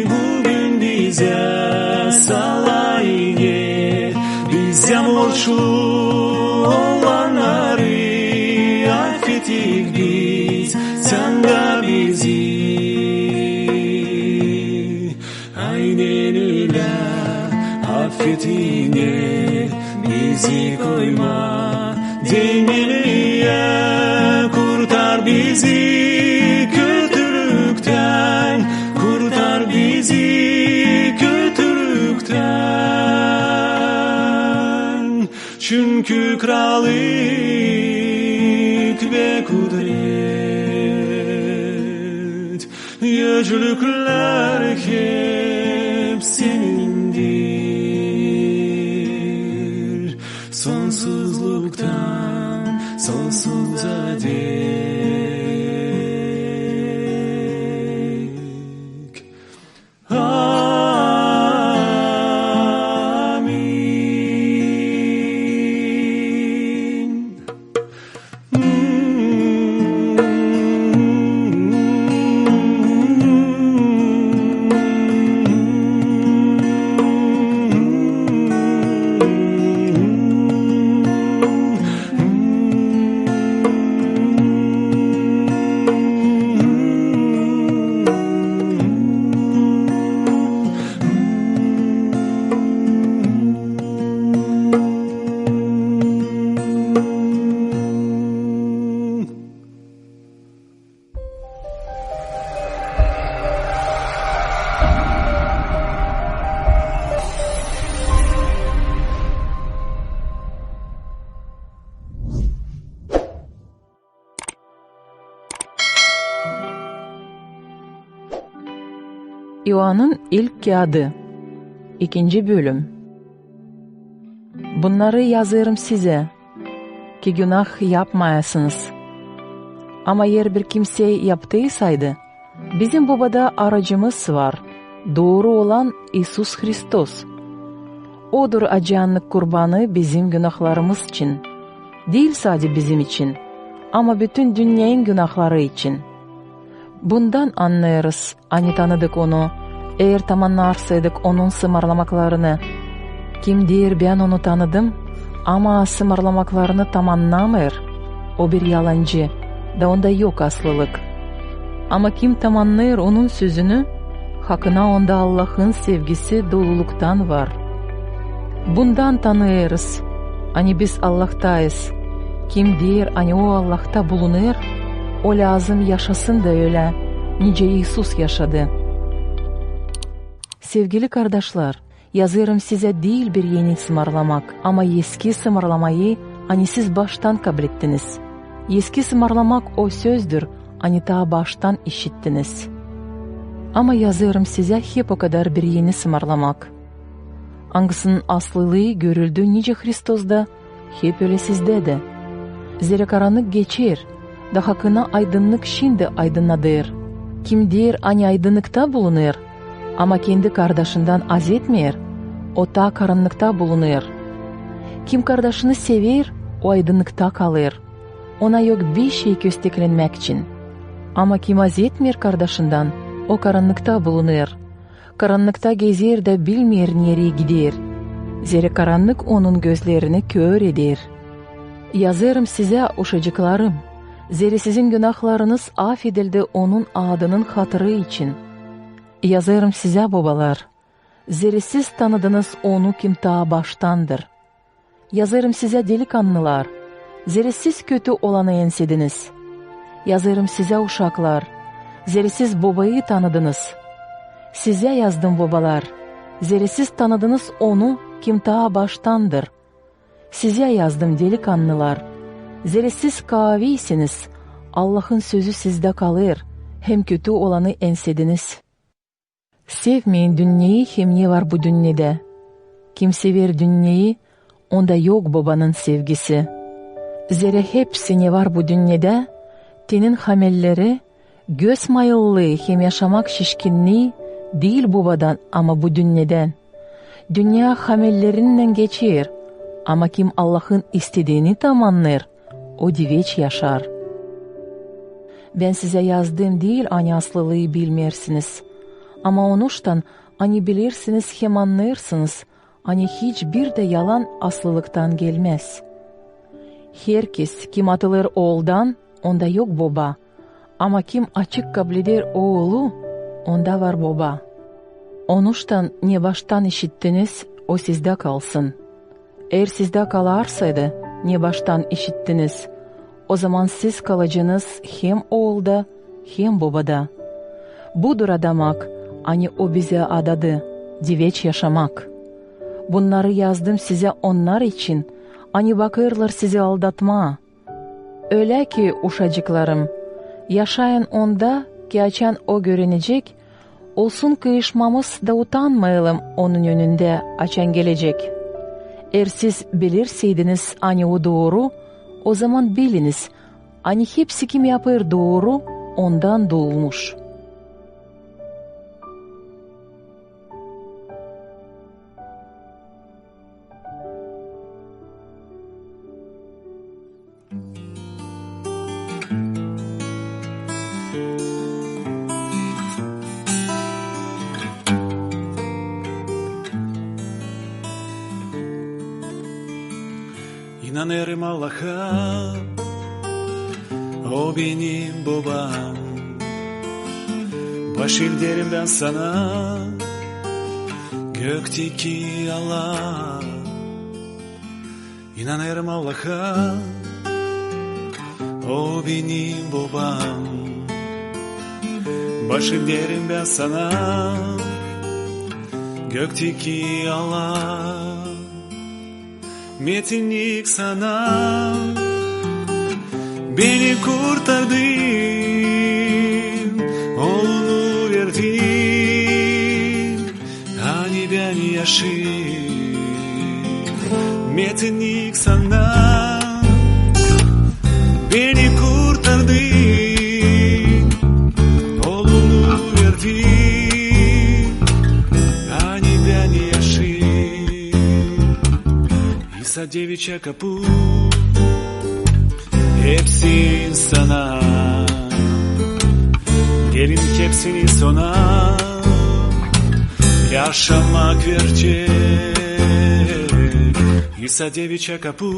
bugün bize sallayın. Bize borçlu olanları affettik biz, sen de bizi. Aynen öyle affetine bizi koyma deniliye, kurtar bizi kötülükten, kurtar bizi kötülükten. Çünkü krallık ve kudret, yücelükler hep senindir. Sonsuzluktan sonsuza dek. İoann'ın ilk kağıdı 2. bölüm. Bunları yazıyorum size ki günah yapmayasınız. Ama eğer bir kimse yaptıysaydı, bizim babada aracımız var, doğru olan İsus Hristos. Odur acıyanlık kurbanı bizim günahlarımız için. Değil sadece bizim için, ama bütün dünyanın günahları için. Bundan anlarız, hani tanıdık onu, eğer tamamlarsaydık onun sımarlamaklarını. Kim der ben onu tanıdım, ama sımarlamaklarını tamamlamır, o bir yalancı, da onda yok aslılık. Ama kim tamamlar onun sözünü, hakkına onda Allah'ın sevgisi doluluktan var. Bundan tanırız, hani biz Allah'tayız. Kim der hani o Allah'ta bulunur, o lazım yaşasın da öyle, nice İsus yaşadı. Sevgili kardeşler, yazıyorum size değil bir yeni sımarlamak, ama eski sımarlamayı hani siz baştan kabul ettiniz. Eski sımarlamak o sözdür, hani ta baştan işittiniz. Ama yazıyorum size hep o kadar bir yeni sımarlamak. Hangisinin aslılığı görüldü nice Hristos'da, hep öyle sizde de. Zira karanlık geçer, da hakkına aydınlık şimdi aydınladır. Kim der hani aydınlıkta bulunur, ama kendi kardeşinden az etmeyer, o ta karanlıkta bulunur. Kim kardeşini sever, o aydınlıkta kalır. Ona yok bir şey kösteklenmek için. Ama kim az etmeyer kardeşinden, o karanlıkta bulunur. Karanlıkta gezer de bilmeyer nereye gider. Zira karanlık onun gözlerini kör eder. Yazarım size uşacıklarım, zira sizin günahlarınız affedildi onun adının hatırı için. Yazarım size babalar, zira siz tanıdınız onu kim ta baştandır. Yazarım size delikanlılar, zira siz kötü olanı ensediniz. Yazarım size uşaklar, zira siz babayı tanıdınız. Size yazdım babalar, zira siz tanıdınız onu kim ta baştandır. Size yazdım delikanlılar, zira siz kavisiniz, Allah'ın sözü sizde kalır, hem kötü olanı ensediniz. Sevmeyin dünyayı hem ne var bu dünyada. Kim sever dünyayı, onda yok babanın sevgisi. Zira hepsi ne var bu dünyada, tenin hamelleri, göz mayıllığı hem yaşamak şişkinliği, değil babadan ama bu dünyadan. Dünya hamellerinden geçer, ama kim Allah'ın istediğini tamamlar, o diveç yaşar. Ben size yazdım değil hani aslılığı bilmersiniz. Ama onuştan hani bilirsiniz hem anlarsınız, hani hiçbir de yalan aslılıktan gelmez. Herkes kim atılır oğuldan, onda yok baba. Ama kim açık kabul eder oğulu, onda var baba. Onuştan ne baştan işittiniz, o sizde kalsın. Eğer sizde kalarsaydı, ne baştan işittiniz, o zaman siz kalacağınız hem oğulda hem babada. Budur adamak, hani o bize adadı, diveç yaşamak. Bunları yazdım size onlar için, hani bakırlar sizi aldatma. Öyle ki uşacıklarım, yaşayın onda ki açan o görünecek, olsun kıyışmamız da utanmayalım onun önünde açan gelecek. Eğer siz bilirseydiniz hani o doğru, o zaman biliniz, hani hepsi kim yapar doğru, ondan doğmuş. İnanırım Allah'a, o benim babam. Baş derim ben sana, gökteki Allah. İnanırım Allah'a, o benim babam. Baş derim ben sana, gökteki Allah. Metinlik sana, beni kurtardın, oğlunu verdin, hani ben yaşayayım. Metinlik sana, beni kurtardın, oğlunu verdin, hani ben yaşayayım. İsa девичья kapı, hepsi sana. Gelin hepsini sona, yaşamak verecek. İsa девичья kapı,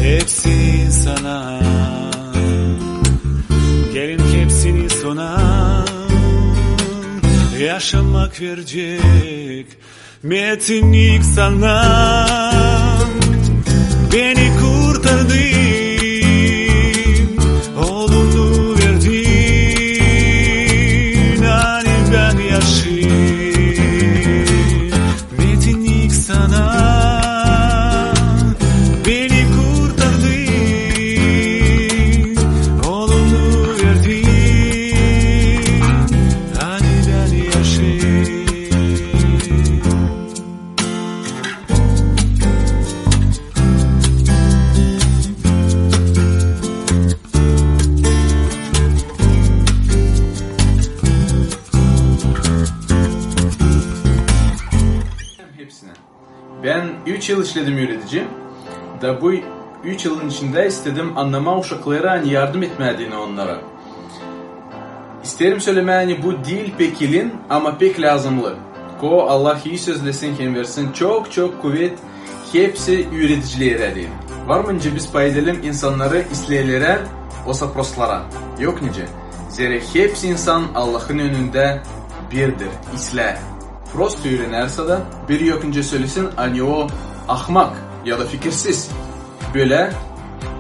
hepsi sana. Gelin hepsini sona, yaşamak verecek. Metinlik sana, beni kurtardın, oğlunu verdin, hani ben yaşayayım. Metinlik sana, beni kurtardın, oğlunu verdin, hani ben yaşayayım. Ben 3 yıl işledim yönetici. Da bu 3 yılın içinde istedim anlama uşaklara yardım etmediğini onlara. İsterim söylemeni bu değil pek ilin ama pek lazımlı. Ko Allah iyi sözlesin hem versin çok kuvvet hepsi yöneticilere değil. Var mı nice biz paylaşalım insanları isleyelere o saproslara. Yok nice. Zere hepsi insan Allah'ın önünde birdir. İsle. Prost öğrenerse de bir yokunca söylesin hani o ahmak ya da fikirsiz. Böyle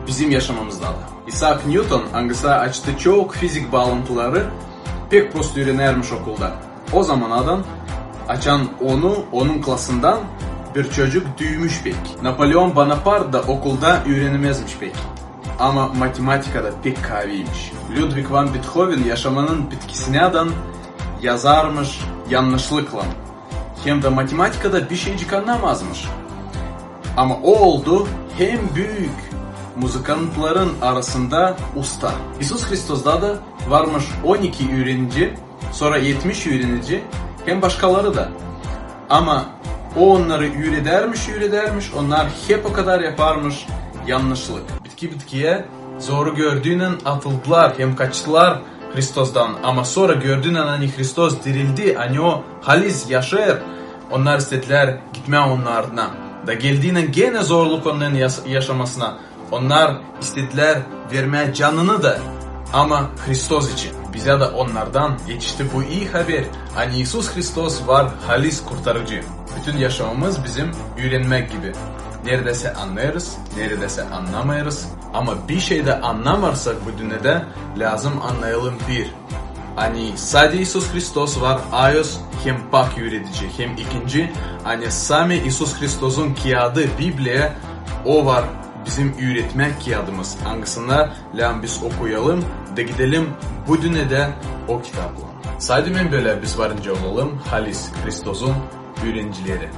bizim yaşamımızda da. Isaac Newton hangisi açtı çok fizik bağlantıları pek prost öğrenermiş okulda. O zaman adam açan onun klasından bir çocuk düğmüş pek. Napolyon Bonaparte da okulda öğrenemezmiş pek. Ama matematikada pek kaviymiş. Ludwig van Beethoven yaşamanın bitkisine adan yazarmış yanlışlıkla. Hem de matematikada bir şeycik anlamazmış. Ama o oldu hem büyük muzikantların arasında usta. İsus Hristos'da da varmış 12 öğrenici, sonra 70 öğrenici, hem başkaları da. Ama o onları öğredermiş, onlar hep o kadar yaparmış yanlışlık. Bitkiye zoru gördüğünden atıldılar, hem kaçtılar Hristos'dan. Ama sonra gördüğünden hani Hristos dirildi, hani o halis yaşar. Onlar istediler gitme onun ardına. Da geldiğinden gene zorluk onların yaşamasına. Onlar istediler vermeye canını da. Ama Hristos için. Bize de onlardan yetişti bu iyi haber. Hani İsus Hristos var halis kurtarıcı. Bütün yaşamımız bizim öğrenmek gibi. Neredeyse anlarız, neredeyse anlamayırız. Ama bir şeyde anlamazsak bu dünyada lazım anlayalım bir. Hani sadece İsus Hristos var, ayos hem pak yüretici hem ikinci. Hani sami İsus Hristos'un kağıdı Bibli'ye o var bizim üretmek kağıdımız. Hangisinde lan biz okuyalım da gidelim bu dünyada o kitapla. Sadece böyle biz varınca olalım halis Hristos'un öğrencileri.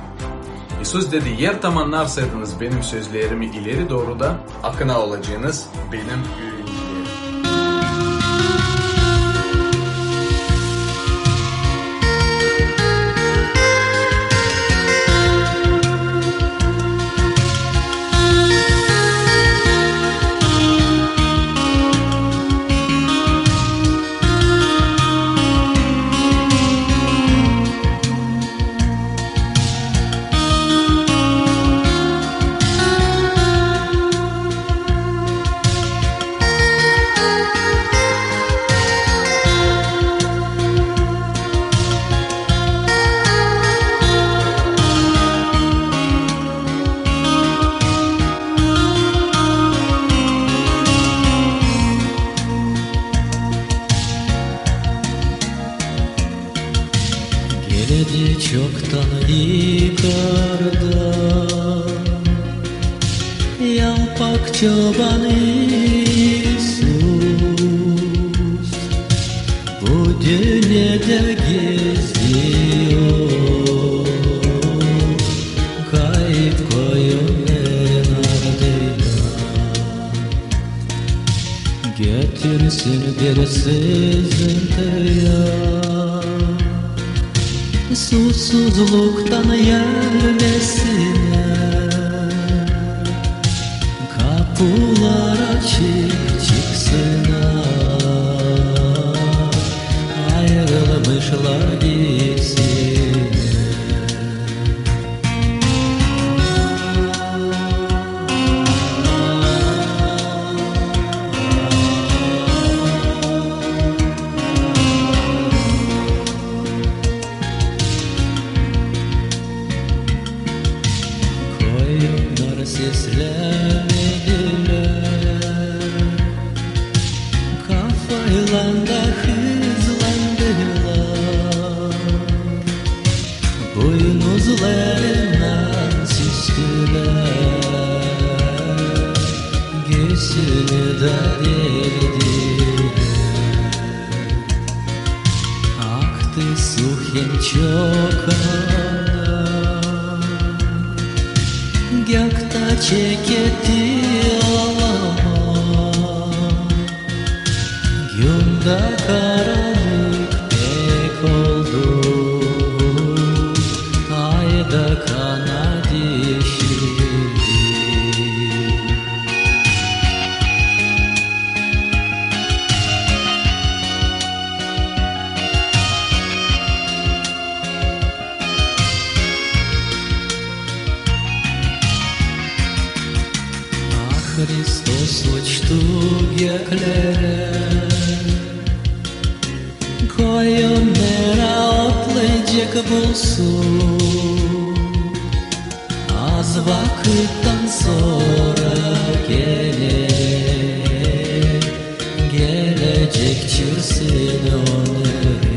Söz dedi yer tamamlarsaydınız benim sözlerimi ileri doğru da akına olacağınız benim ürünlerim. Geledi çoktan yukarıdan Yalpak çoban İsus Bu dünyada geziyor Kayıp koyunların ardına Getirsin bir sızıntıya Susuzluktan yermesine Kapılar açık çıksınlar Ayrılmışlar gitsinler Seslendiler Kafayla da hızlandılar Boynuzlarından süstüler Göğsünü de deldiler Aktı su hem çok Gökte çeketti ağlama Günde karanlık pek oldu Ayda kana dişildi Hristos uçtu göklere Koyunlara otlayacak bulsun Az vakitten sonra gelecek çürüsün onları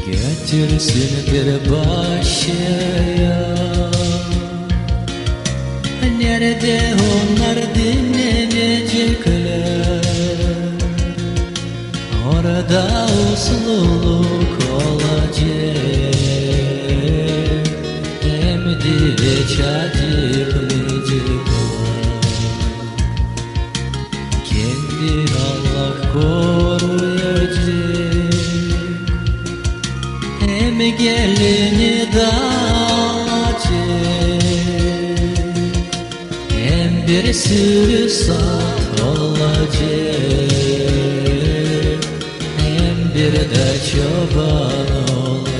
Getirsin bir başıya Nerede onlar dinlenecekler Orada usluluk olacak Emdi ve çatırmayacaklar Kendi Allah koruyacak Hem gelini dağılacak Bir sürü saat olacak Hem bir de çoban olacak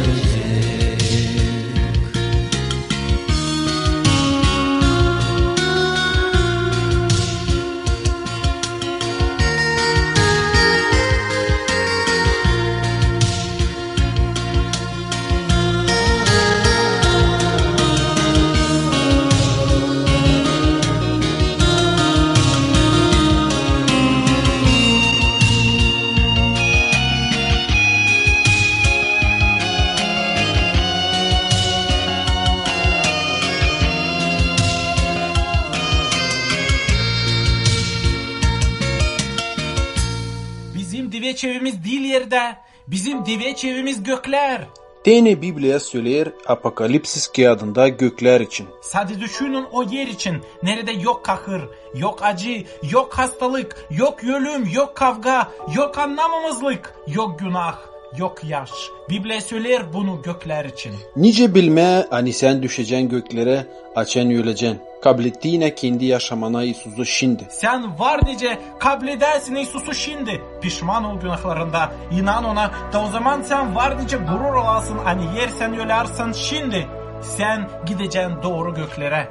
Bizim diveç evimiz değil yerde, bizim diveç evimiz gökler. Tene Biblia söyler Apokalipsis kağıdında gökler için. Sadece düşünün o yer için. Nerede yok kahır, yok acı, yok hastalık, yok ölüm, yok kavga, yok anlamamazlık, yok günah, yok yaş. Biblia söyler bunu gökler için. Nice bilme hani sen düşeceksin göklere, açan öleceksin. Kabul ettiğine kendi yaşamana Yesus'u şimdi. Sen var nice kabul edersin Yesus'u şimdi. Pişman ol günahlarında. İnan ona da o zaman sen var nice gurur olasın. Hani yer sen ölersin şimdi. Sen gideceksin doğru göklere.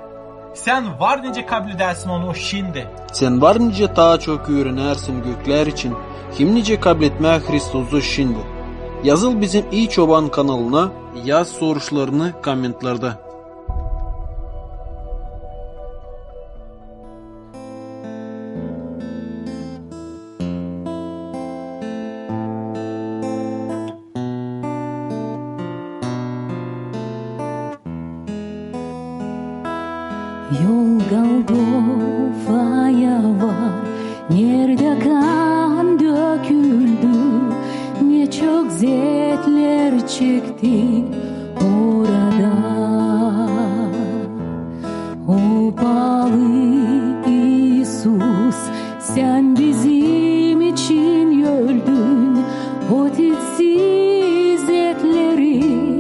Sen var nice kabul edersin onu şimdi. Sen var nice daha çok öğrenersin gökler için. Kim nice kabul etmeye Hristus'u şimdi. Yazıl bizim İyi Çoban kanalına, yaz soruşlarını komentlarda. Yol Golgofa'ya var, nerede kan döküldü, ne çok zevkler çekti orada. O pahalı İsus, sen bizim için öldün, o titsiz etleri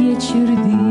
geçirdin.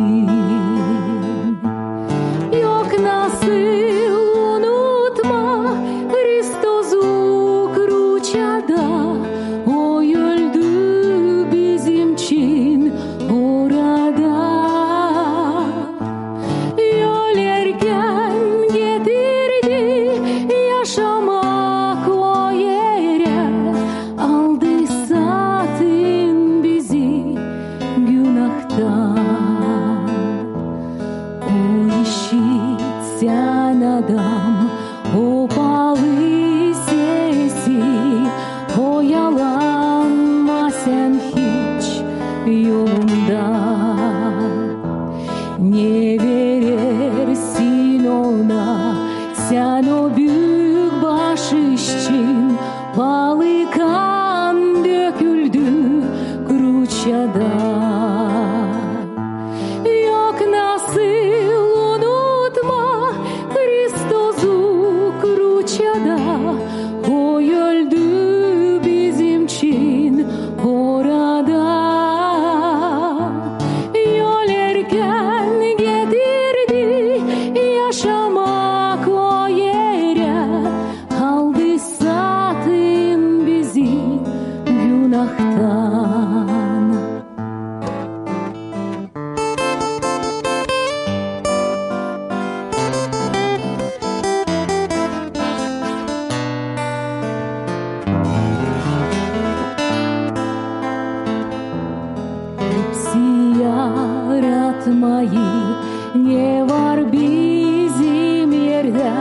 Ne var bizim yerde,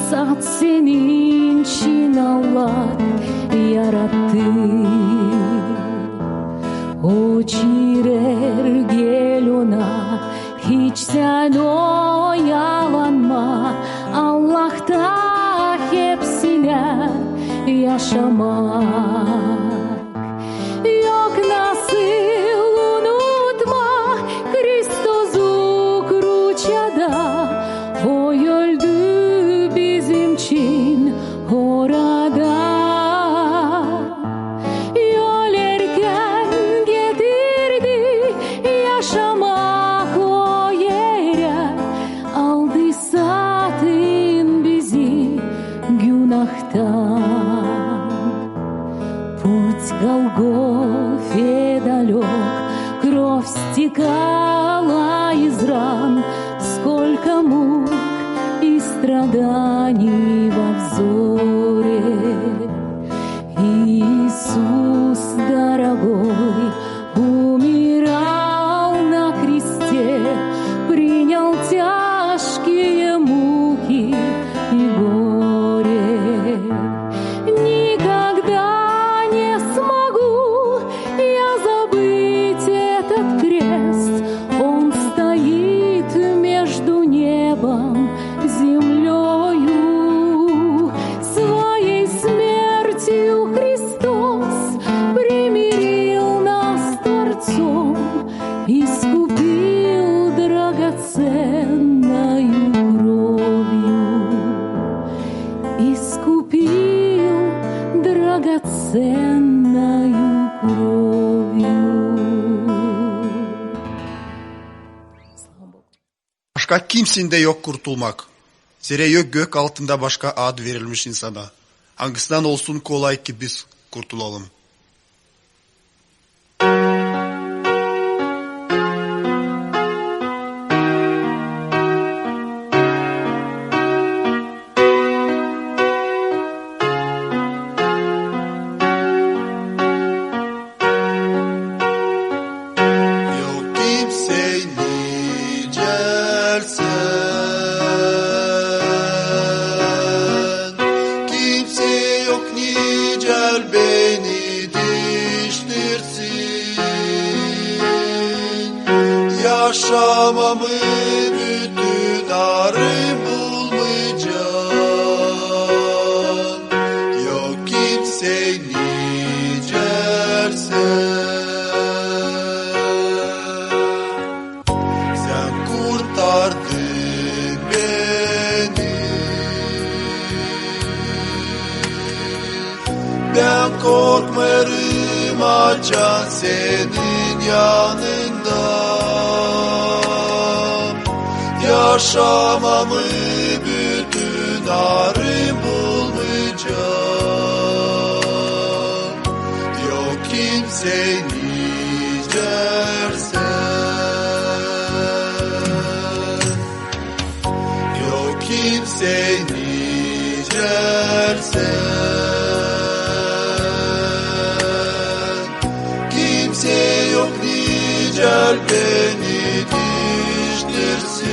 sat senin için Allah yarattı. O çirer gel ona, hiç sen oyalanma. Allah'ta hepsine yaşamak. Yok nasıl unutma Kristos'u kruçada, o öldü bizim için orada. Yol erken getirdi yaşamak o yere, aldı satın bizi günahtan. Путь Голгофе далек, кровь стекала из ран, сколько мук и страданий во взоре. Иисус дорогой умирал на кресте, принял тяжкие муки и горе. Никогда не смогу я забыть этот крест. Он стоит между небом, землею. драгоценною кровью. Başka kimsinde yok kurtulmak. Zira yok gök altında başka ad verilmiş insana. Hangisinden olsun kolay ki biz kurtulalım. Yaşamamı bütün arı bulmayacağım. Yok kimse nicersen. Sen kurtardın beni. Ben korkmarım açan senin yanında. Yaşamamı bütün arı bulmayacağım. Yok kimse nicersen. Yok kimse nicersen. Kimse yok nicel beni diştirsin.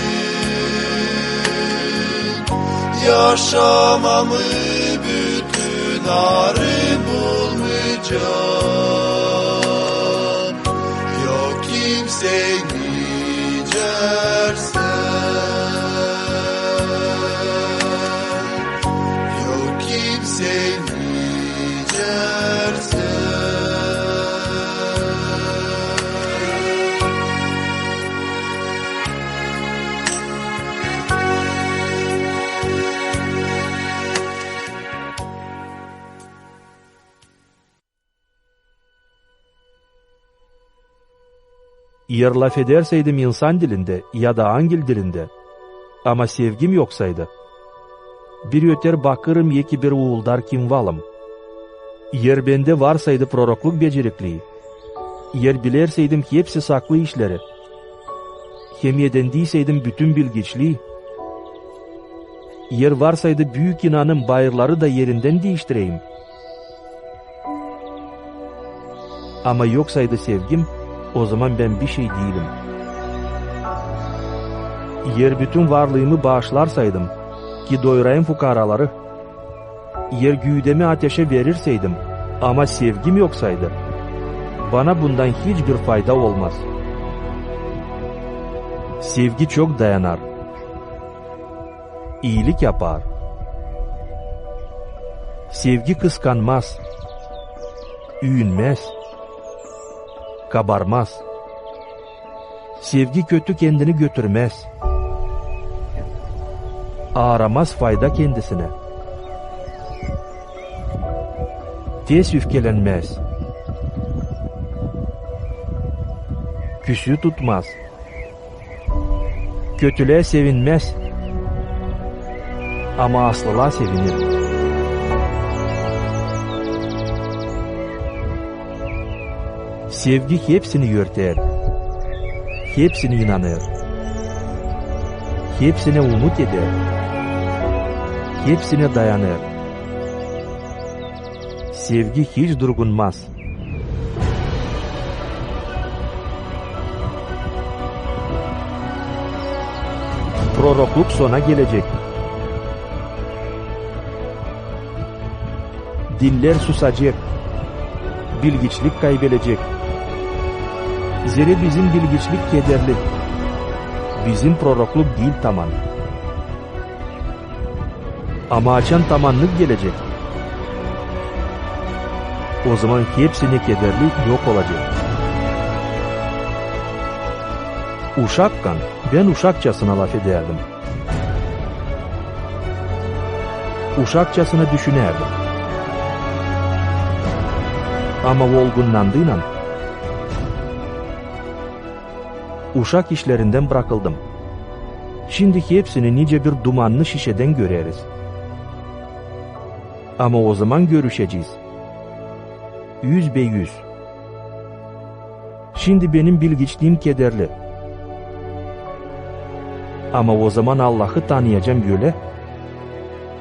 Yaşamamı bütün arı bulmayacağım. Yok kimse nicersen. Yok kimse nicersen. Eğer laf ederseydim insan dilinde ya da angel dilinde, ama sevgim yoksaydı, bir öter bakırım yeki bir uğuldar kimvalım. Eğer bende varsaydı prorokluk becerikliği, eğer bilerseydim hepsi saklı işleri, hem yedendiyseydim bütün bilgiçliği, eğer varsaydı büyük inanım bayırları da yerinden değiştireyim. Ama yoksaydı sevgim, o zaman ben bir şey değilim. Eğer bütün varlığımı bağışlarsaydım ki doyurayım fukaraları, eğer güğdemi ateşe verirseydim ama sevgim yoksaydı, bana bundan hiçbir fayda olmaz. Sevgi çok dayanar, iyilik yapar. Sevgi kıskanmaz, övünmez, kabarmaz. Sevgi kötü kendini götürmez. Aramaz fayda kendisine. Tez öfkelenmez. Küsü tutmaz. Kötülüğe sevinmez. Ama aslılığa sevinir. Sevgi hepsini yörter, hepsini inanır, hepsine umut eder, hepsine dayanır. Sevgi hiç durgunmaz. Prorokluk sona gelecek. Diller susacak, bilgiçlik kaybedecek. Zira bizim bilgiçlik kederli, bizim prorokluk değil tamam. Ama açan tamamlık gelecek. O zaman hepsine kederli yok olacak. Uşakkan ben uşakçasına laf ederdim. Uşakçasına düşünerdim. Ama olgunlandığıyla uşak işlerinden bırakıldım. Şimdiki hepsini nice bir dumanlı şişeden göreriz. Ama o zaman görüşeceğiz. 100%. Şimdi benim bilgiçliğim kederli. Ama o zaman Allah'ı tanıyacağım böyle.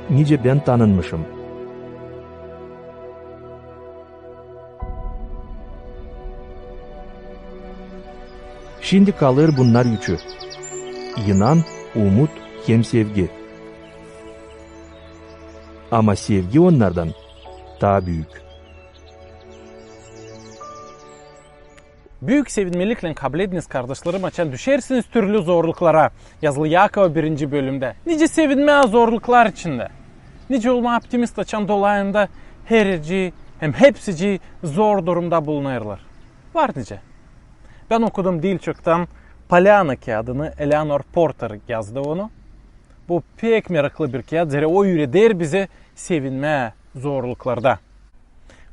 Nice ben tanınmışım. Şimdi kalır bunlar üçü. İnan, umut, hem sevgi. Ama sevgi onlardan daha büyük. Büyük sevinmelikle kabul ediniz kardeşlerim, açan düşersiniz türlü zorluklara. Yazılı Yakov 1. bölümde. Nice sevinmeye zorluklar içinde. Nice olma optimist açan dolayında herici hem hepsici zor durumda bulunurlar. Var nice. Ben okudum Dilçok'tan Pollyanna kağıdını, Eleanor Porter yazdı onu. Bu pek meraklı bir kağıt. Zira o yüreği bize sevinme zorluklarda.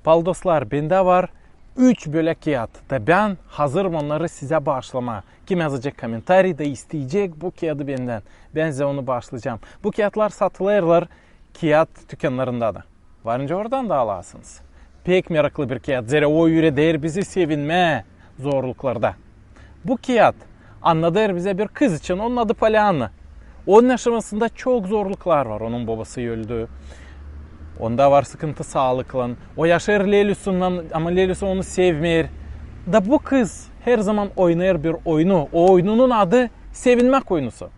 Paldoslar, bende var 3 böyle kağıt. Da ben hazırım onları size bağışlama. Kim yazacak komentari da isteyecek bu kağıdı benden. Ben size onu bağışlayacağım. Bu kağıtlar satılırlar kağıt dükkanlarında da. Varınca oradan da alasınız. Pek meraklı bir kağıt. Zira o yüreği bizi sevinme zorluklarda. Bu kağıt anlatır bize bir kız için. Onun adı Pollyanna. Onun yaşamasında çok zorluklar var. Onun babası öldü. Onda var sıkıntı sağlıkla. O yaşar Lelus'undan ama Lelus onu sevmiyor. Da bu kız her zaman oynar bir oyunu. O oyununun adı sevinmek oyunusu.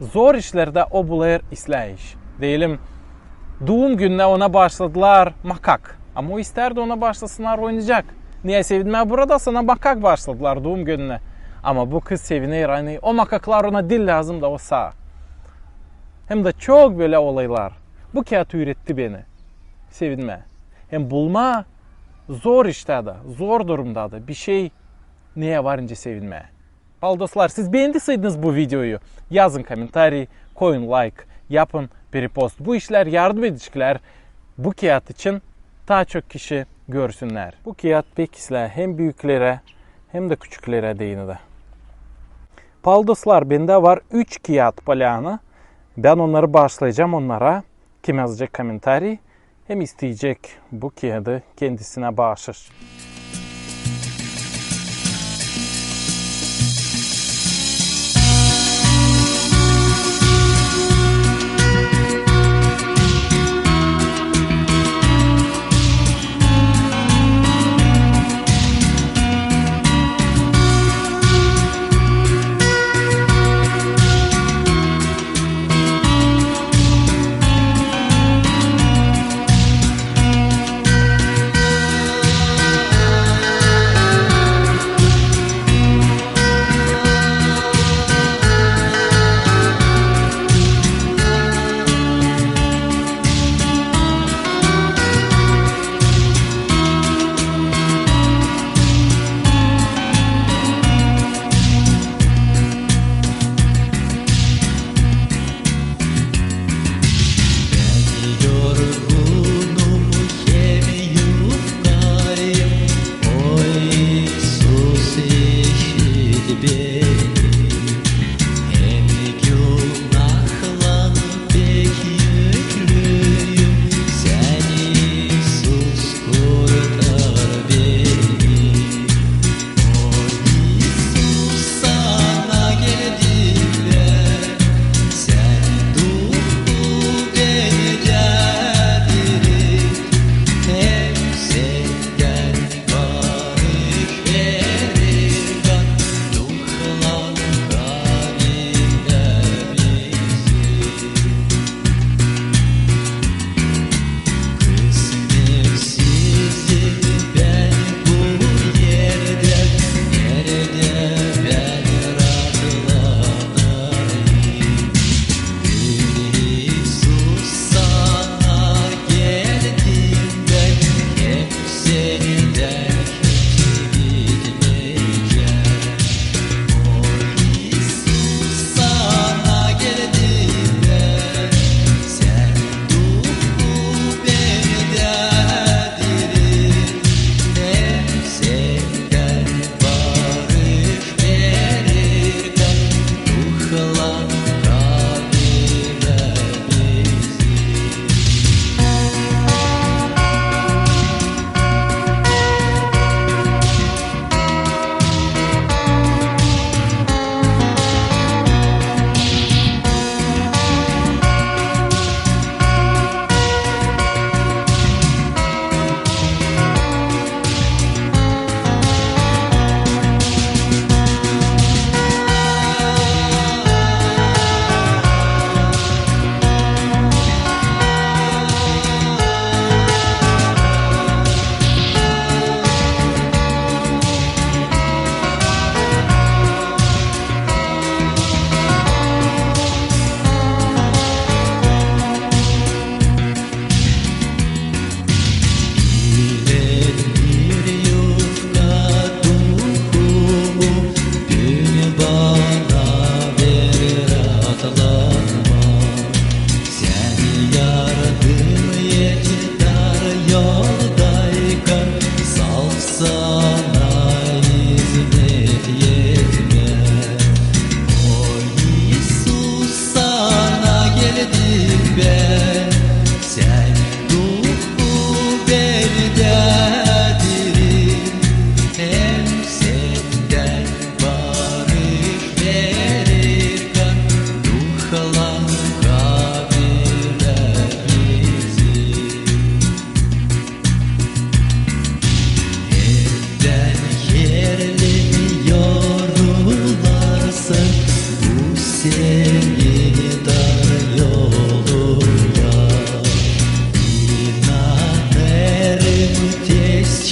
Zor işlerde o bulur islayiş. Diyelim doğum gününe ona başladılar makak. Ama o isterdi ona başlasınlar oynayacak. Niye sevinmeye burada sana makak başladılar doğum gününe. Ama bu kız sevinir. Yani o makaklar ona dil lazım da o sağ. Hem de çok böyle olaylar. Bu kağıt üretti beni. Sevinme. Hem bulma zor işte de, zor durumda da bir şey neye varınca sevinme. Dostlar, siz beğendiyseniz bu videoyu yazın komentari, koyun like, yapın bir repost. Bu işler yardım ediciler bu kağıt için daha çok kişi görsünler. Bu kağıt pekisle hem büyüklere hem de küçüklere değinir. Dostlar, bende var 3 kağıt Pollyanna. Ben onları bağışlayacağım onlara. Kim yazacak komentari hem isteyecek bu kağıdı kendisine bağışır.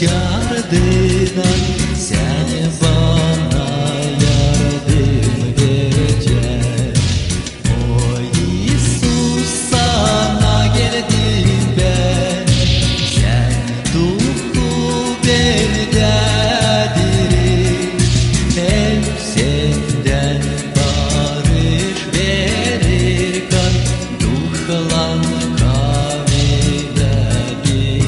başardıdan seni bana yardım verecek. O İsus sana geldim ben, sen duhu bendedir. Hep senden barış verirken duhlan kavile bizi.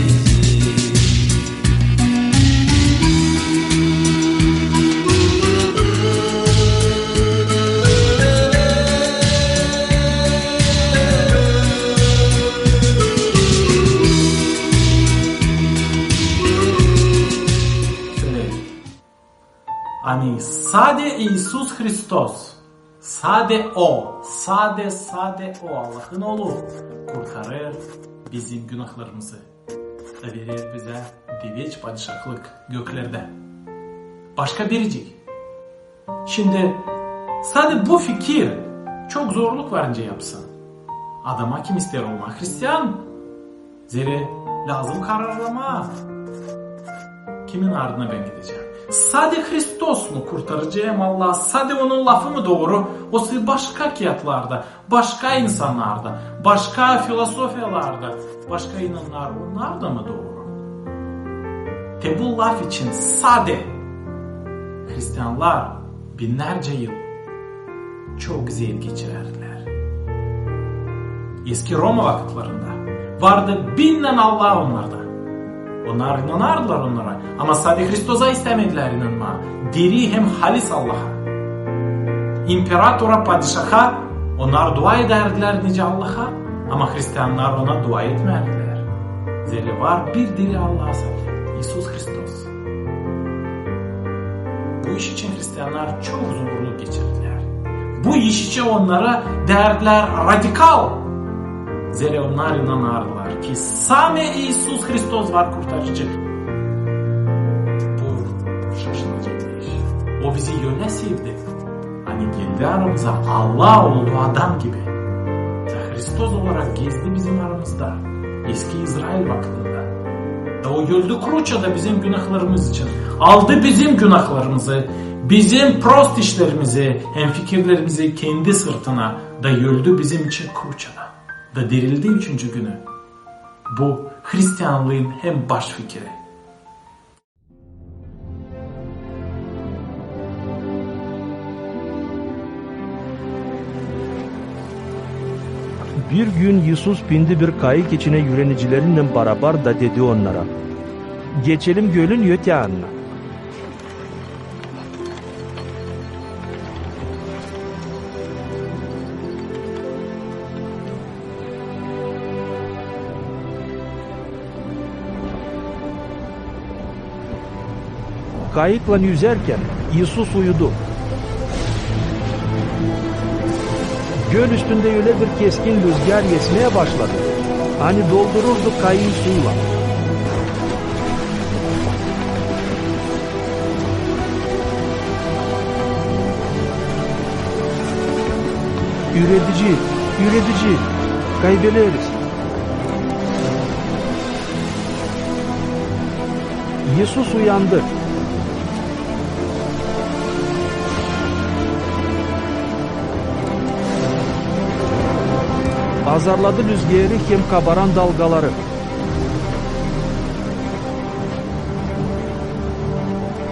Hani sade İsus Hristos, sade O, sade O Allah'ın oğlu kurtarır bizim günahlarımızı da verir bize deveç padişahlık göklerde. Başka biricik. Şimdi sade bu fikir çok zorluk varınca yapsın. Adama kim ister olmak Hristiyan? Zere lazım kararlama. Kimin ardına ben gideceğim? Sade Hristos mu kurtaracağım Allah? Sade onun lafı mı doğru? O başka kıyatlarda, başka insanlarda, başka filosofyalarda, başka inanlar onlar da mı doğru? Bu laf için sade Hristiyanlar binlerce yıl çok güzel geçirerdiler. Eski Roma vakitlerinde vardı binden Allah onlarda. Onlar inanardılar onlara. Ama sadece Hristos'a istemediler inanma. Diri hem halis Allah'a. İmparatora, padişaha onlar dua ederdiler nice Allah'a. Ama Hristiyanlar ona dua etmediler. Zira var bir diri Allah'a sadece. İsus Hristos. Bu iş için Hristiyanlar çok zorluk geçirdiler. Bu iş için onlara derdiler radikal. Zira onlar inanardılar ki same İsus Hristos var kurtarıcı. Bu şaşılacak bir iş. O bizi öyle sevdi. Hani kendi aramıza Allah olduğu adam gibi. Hristos olarak gezdi bizim aramızda. Eski İsrail vaktinde. O öldü kruçada bizim günahlarımız için. Aldı bizim günahlarımızı, bizim prost işlerimizi, hem fikirlerimizi kendi sırtına da öldü bizim için kruçada. Da dirildi 3. günü. Bu Hristiyanlığın hem baş fikri. Bir gün Yusuf bindi bir kayık içine yürenicilerle beraber da dedi onlara, geçelim gölün öte yanına. Kayıkla yüzerken Yusuf uyudu. Göl üstünde öyle bir keskin rüzgar esmeye başladı. Hani doldururdu kayığı suyla. Üretici, kaybederiz. Yusuf uyandı. Azarladı rüzgarı hem kabaran dalgaları.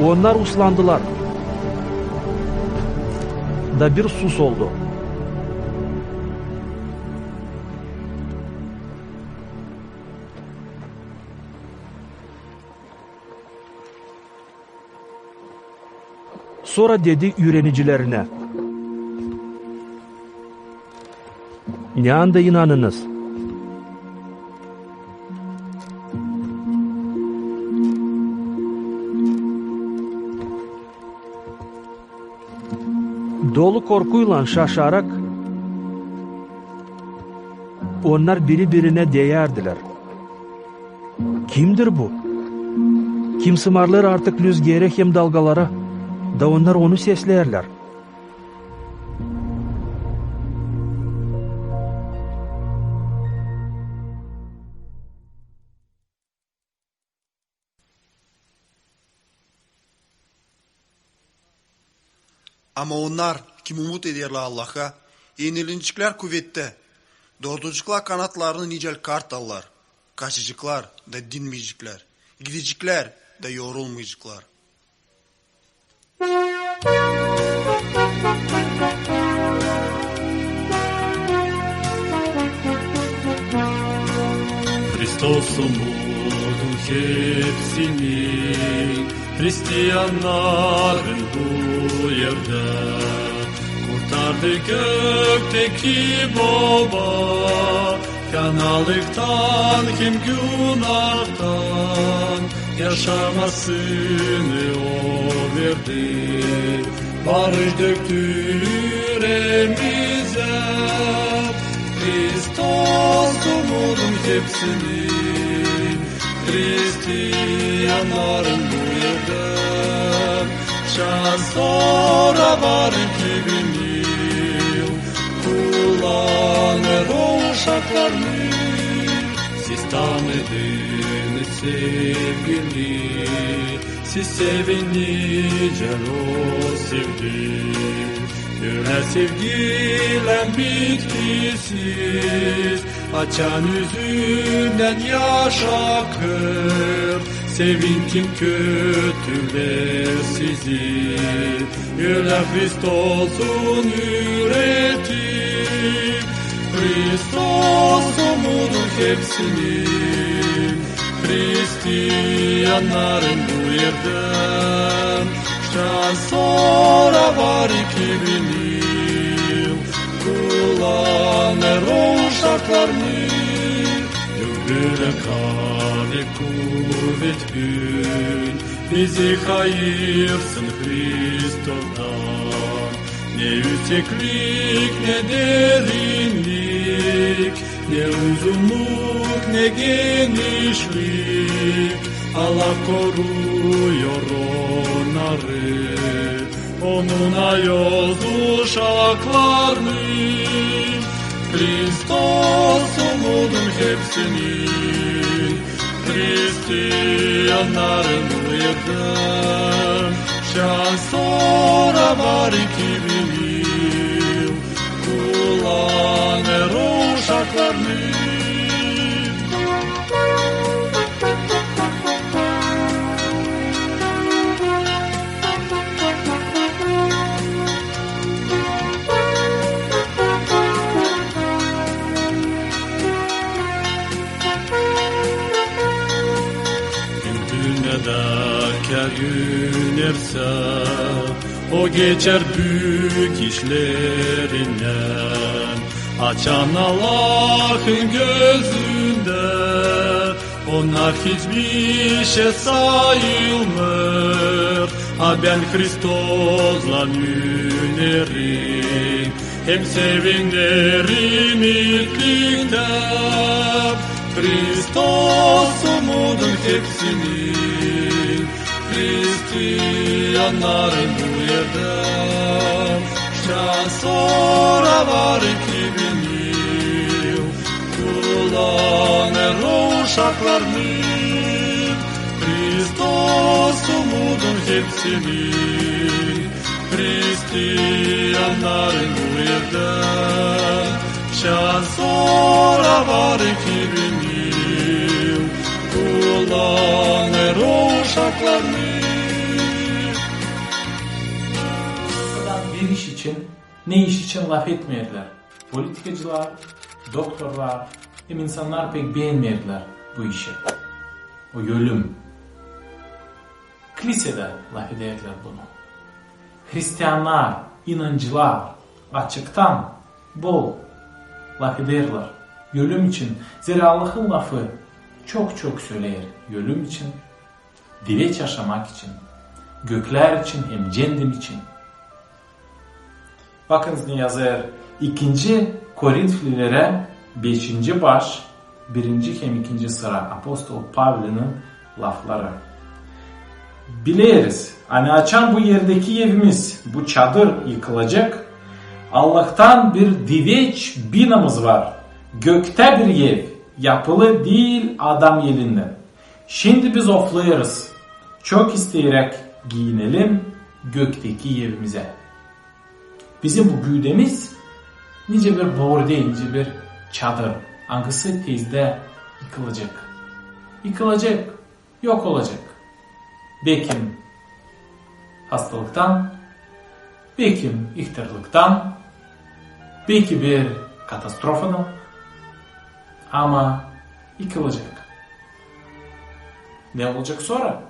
Onlar uslandılar. Da bir sus oldu. Sonra dedi öğrenicilerine, ne anda inanınız? Dolu korkuyla şaşarak onlar birbirine değerdiler. Kimdir bu? Kim sımarlar artık rüzgâra hem dalgalara da onlar onu seslerler. Ama onlar kim umut ederler Allah'a, yenilincikler kuvvette, doğducuklar kanatlarını nicel kartallar, kaçıcıklar da dinmeyecekler, gidecekler da yorulmayacaklar. Hristos umudun hepsini, Hristiyanların bu yerde. Kurtardı gökteki baba, kanalıktan hem günahtan, yaşamasını o verdi. Barış döktü yüreğimize, Hristos umudun hepsini, Hristiyanların bu yerde. Şans sonra var 2000 yıl, kullanır o uşaklarını. Siz tanıdınız sevgili, siz sevinince o sevdi. Göre sevgilen bitkisiz, açan yüzünden yaş akır. Sevinçim kötüler sizi, göre Hristos'un üretip. Hristos umudun hepsini, Hristiyanların bu yerden. Şans sonra var 2000 yıl, kullanır o uşaklarını. Böyle kale kuvvet gün, bizi hayırsın Hristo'dan. Ne yükseklik ne derinlik, ne uzunluk ne genişlik. Allah koruyor onları, onuna yoz uşaklarını. Hristos umudun hepsini, Hristiyanların bu yerde. Şans sonra var 2000 yıl, kullanır o uşaklarını. Kar yönerse, o geçer büyük işlerinden. Açan Allah'ın gözünde, onlar hiçbir şey sayılmır. Ha ben Hristos'la yönerim, hem sevinlerim itlikte. Hristos umudun hepsini, Hristiyanların bu yerde. Şans sonra var 2000 yıl, kullanır o uşaklarını. Hristos umudun hepsini, Hristiyanların bu yerde. Şans sonra var 2000 yıl, kullanır o uşaklarını. Bir iş için, ne iş için laf etmeyediler. Politikacılar, doktorlar, hem insanlar pek beğenmeyediler bu işi. O ölüm. Kilisede laf edeydiler bunu. Hristiyanlar, inancılar açıktan bol laf ederler. Ölüm için. Zira Allah'ın lafı çok çok söyler. Ölüm için, dileç yaşamak için, gökler için hem cendim için. Bakınız ne yazar 2. Korintlilere 5. baş 1. hem 2. sıra Apostol Pavli'nin lafları. Biliriz, hani açan bu yerdeki evimiz, bu çadır yıkılacak. Allah'tan bir diveç binamız var. Gökte bir ev, yapılı değil adam elinden. Şimdi biz oflayırız. Çok isteyerek giyinelim gökteki evimize. Bizim bu güydemiz nice bir boğur değil, nice bir çadır. Hangisi tezde yıkılacak. Yıkılacak, yok olacak. Belki hastalıktan, belki ihtiyarlıktan, belki bir katastrofadan, ama yıkılacak. Ne olacak sonra?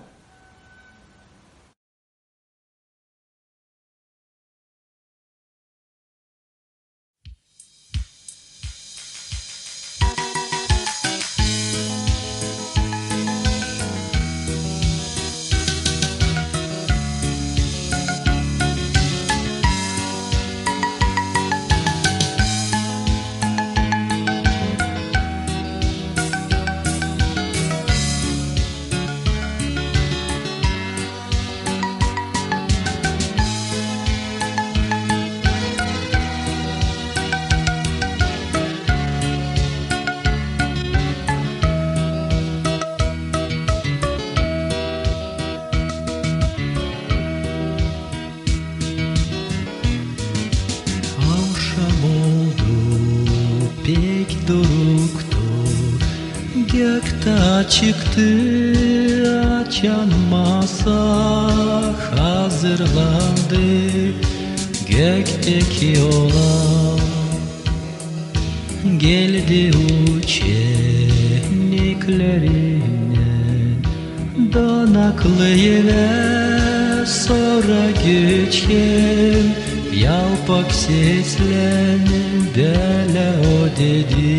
Gökte çıktı açan masa hazırlandı gökteki olan geldi uçenliklerine donaklı ve sonra güçken yalpak seslen böyle o dedi.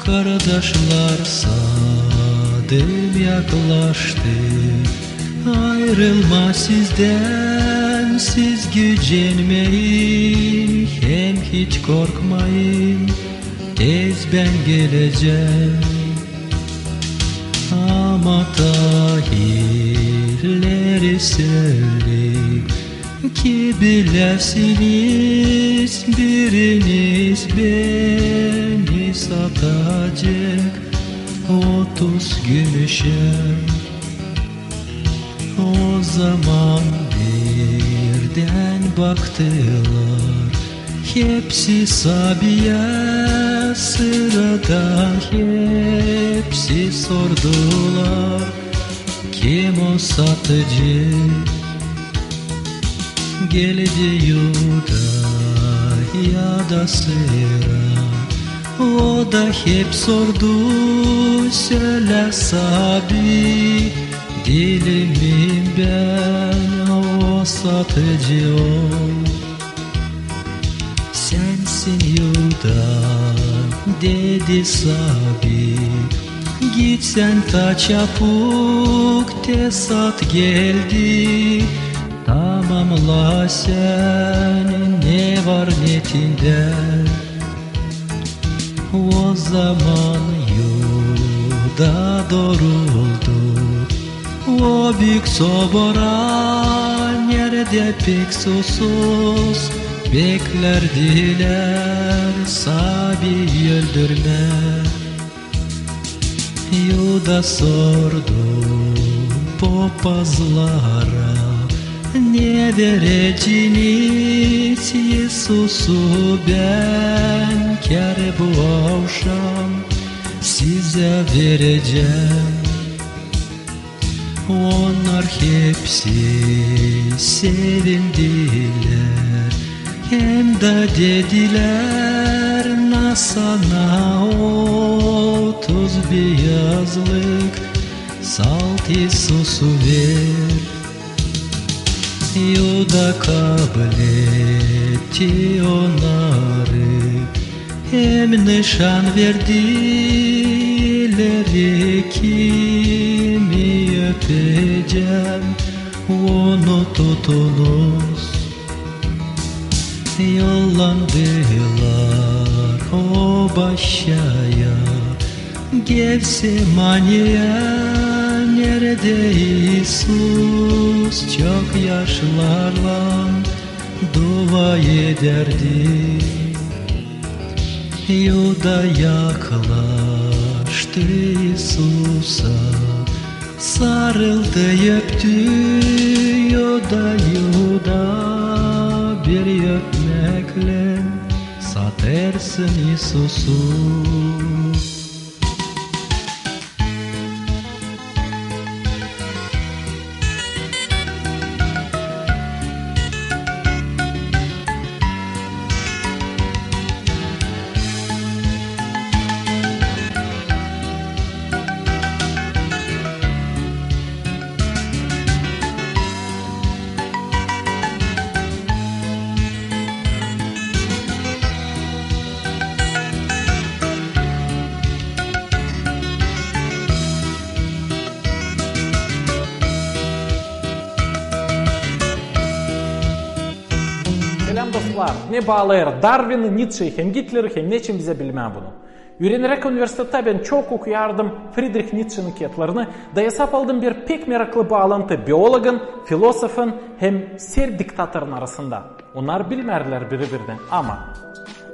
Kardeşler sadım yaklaştı, ayrılma sizden, siz gücenmeyin, hem hiç korkmayın, tez ben geleceğim. Ama tahirleri söyleyip ki bilesiniz, biriniz beni satacak 30 gümüşe. O zaman birden baktılar, hepsi Sabiye, sıradan hepsi sordular, kim o satıcı? Geldi Yuda ya da sıra, o da hep sordu, söyle Sabi, dilimim ben, o satıcı o. Sensin Yuda dedi Sabi, git sen ta çabuk tesat geldi. Tamamla sen ne var netinde. O zaman Yuda doğruldu, o büyük sobora nerede pek susuz beklerdiler Sabi'yi öldürme. Yuda sordu papazlara, ne vereceğiniz Yesus'u ben kâr bu akşam size vereceğim. Onlar hepsi sevindiler, hem de dediler nasana 30 beyazlık salt Yesus'u ver. Yuda kabul etti onları, hem nişan verdiler, kimi öpeceğim onu tutunuz. Yollandılar o başaya, Gevsemani'ye, nerede İsus çok yaşlarla dua ederdi. Yuda yaklaştı İsus'a, sarıldı öptü. Yuda bekle, satersın Isus'u. Selam dostlar. Ne bağlayır? Darwin'i, Nietzsche'yi hem Hitler'i hem neçin bize bilmem bunu. Öğrenerek üniversitede ben çok okuyardım Friedrich Nietzsche'nin kitaplarını da hesap aldım bir pek meraklı bağlantı biyologun, filosofun hem ser diktatörün arasında. Onlar bilmerler birbirinden ama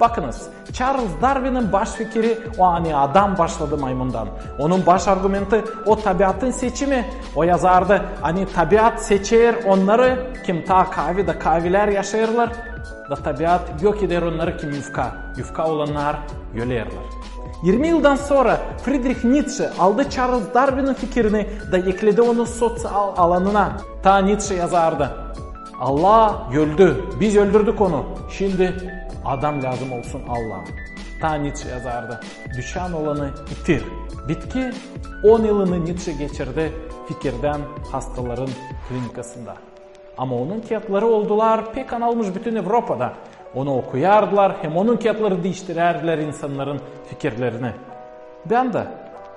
bakınız Charles Darwin'in baş fikri o adam başladı maymundan. Onun baş argumenti o tabiatın seçimi. O yazardı tabiat seçer onları kim ta kaviler yaşayırlar da tabiat yok eder onları kim yufka olanlar yölerler. 20 yıldan sonra Friedrich Nietzsche aldı Charles Darwin'in fikrini da ekledi onu sosyal alanına. Ta Nietzsche yazardı. Allah öldü, biz öldürdük onu. Şimdi adam lazım olsun Allah'a. Ta Nietzsche yazardı. Düşen olanı itir. Bitki 10 yılını Nietzsche geçirdi fikirden hastaların klinikasında. Ama onun kitapları oldular pek almış bütün Avrupa'da. Onu okuyardılar hem onun kitapları değiştirerdiler insanların fikirlerini. Ben de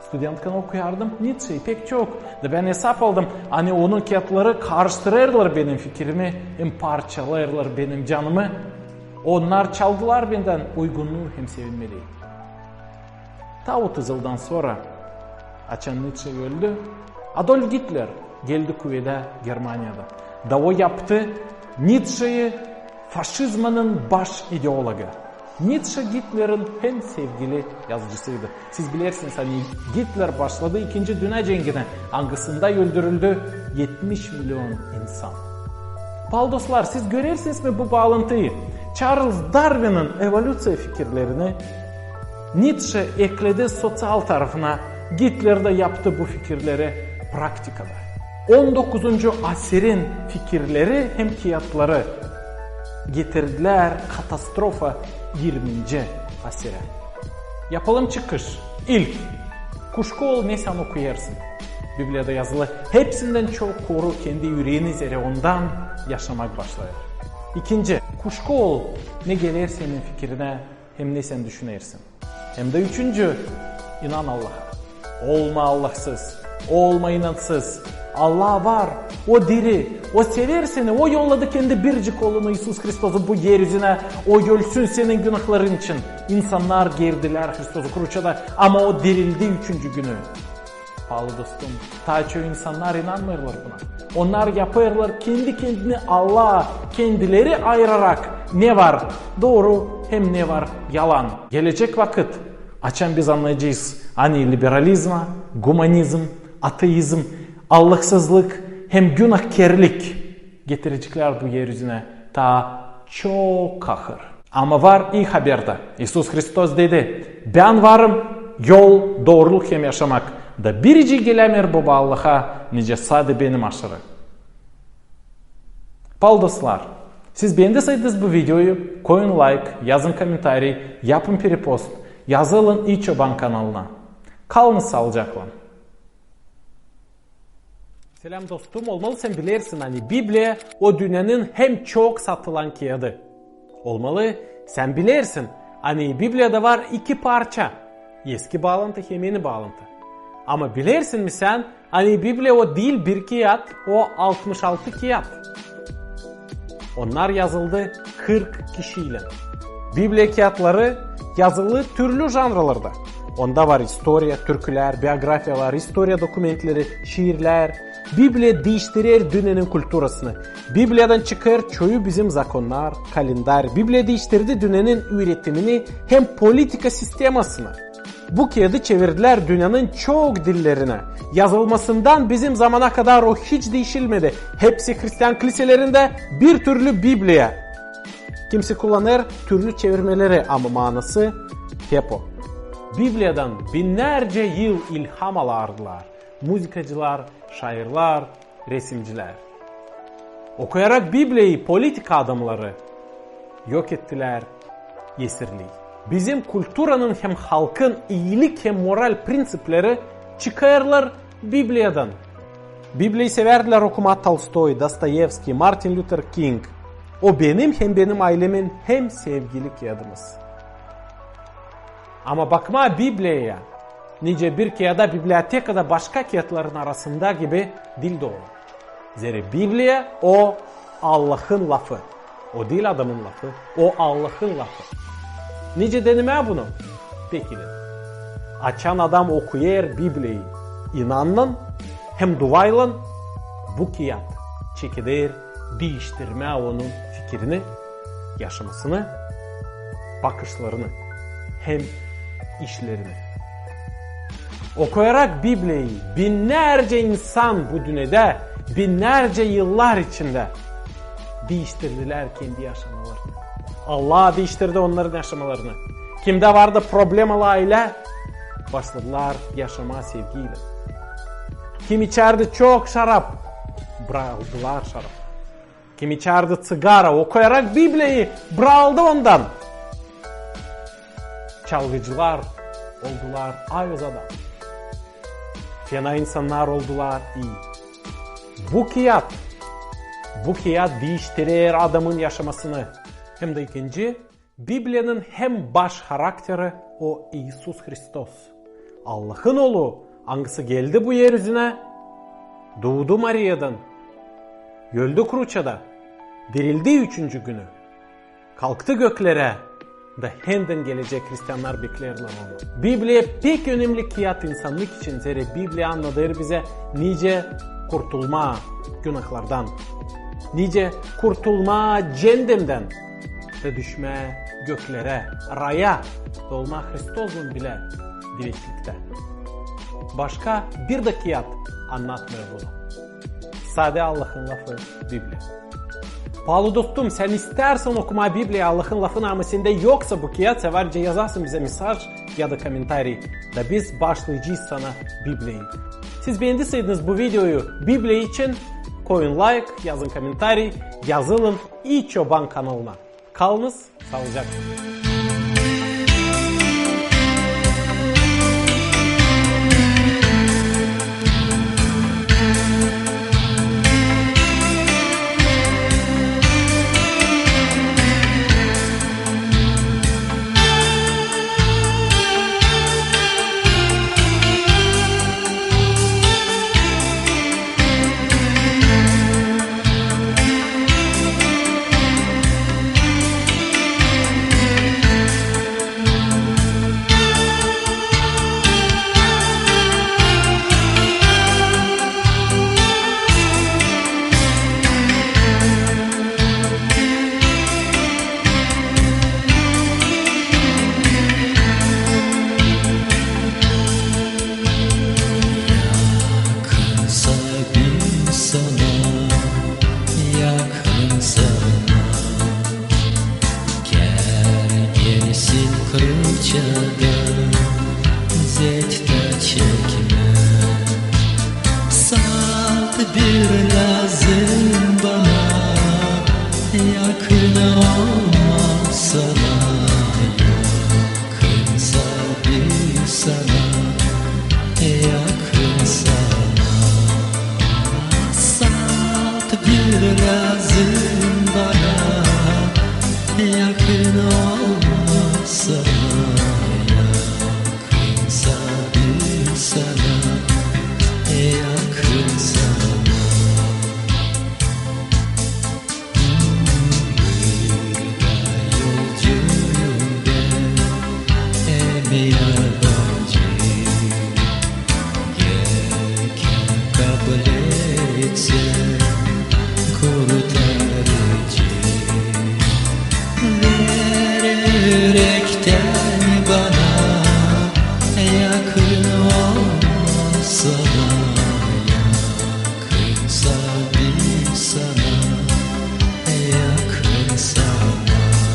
studentken okuyardım Nietzsche'yi pek çok. Da ben hesap aldım onun kitapları karıştırırlar benim fikrimi hem parçalarlar benim canımı. Onlar çaldılar benden uygunluğu hem sevinmeliyi. Ta 30 yıldan sonra açan Nietzsche öldü. Adolf Hitler geldi kuvvede Germanya'da. Da o yaptı Nietzsche'yi faşizmanın baş ideologu. Nietzsche Hitler'in en sevgili yazıcısıydı. Siz bilirsiniz Hitler başladı 2. Dünya Cengi'ne. Hangisinde öldürüldü 70 milyon insan. Dostlar siz görürsünüz mü bu bağlantıyı? Charles Darwin'in evolüsyon fikirlerini Nietzsche ekledi sosyal tarafına. Hitler de yaptı bu fikirleri praktikada. 19. asırın fikirleri hem kıyatları getirdiler katastrofa 20. asıra. Yapalım çıkış. İlk, kuşku ol ne sen okuyarsın. Biblia'da yazılı. Hepsinden çok koru kendi yüreğini üzere ondan yaşamak başlayır. İkinci, kuşku ol ne gelir senin fikrine hem ne sen düşünersin. Hem de üçüncü, inan Allah'a. Olma Allahsız, olma inansız. Allah var, o diri, o sever seni, o yolladı kendi biricik oğlunu İsus Hristos'u bu yeryüzüne, o ölsün senin günahların için. İnsanlar girdiler Hristos'u kruçada ama o dirildi 3. günü. Pahalı dostum, ta çoğu insanlar inanmıyorlar buna. Onlar yapıyorlar kendi kendini Allah'a kendileri ayırarak ne var doğru hem ne var yalan. Gelecek vakit açan biz anlayacağız liberalizma, humanizm, ateizm, Allahsızlık hem günahkarlık getirecekler bu yeryüzüne ta çok kahır. Ama var iyi haberde. İsus Hristos dedi ben varım yol doğruluk hem yaşamak da biricik gelemer baba Allah'a nice sade benim aşırı. Dostlar siz beğendiyseniz bu videoyu koyun like, yazın komentarı, yapın repost, yazılın İyi Çoban kanalına. Kalın sağlıcakla. Selam dostum, olmalı sen bilirsin Biblia o dünyanın hem çok satılan kağıdı. Olmalı sen bilirsin Biblia'da var 2 parça. Eski bağlantı hem yeni bağlantı. Ama bilirsin mi sen Biblia o değil bir kağıt, o 66 kağıt. Onlar yazıldı 40 kişiyle. Biblia kağıtları yazılı türlü janralarda. Onda var historia, türküler, biyografiyalar, historia dokumentleri, şiirler. Biblia değiştirir dünyanın kültürasını. Biblia'dan çıkar çoğu bizim zakonlar, kalender. Biblia değiştirdi dünyanın üretimini hem politika sistemasını. Bu kağıdı çevirdiler dünyanın çok dillerine. Yazılmasından bizim zamana kadar o hiç değişilmedi. Hepsi Hristiyan kiliselerinde bir türlü Biblia. Kimisi kullanır türlü çevirmeleri ama manası hep o. Biblia'dan binlerce yıl ilham alırlar. Müzikacılar, şairler, resimciler. Okuyarak Biblia'yı politika adamları yok ettiler, yesirli. Bizim kültüranın hem halkın iyilik hem moral prensipleri çıkarlar Biblia'dan. Biblia'yı severdiler okuma Tolstoy, Dostoyevski, Martin Luther King. O benim hem benim ailemin hem sevgili kağıdımız. Ama bakma Biblia'ya. Nice bir kağıda bibliotekada başka kağıtların arasında gibi dil dolu. Zira Biblia o Allah'ın lafı. O değil adamın lafı. O Allah'ın lafı. Nice denime bunu? Peki. Açan adam okuyar Biblia'yı. İnanın hem duayla bu kağıt çekilir, değiştirme onun fikrini, yaşamasını, bakışlarını hem işlerini. Okuyarak Biblia'yı binlerce insan bu dünyada binlerce yıllar içinde değiştirdiler kendi yaşamalarını. Allah değiştirdi onların yaşamalarını. Kimde vardı problemalı aile, başladılar yaşama sevgiyle. Kim içerdi çok şarap, bıraktılar şarap. Kim içerdi sigara, okuyarak Biblia'yı bıraktı ondan. Çalgıcılar oldular ayız adam. Fena insanlar oldular iyi. Bu kağıt değiştirir adamın yaşamasını. Hem de ikinci, Biblia'nın hem baş karakteri o İsus Hristos. Allah'ın oğlu hangisi geldi bu yeryüzüne? Doğdu Maria'dan. Öldü kruçada. Dirildi 3. günü. Kalktı göklere. Da henden gelecek Hristiyanlar beklerler onu. Biblia pek önemli kağıt insanlık için. Zira Biblia anlatır bize nice kurtulma günahlardan. Nice kurtulma cehennemden. Ve düşme göklere, raya dolma Hristos'un bile direklikte. Başka bir de kağıt anlatmıyor bunu. Sade Allah'ın lafı Biblia. Pahalı dostum, sen istersen okuma Biblia'yı Allah'ın lafını ama sende yoksa bu kağıt severce yazarsın bize mesaj ya da komentari da biz başlayacağız sana Biblia'yı. Siz beğendiyseniz bu videoyu Biblia için koyun like, yazın komentari, yazılın İyi Çoban kanalına. Kalınız sağlıcakla. bir lazım bana, yakın olma sana, yakınsa bir sana, yakın sana. Saat bir lazım bana, yakın olma sana, yakınsa bir sana, yakın sana. Yürekten bana yakın olma sana, yakınsa bir sana, yakın sana.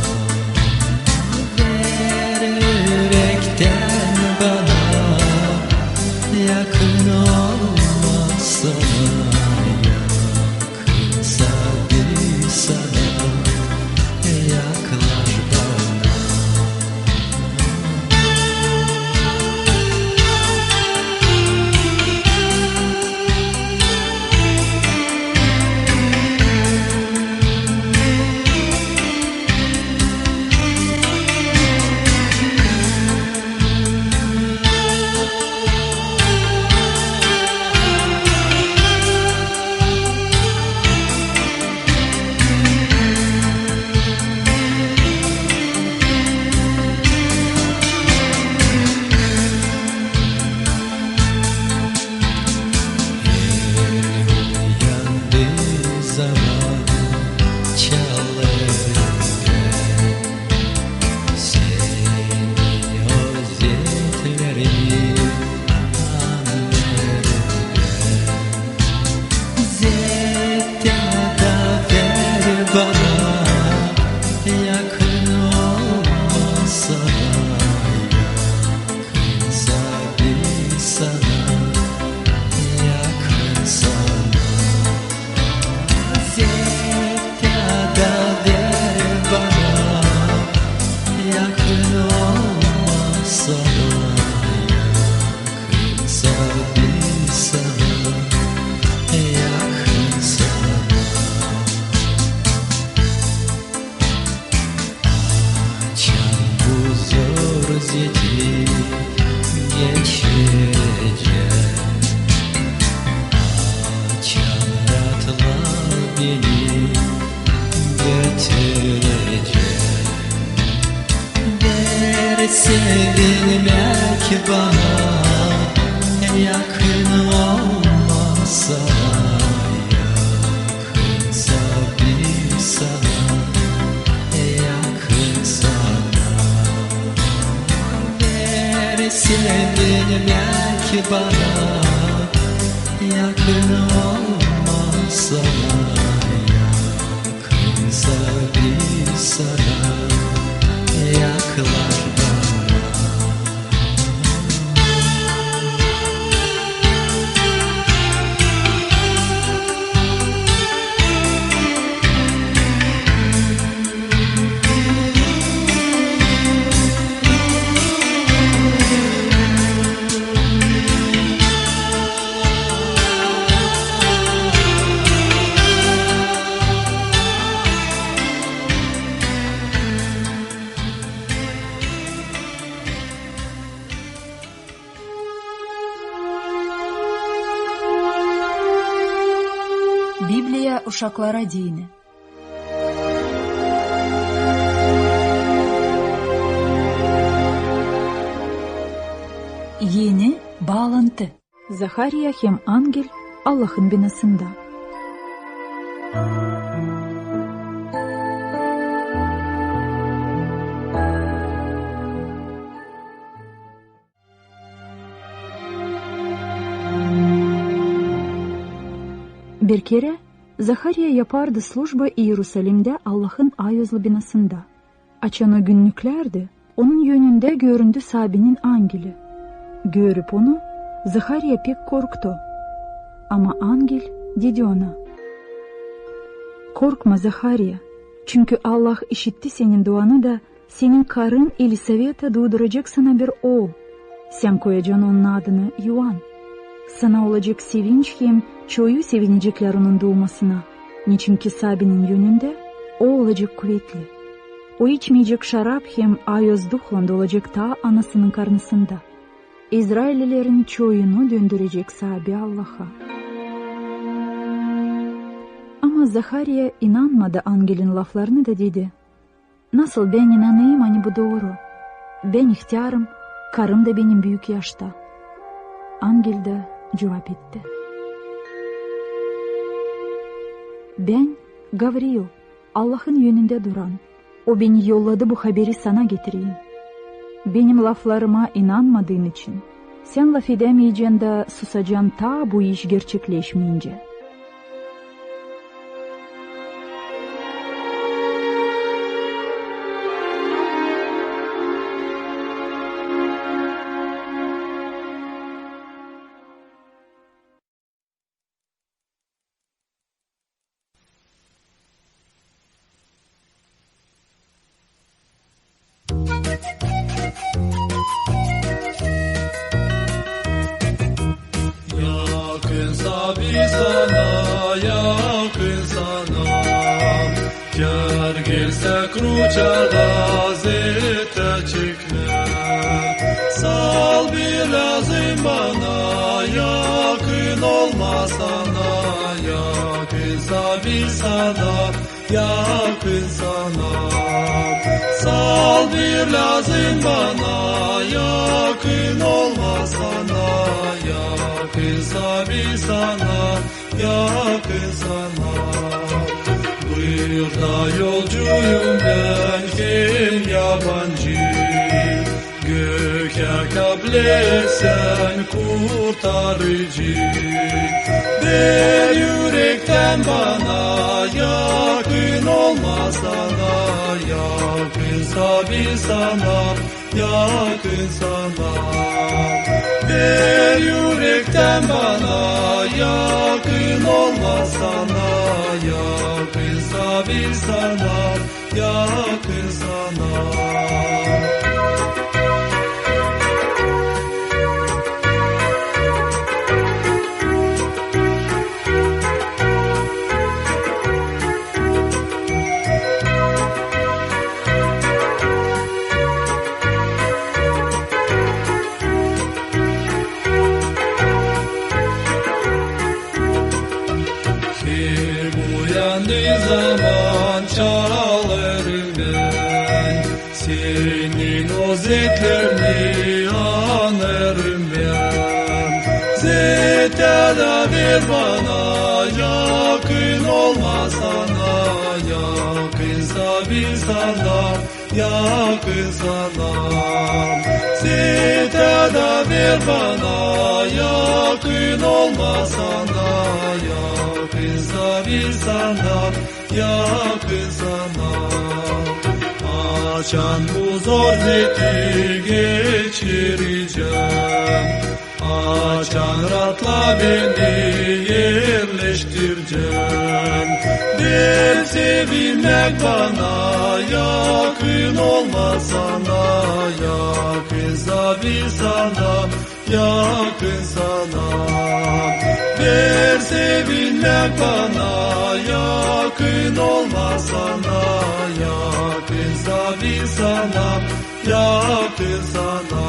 sevilmek bana yakın olmasa, yakınsa bir sana, yakın sana. Ver sevilmek bana yakın olmasa, yakınsa bir sana, yaklar bana. Библия ушаклара дейини. Yeni bağlantı. Захария hem ангел Allah'ın binasında. Bir kere Захария yapardı slujba Iyerusalim'de Allah'ın ayözlü binasında. Açan o günlüklerdi, onun yönünde göründü Sabi'nin angeli. Görüp onu Захария pek korktu. Ama angel dedi ona: "Korkma Захария, çünkü Allah işitti senin duanı da senin karın Elisaveta doğuracak sana bir oğul. Sen koyacaksın onun adını Yuan. Sana olacak sevinç hem çoğu sevinecekler onun doğmasına. Niçin ki Sabi'nin yönünde o olacak kuvvetli. O içmeyecek şarap hem ayöz duhla olacak ta anasının karnısında. İsraillilerin çoğunu döndürecek Sabi Allah'a." Ama Захария inanmadı angelin laflarını da dedi: "Nasıl ben inanayım hani bu doğru? Ben ihtiyarım, karım da benim büyük yaşta." Angel de cevap etti: "Ben Gavril, Allah'ın yönünde duran. O beni yolladı bu haberi sana getireyim. Benim laflarıma inanmadığın için sen laf edemeyeceksin de susacaksın ta bu iş gerçekleşmeyince." Круче газета çekler. Sal birazım bana, yakın olmasana, yakınsa bir sana, yakın sana. Sal bir lazım bana, yakın olmasana, yakınsa bir sana, yakın sana. Burada yolcuyum ben kim yabancı, göke kabletsen kurtarıcı. Ver yürekten bana, yakın olmasana, yakınsa bir sana, yakın sana. Ver yürekten bana, yakın olmasana, yakınsa bir sana, yakın sana. Uyandığı zaman çalarım ben senin o lezzetlerini anarım ben. Zetada ver bana, yakın olma sana, yakınsa bir sana, yakın sana. Zetada ver bana, yakın olma sana, yakınsa bir sana, yakın sana. Açan bu zor zeti geçireceğim. Açan ratla beni yerleştireceğim. Bir sevilmek bana, yakın olma sana, yakınsa bir sana, yakın sana. Bir sevilmek bana, yakın olma sana, yakınsa bir sana, yakın sana.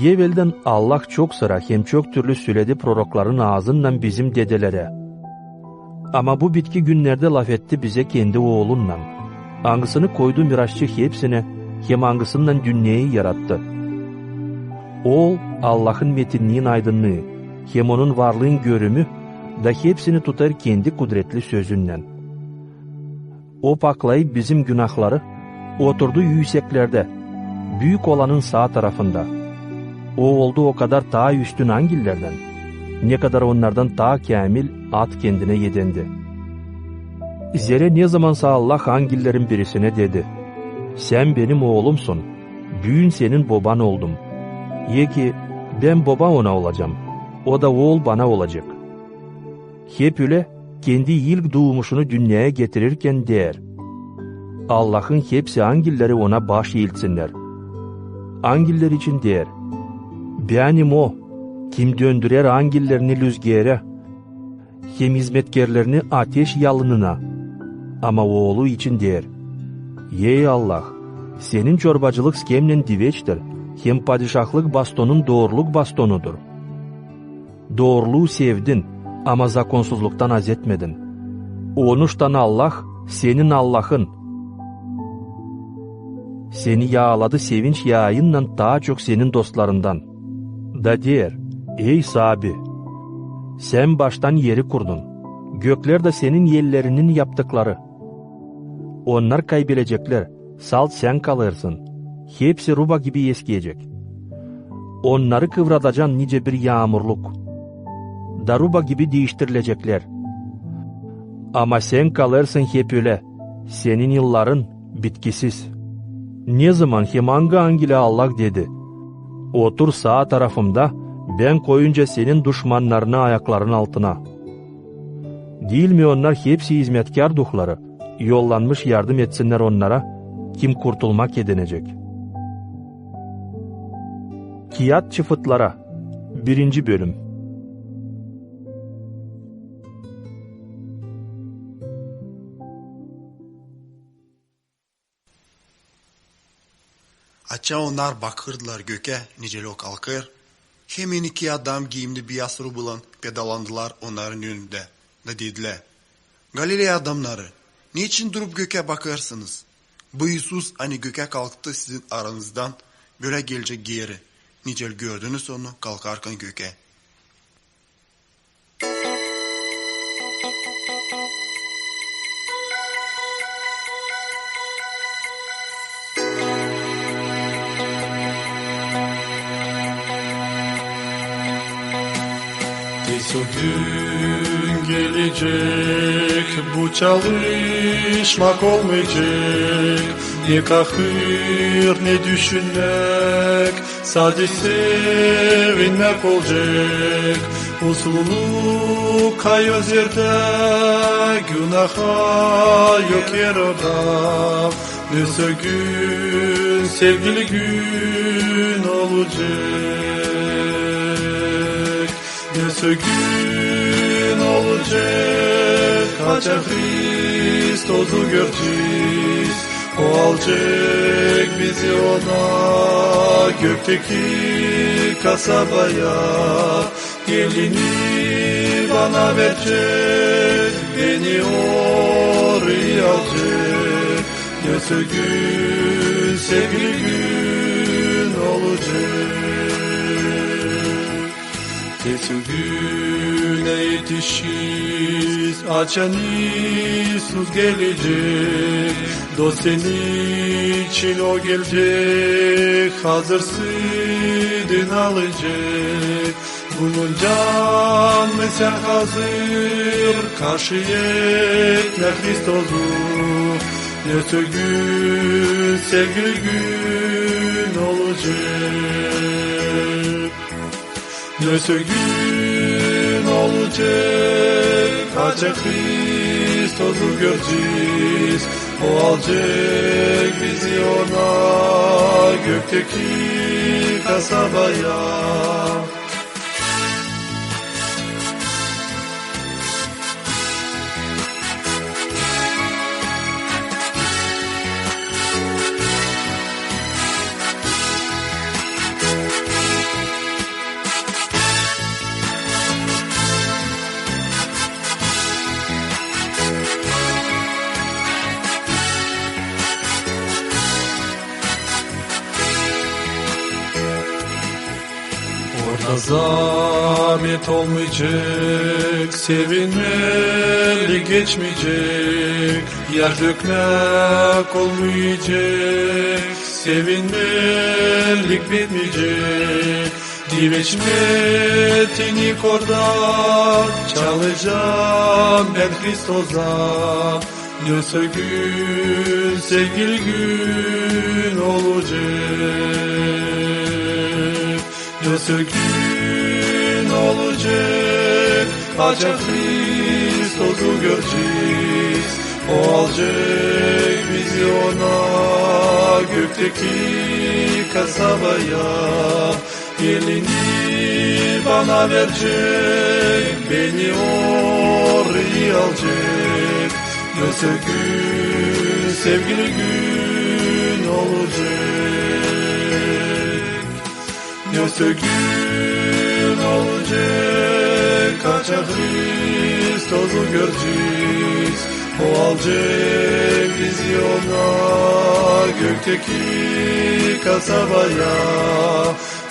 Evvelden Allah çok sıra hem çok türlü söyledi prorokların ağzından bizim dedelere. Ama bu bitki günlerde laf etti bize kendi oğlunla. Angısını koydu miraççı hepsine, hem angısından dünyayı yarattı. Oğul Allah'ın metinliğin aydınlığı, hem onun varlığın görümü da hepsini tutar kendi kudretli sözünden. O paklayıp bizim günahları, oturdu yükseklerde, büyük olanın sağ tarafında. O oldu o kadar daha üstün angillerden, ne kadar onlardan daha kamil at kendine yedendi. Zere ne zamansa Allah angillerin birisine dedi, sen benim oğlumsun, büyün senin baban oldum. Ye ki ben baba ona olacağım, o da oğul bana olacak. Hep öyle kendi ilk doğmuşunu dünyaya getirirken der, Allah'ın hepsi angilleri ona baş eğilsinler. Angiller için der, benim o, kim döndürer angillerini rüzgâra, hem hizmetkerlerini ateş yalınına. Ama oğlu için der, ey Allah, senin çorbacılık skemlen diveçtir, hem padişahlık bastonun doğruluk bastonudur. Doğruluğu sevdin, ama zakonsuzluktan az etmedin. Onuştan Allah, senin Allah'ın. Seni yağladı sevinç yağıyla daha çok senin dostlarından. Da der, ey sahibi, sen baştan yeri kurdun. Gökler de senin yerlerinin yaptıkları. Onlar kaybelecekler, salt sen kalırsın. Hepsi ruba gibi eskiyecek. Onları kıvratacan nice bir yağmurluk. Daruba gibi değiştirilecekler. Ama sen kalırsın hep öyle. Senin yılların bitkisiz. Ne zaman hem angile Allah dedi, otur sağ tarafımda, ben koyunca senin düşmanlarını ayakların altına. Değil mi onlar hepsi hizmetkar duhları, yollanmış yardım etsinler onlara, kim kurtulmak edinecek. Kiyat çıfıtlara 1. bölüm. Açça onlar bakırdılar göke nicelok kalkır. Hemen iki adam giyimli beyaz rubulan pedalandılar onların önünde. Da dediler, Galilea adamları, niçin durup göke bakarsınız? Bu Isus hani göke kalktı sizin aranızdan, böyle gelecek geri. Nicel gördünüz onu kalkarken göke. O gün gelecek, bu çalışmak olmayacak. Ne kahır ne düşünmek, sadece sevinmek olacak. Mutluluk kayoz yerde, günaha yok yer orada. Neyse gün, sevgili gün olacak. Neyse gün olacak, kaça Hristos'u göreceğiz. O alacak bizi ona, gökteki kasabaya. Elini bana verecek, beni oraya alacak. Neyse gün, sevgili gün olacak. Neyse güne yetişiz, açan İsus gelecek. Dost senin için o gelecek, hazırsın alacak. Bunun canlı sen hazır, karşı ekle Hristos'u. Neyse gün, sevgili gün olacak. Neyse gün olacak, kaçak Hristos'u göreceğiz. O alacak bizi ona, gökteki kasabaya. Zahmet olmayacak, sevinmeli geçmeyecek. Yaş dökmek olmayacak, sevinmelik bitmeyecek. Diveç metini korda, çalacağım ben Hristos'a. Neyse gün, sevgili gün olacak. Neyse gün olacak, açak Hristos'u göreceğiz. O alacak bizi ona, gökteki kasabaya. Elini bana verecek, beni oraya alacak. Neyse gün, sevgili gün olacak. Neyse gün olacak, kaçak Hristos'u göreceğiz. O alacak bizi ona, gökteki kasabaya.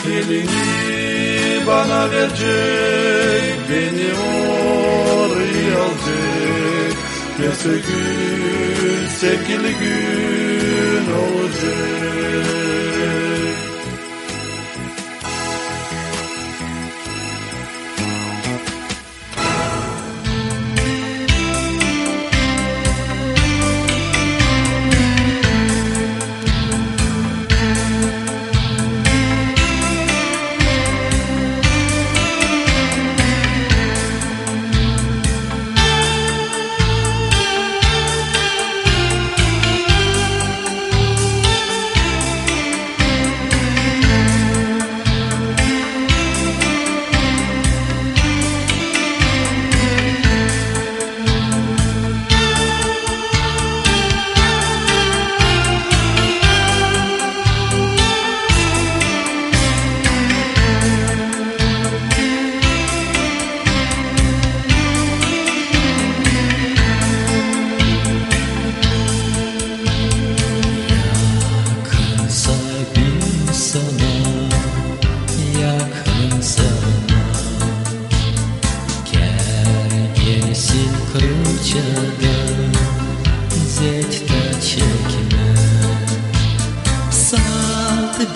Elini bana verecek, beni oraya alacak. Neyse gün, sevgili gün olacak.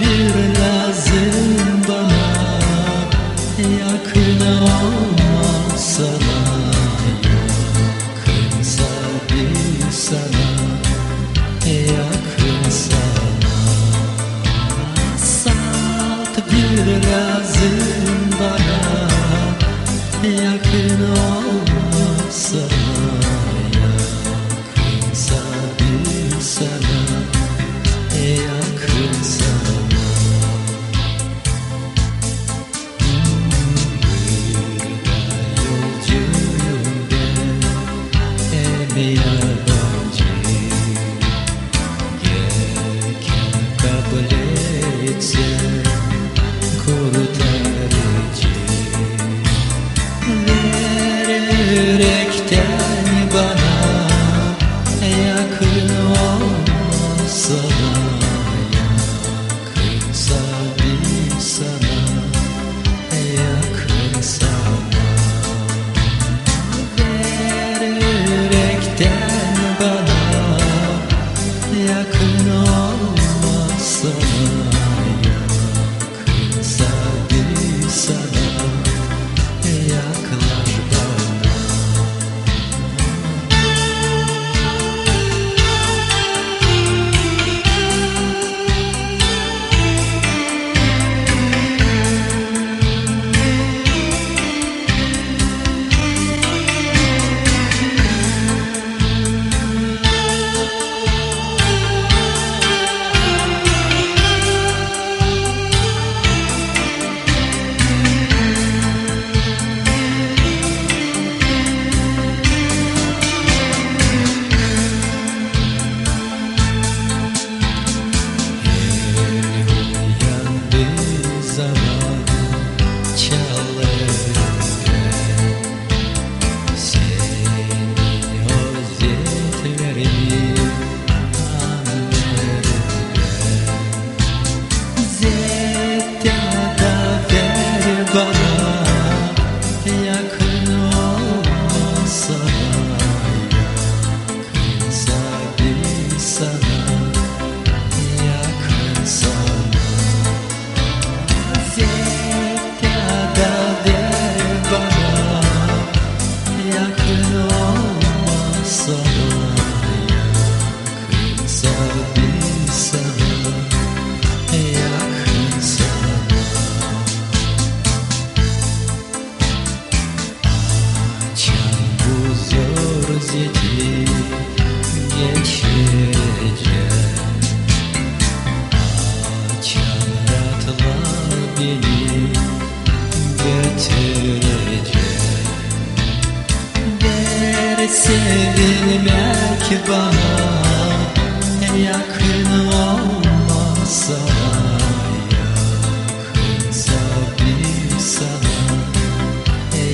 Bir lazım bana, yakın olma sana, yakınsa bir sana, yakın sana. Saat bir lazım bana, yakın olma sana, yakınsa bir sana, yakın sana. Kurtarıcı yakın olmasa yakınsa bir sana yaklaş bana. Sevilmek bana yakın olmasa yakınsa bir sana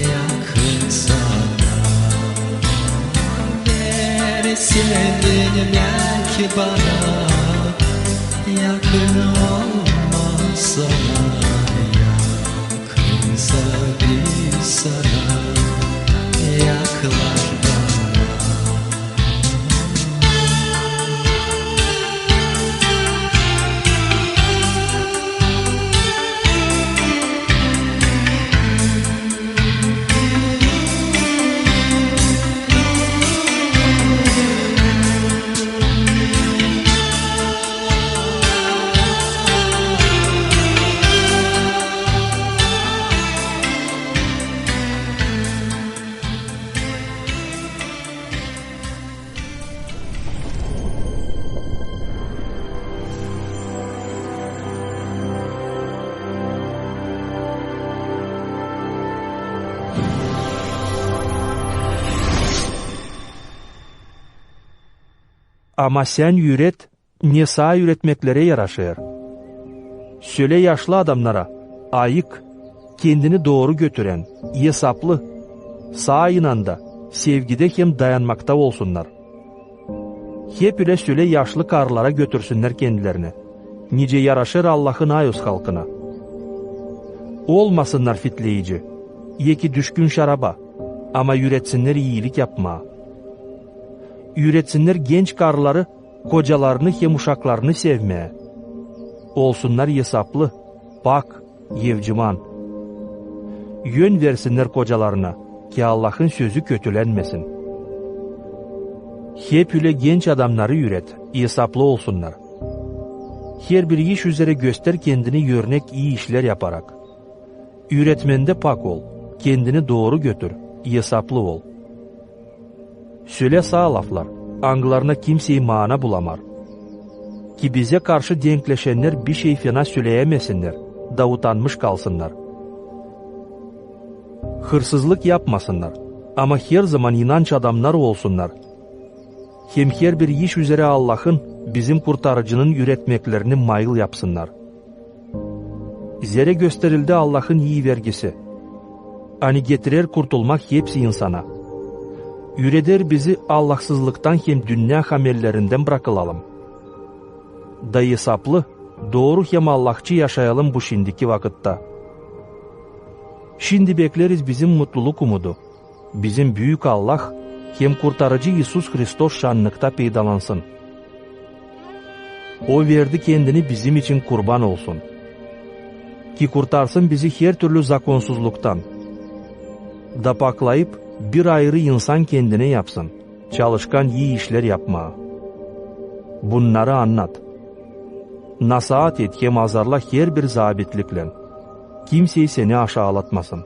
yakın sana. Ver sevilmek bana yakın olmasa yakınsa bir sana yaklaş bana. Ama sen yüret, ne sağ üretmeklere yaraşır. Söyle yaşlı adamlara, ayık, kendini doğru götüren, hesaplı, sağ inanda, sevgide hem dayanmakta olsunlar. Hep ile söyle yaşlı karlara götürsünler kendilerini. Nice yaraşır Allah'ın ayos halkına. Olmasınlar fitleyici, yeki düşkün şaraba, ama yüretsinler iyilik yapma. Üretsinler genç karıları, kocalarını hem uşaklarını sevmeye. Olsunlar hesaplı, bak, yevciman. Yön versinler kocalarına, ki Allah'ın sözü kötülenmesin. Hep üle genç adamları üret, hesaplı olsunlar. Her bir iş üzere göster kendini örnek iyi işler yaparak. Üretmende pak ol, kendini doğru götür, hesaplı ol. Söyle sağ laflar, anglarına kimseyi mana bulamar. Ki bize karşı denkleşenler bir şey fena söyleyemesinler, da utanmış kalsınlar. Hırsızlık yapmasınlar, ama her zaman inanç adamlar olsunlar. Hem her bir iş üzere Allah'ın, bizim kurtarıcının üretmeklerini mayıl yapsınlar. Zere gösterildi Allah'ın iyi vergisi. Ani getirer kurtulmak hepsi insana. Üreder bizi Allahsızlıktan hem dünya hamellerinden bırakılalım. Da hesaplı, doğru hem Allahçı yaşayalım bu şimdiki vakitte. Şimdi bekleriz bizim mutluluk umudu. Bizim büyük Allah hem kurtarıcı İsus Hristos şanlıkta peydalansın. O verdi kendini bizim için kurban olsun. Ki kurtarsın bizi her türlü zakonsuzluktan. Da paklayıp bir ayrı insan kendine yapsın. Çalışkan iyi işler yapma. Bunları anlat. Nasihat et hem azarla her bir zabitlikle. Kimseyi seni aşağılatmasın.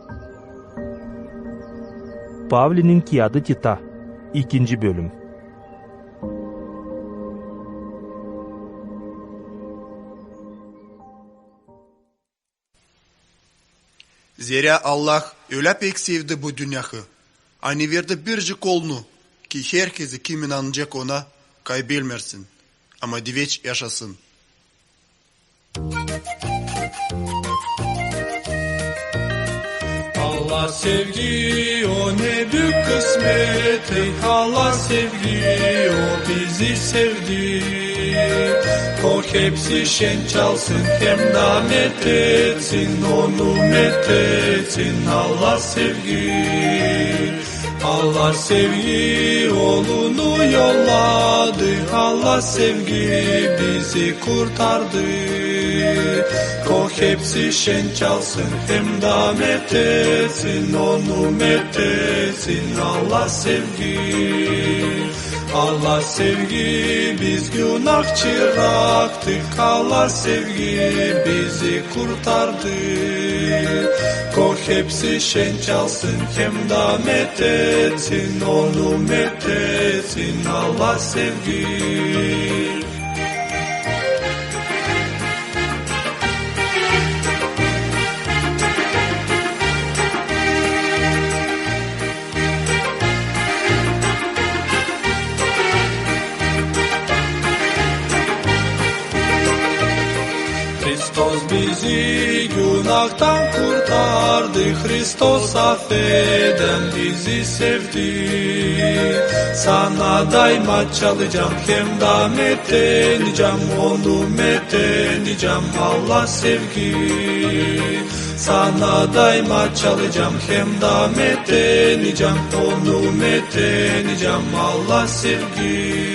Pavli'nin Kiadı Tita 2. bölüm. Zira Allah öyle pek sevdi bu dünyayı. Hani verdi bircik oğlunu ki herkesi kim inanacak ona kaybetmesin. Ama diveç yaşasın. Allah sevgi o ne büyük kısmeti. Allah sevgi o bizi sevdi. O hepsi şen çalsın hem de methetsin. Onu methetsin Allah sevgi. Allah sevgi oğlunu yolladı. Allah sevgi bizi kurtardı. O hepsi şen çalsın hem de methetsin. Onu methetsin Allah sevgi. Allah sevgi biz günah çıraktık. Allah sevgi bizi kurtardı. O hepsi şen çalsın hem de methetsin. Onu methetsin Allah sevgi. Hristos bizi günahtan kurtardı. Hristos affeden bizi sevdi. Sana daima çalacağım hem de metheneceğim. Onu metheneceğim Allah sevgi. Sana daima çalacağım hem de metheneceğim. Onu metheneceğim Allah sevgi.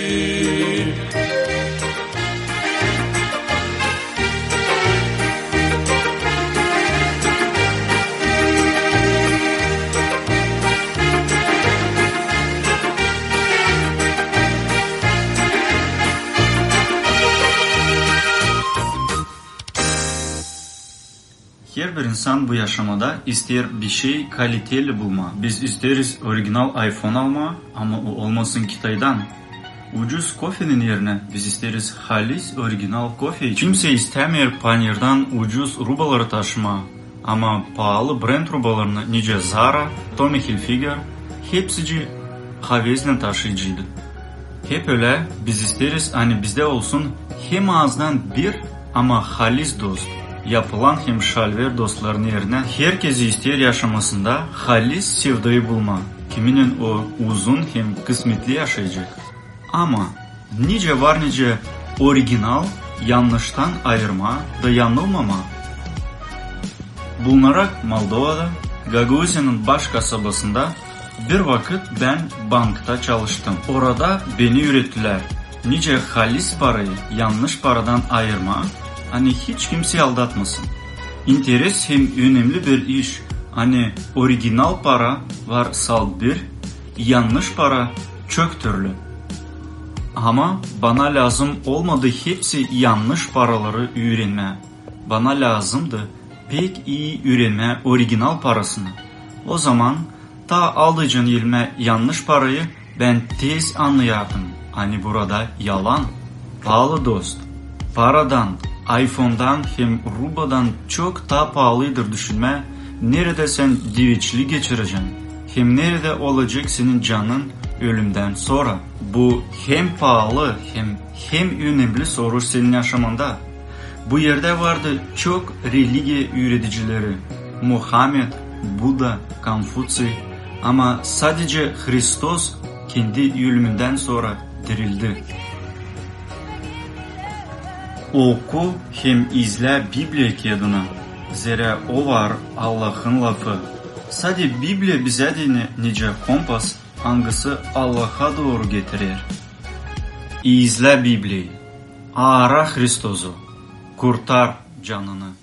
Her bir insan bu yaşamada ister bir şey kaliteli bulma. Biz isteriz orijinal iPhone alma ama o olmasın Kitay'dan. Ucuz kofenin yerine biz isteriz halis orijinal kofe. Kimse istemiyor panirden ucuz rubaları taşıma. Ama pahalı brand rubalarını nice Zara, Tommy Hilfiger hepsici havezle taşıyıcıydı. Hep öyle biz isteriz hani bizde olsun hem ağızdan bir ama halis dost. Yapılan hem şalver dostlarının yerine herkesi ister yaşamasında halis sevdayı bulma. Kiminin o uzun hem kısmetli yaşayacak. Ama nice var nice orijinal yanlıştan ayırma da yanılmama. Bulunarak Moldova'da Gagauzya'nın baş kasabasında bir vakit ben bankta çalıştım. Orada beni öğrettiler. Nice halis parayı yanlış paradan ayırma. Hani hiç kimseyi aldatmasın. İnteres hem önemli bir iş. Hani orijinal para var salt bir, yanlış para çok türlü. Ama bana lazım olmadı hepsi yanlış paraları öğrenme. Bana lazımdı pek iyi öğrenme orijinal parasını. O zaman ta aldığın ilme yanlış parayı ben tez anlayardım. Hani burada yalan. Pahalı dost. Paradan, iPhone'dan hem rubadan çok daha pahalıdır düşünme. Nerede sen diviçli geçireceksin? Hem nerede olacak senin canın ölümden sonra? Bu hem pahalı hem önemli soru senin yaşamında. Bu yerde vardı çok religiye öğreticileri. Muhammed, Buda, Konfüçy. Ama sadece Hristos kendi ölümünden sonra dirildi. Oku hem izle Biblia kağıdını. Zira o var Allah'ın lafı. Sadece Biblia bize de nice kompas hangisi Allah'a doğru getirir. İzle Biblia'yı. Ara Христосу, kurtar canını.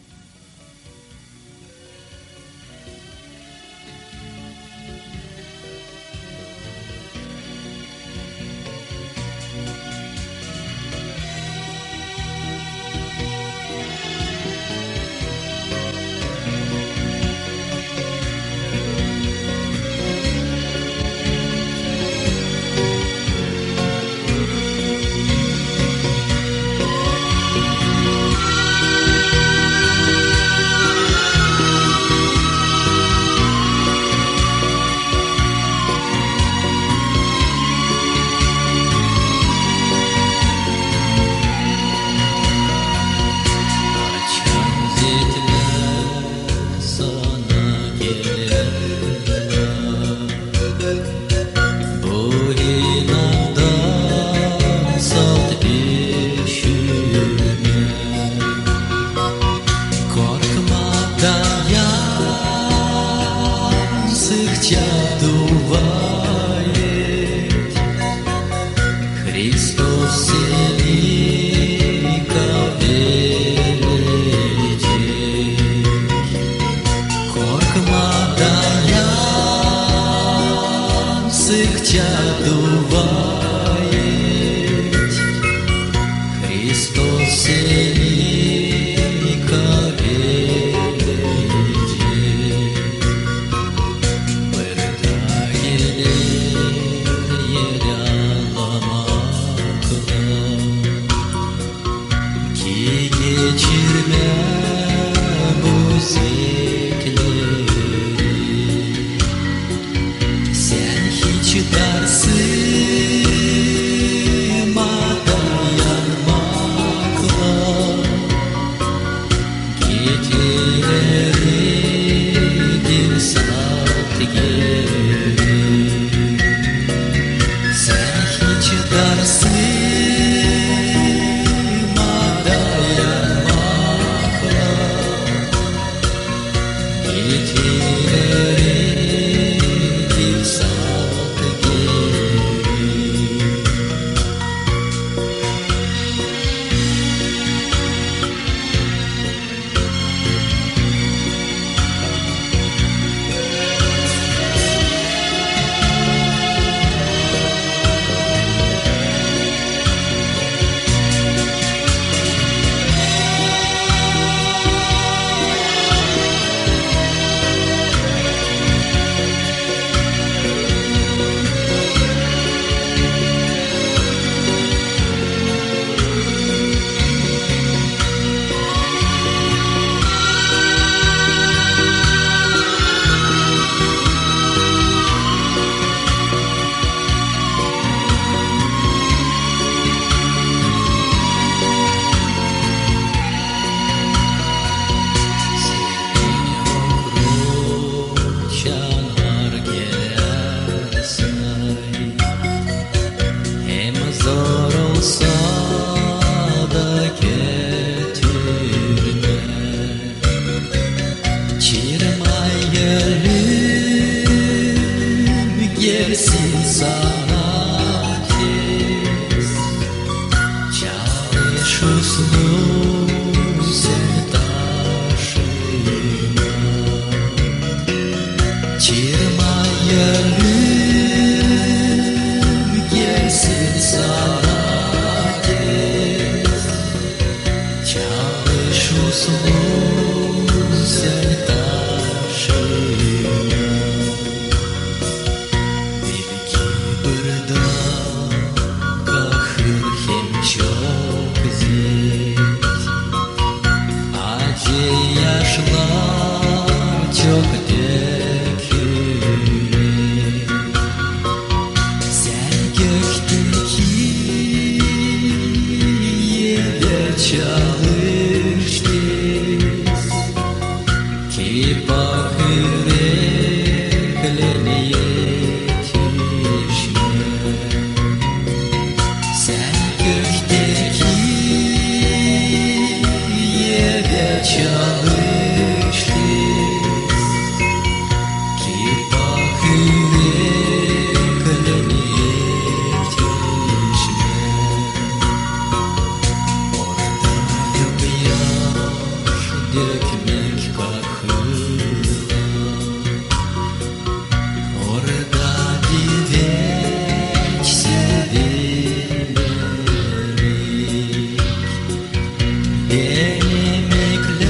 Emekler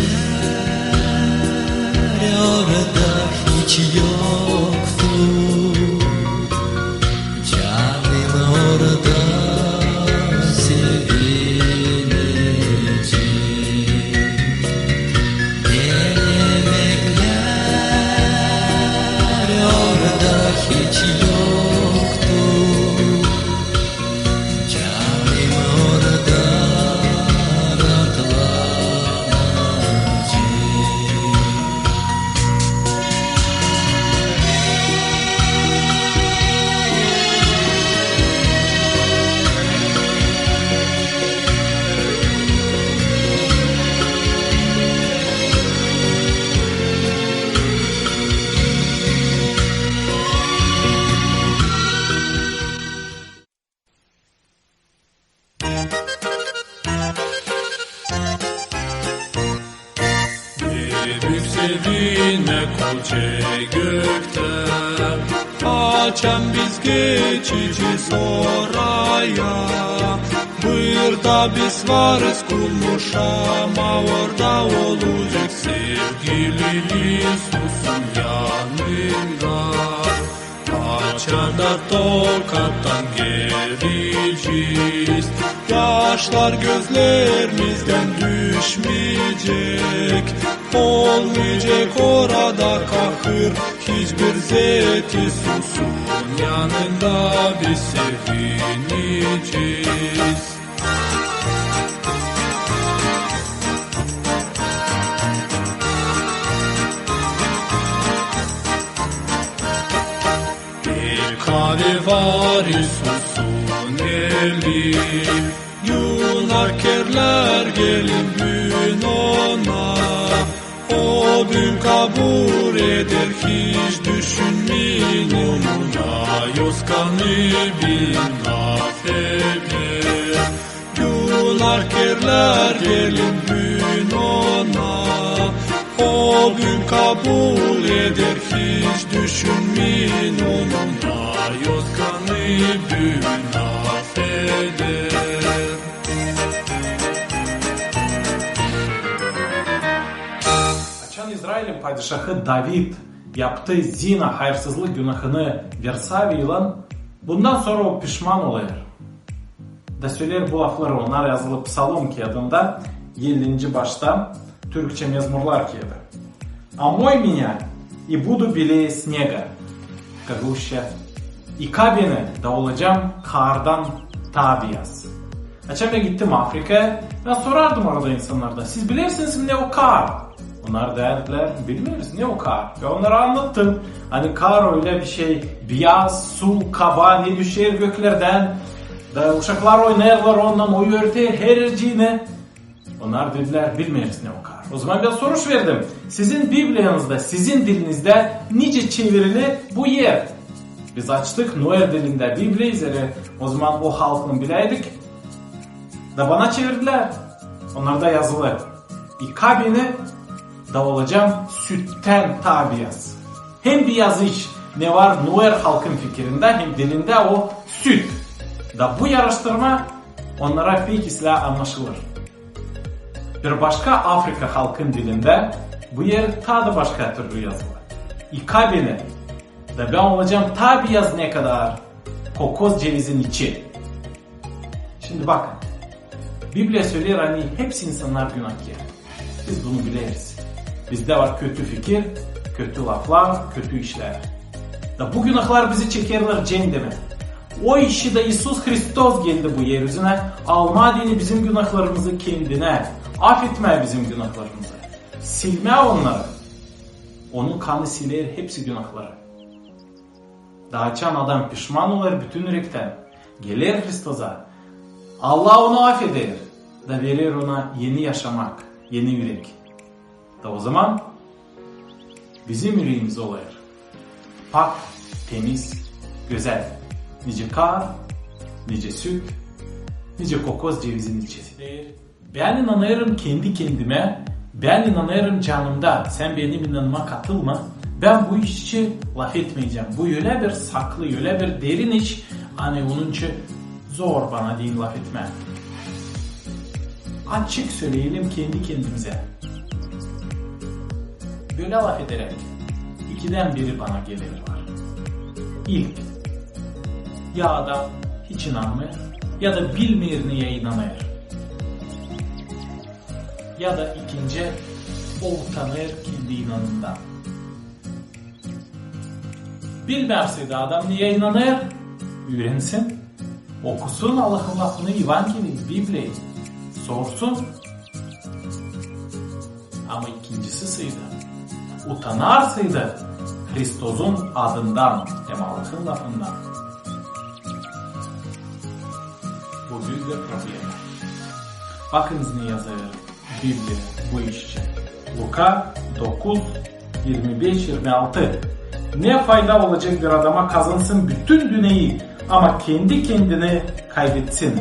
orada hiç yoktu. Canım orada sevinecek. Emekler orada hiç yoktu. Canım orada Büyük sevinme kolçe gökten, açan biz geçeceğiz oraya. Buyur da biz varız kulmuş ama orada olacak sevgili Isus'un yanında. Açarda tokattan geleceğiz, yaşlar gözlerimizden düşmeyecek. Olmayacak orada kahır, hiçbir zet Isus'un yanında biz sevineceğiz. Bir kahve var Isus'un eli, günahkarlar gelin bugün ona. O gün kabul eder, hiç düşünmeyin onunla, yoskanı bin affeder. Günahkarlar gelin bugün ona. O gün kabul eder, hiç düşünmeyin onunla, yoskanı bin affeder. İsrail'in padişahı David yaptığı zina hayırsızlık günahını versaviyla bundan sonra o pişman oluyor. Da söyler bu lafları, onlar yazılı Psalom kağıdında 50. başta Türkçe mezmurlar kağıdı. Омой меня и буду белее снега, гуща, и kabini da olacağım kardan tabiyaz. Açamaya gittim Afrika'ya, ben sorardım orada insanlardan, siz bilirsiniz mi ne o kar? Onlar derdiler, bilmiyoruz ne o kar. Ve onlara anlattım. Hani kar öyle bir şey, beyaz, su, kaba ne düşer göklerden. Da uşaklar oynarlar ondan, o örter her erciğine. Onlar dediler, bilmiyoruz ne o kar. O zaman ben soruş verdim. Sizin Bibliyanızda, sizin dilinizde nice çevirili bu yer? Biz açtık Noel dilinde Biblia'yı, o zaman o halkın bileydik. Da bana çevirdiler. Onlarda yazılı. İkabini da olacağım sütten tabiyaz. Hem bir yazış ne var Noel halkın fikrinde hem dilinde o süt. Da bu yarıştırma onlara pek isla anlaşılır. Bir başka Afrika halkın dilinde bu yer tadı başka türlü yazılı. İkabini da ben olacağım tabiyaz ne kadar kokoz cevizin içi. Şimdi bakın. Biblia söyler hani hepsi insanlar günahkar. Biz bunu biliriz. Bizde var kötü fikir, kötü laflar, kötü işler. Da bu günahlar bizi çekerler cehenneme. O işi de İsus Hristos geldi bu yeryüzüne. Alma dini bizim günahlarımızı kendine. Affetme bizim günahlarımızı. Silme onları. Onun kanı siler hepsi günahları. Daha açan adam pişman olur bütün yürekten. Gelir Hristos'a. Allah onu affeder. Da verir ona yeni yaşamak, yeni yürek. Da o zaman bizim yüreğimiz olur. Pak, temiz, güzel. Nice kar, nice süt, nice kokoz cevizin içi. Ben inanıyorum kendi kendime, ben inanıyorum canımda. Sen benim inanıma katılma. Ben bu işi laf etmeyeceğim. Bu öyle bir saklı, öyle bir derin iş. Hani onun için zor bana değil laf etme. Açık söyleyelim kendi kendimize. Böyle laf ederek ikiden biri bana gelir var. İlk, ya adam hiç inanmıyor ya da bilmir niye inanıyor. Ya da ikinci, o utanır kendi inanından. Bilmerseydi adam niye inanıyor? Öğrensin, okusun Allah'ın lafını, Evangeliyi, Bibli'yi, sorsun. Ama ikincisi sıydı, utanarsıydı Kristos'un adından, hem Allah'ın lafından. Bu büyük bir problem. Bakınız ne yazıyor Bibli bu iş için. Luka 9, 25-26. Ne fayda olacak bir adama kazansın bütün dünyayı ama kendi kendini kaybetsin.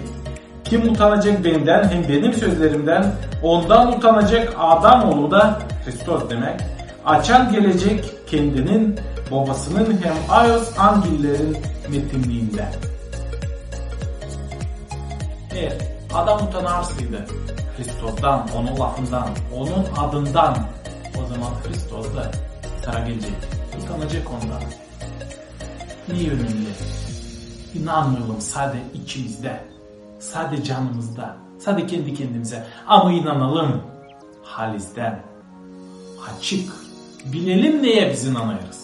Kim utanacak benden hem benim sözlerimden, ondan utanacak adam oğlu da Hristos demek. Açan gelecek kendinin, babasının hem ayos angillerin metinliğinde. Eğer adam utanarsaydı Hristos'dan, onun lafından, onun adından, o zaman Hristos da sana gelecek. Utanacak ondan. Niye önemli? İnanmayalım sadece içimizde, sadece canımızda, sadece kendi kendimize. Ama inanalım halizden. Açık. Bilelim neye biz inanıyoruz.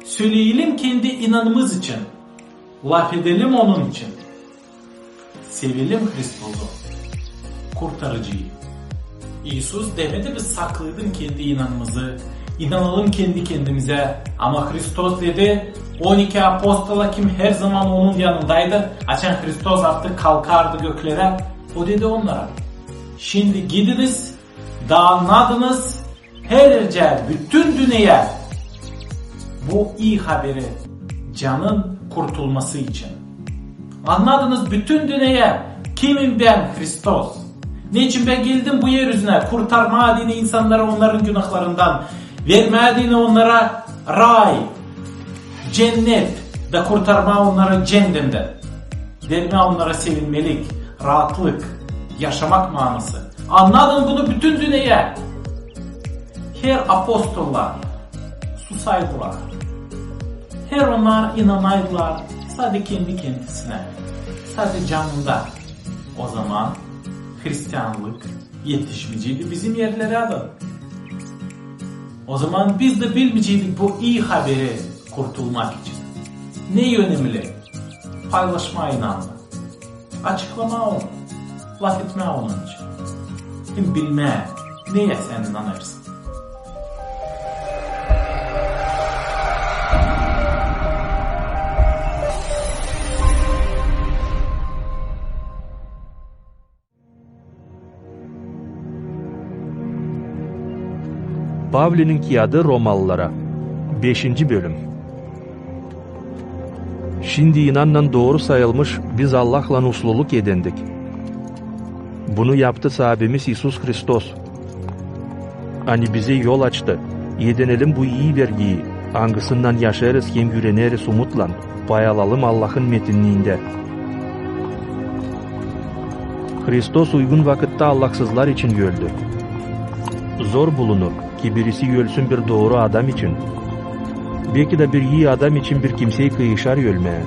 Söyleyelim kendi inanımız için. Laf edelim onun için. Sevelim Hristos'u. Kurtarıcıyı. İsus demedi biz saklayalım kendi inanımızı. İnanalım kendi kendimize. Ama Hristos dedi, 12 apostola kim her zaman onun yanındaydı. Açan Hristos artık kalkardı göklere. O dedi onlara, şimdi gidiniz, dağınladınız, herce bütün dünyaya bu iyi haberi, canın kurtulması için. Anladınız bütün dünyaya, kimim ben? Hristos. Niçin ben geldim bu yeryüzüne? Kurtarma adını insanları onların günahlarından, verme adını onlara ray, cennet da kurtarma onları cehennemden. Verme onlara sevinmelik, rahatlık, yaşamak manası. Anladın bunu bütün dünyaya. Her apostollar susaydılar. Her onlar inanaydılar sadece kendi kendisine, sadece canında. O zaman Hristiyanlık yetişmeyecekti bizim yerlere adı. O zaman biz de bilmeyecektik bu iyi haberi kurtulmak için. Ne önemli? Paylaşma inanma. Açıklama onu. Laf etme onun için. Kim bilme. Neye sen inanırsın? Pavli'nin kiadı Romalılara 5. bölüm. Şimdi inanla doğru sayılmış biz Allah'la usluluk edindik. Bunu yaptı sahibimiz İsus Hristos. Hani bize yol açtı. Yedenelim bu iyi vergiyi. Hangısından yaşarız hem güveneriz umutla. Pay alalım Allah'ın metinliğinde. Hristos uygun vakitte Allahsızlar için öldü. Zor bulunur ki birisi ölsün bir doğru adam için. Belki de bir iyi adam için bir kimseyi kıyışar ölmeye.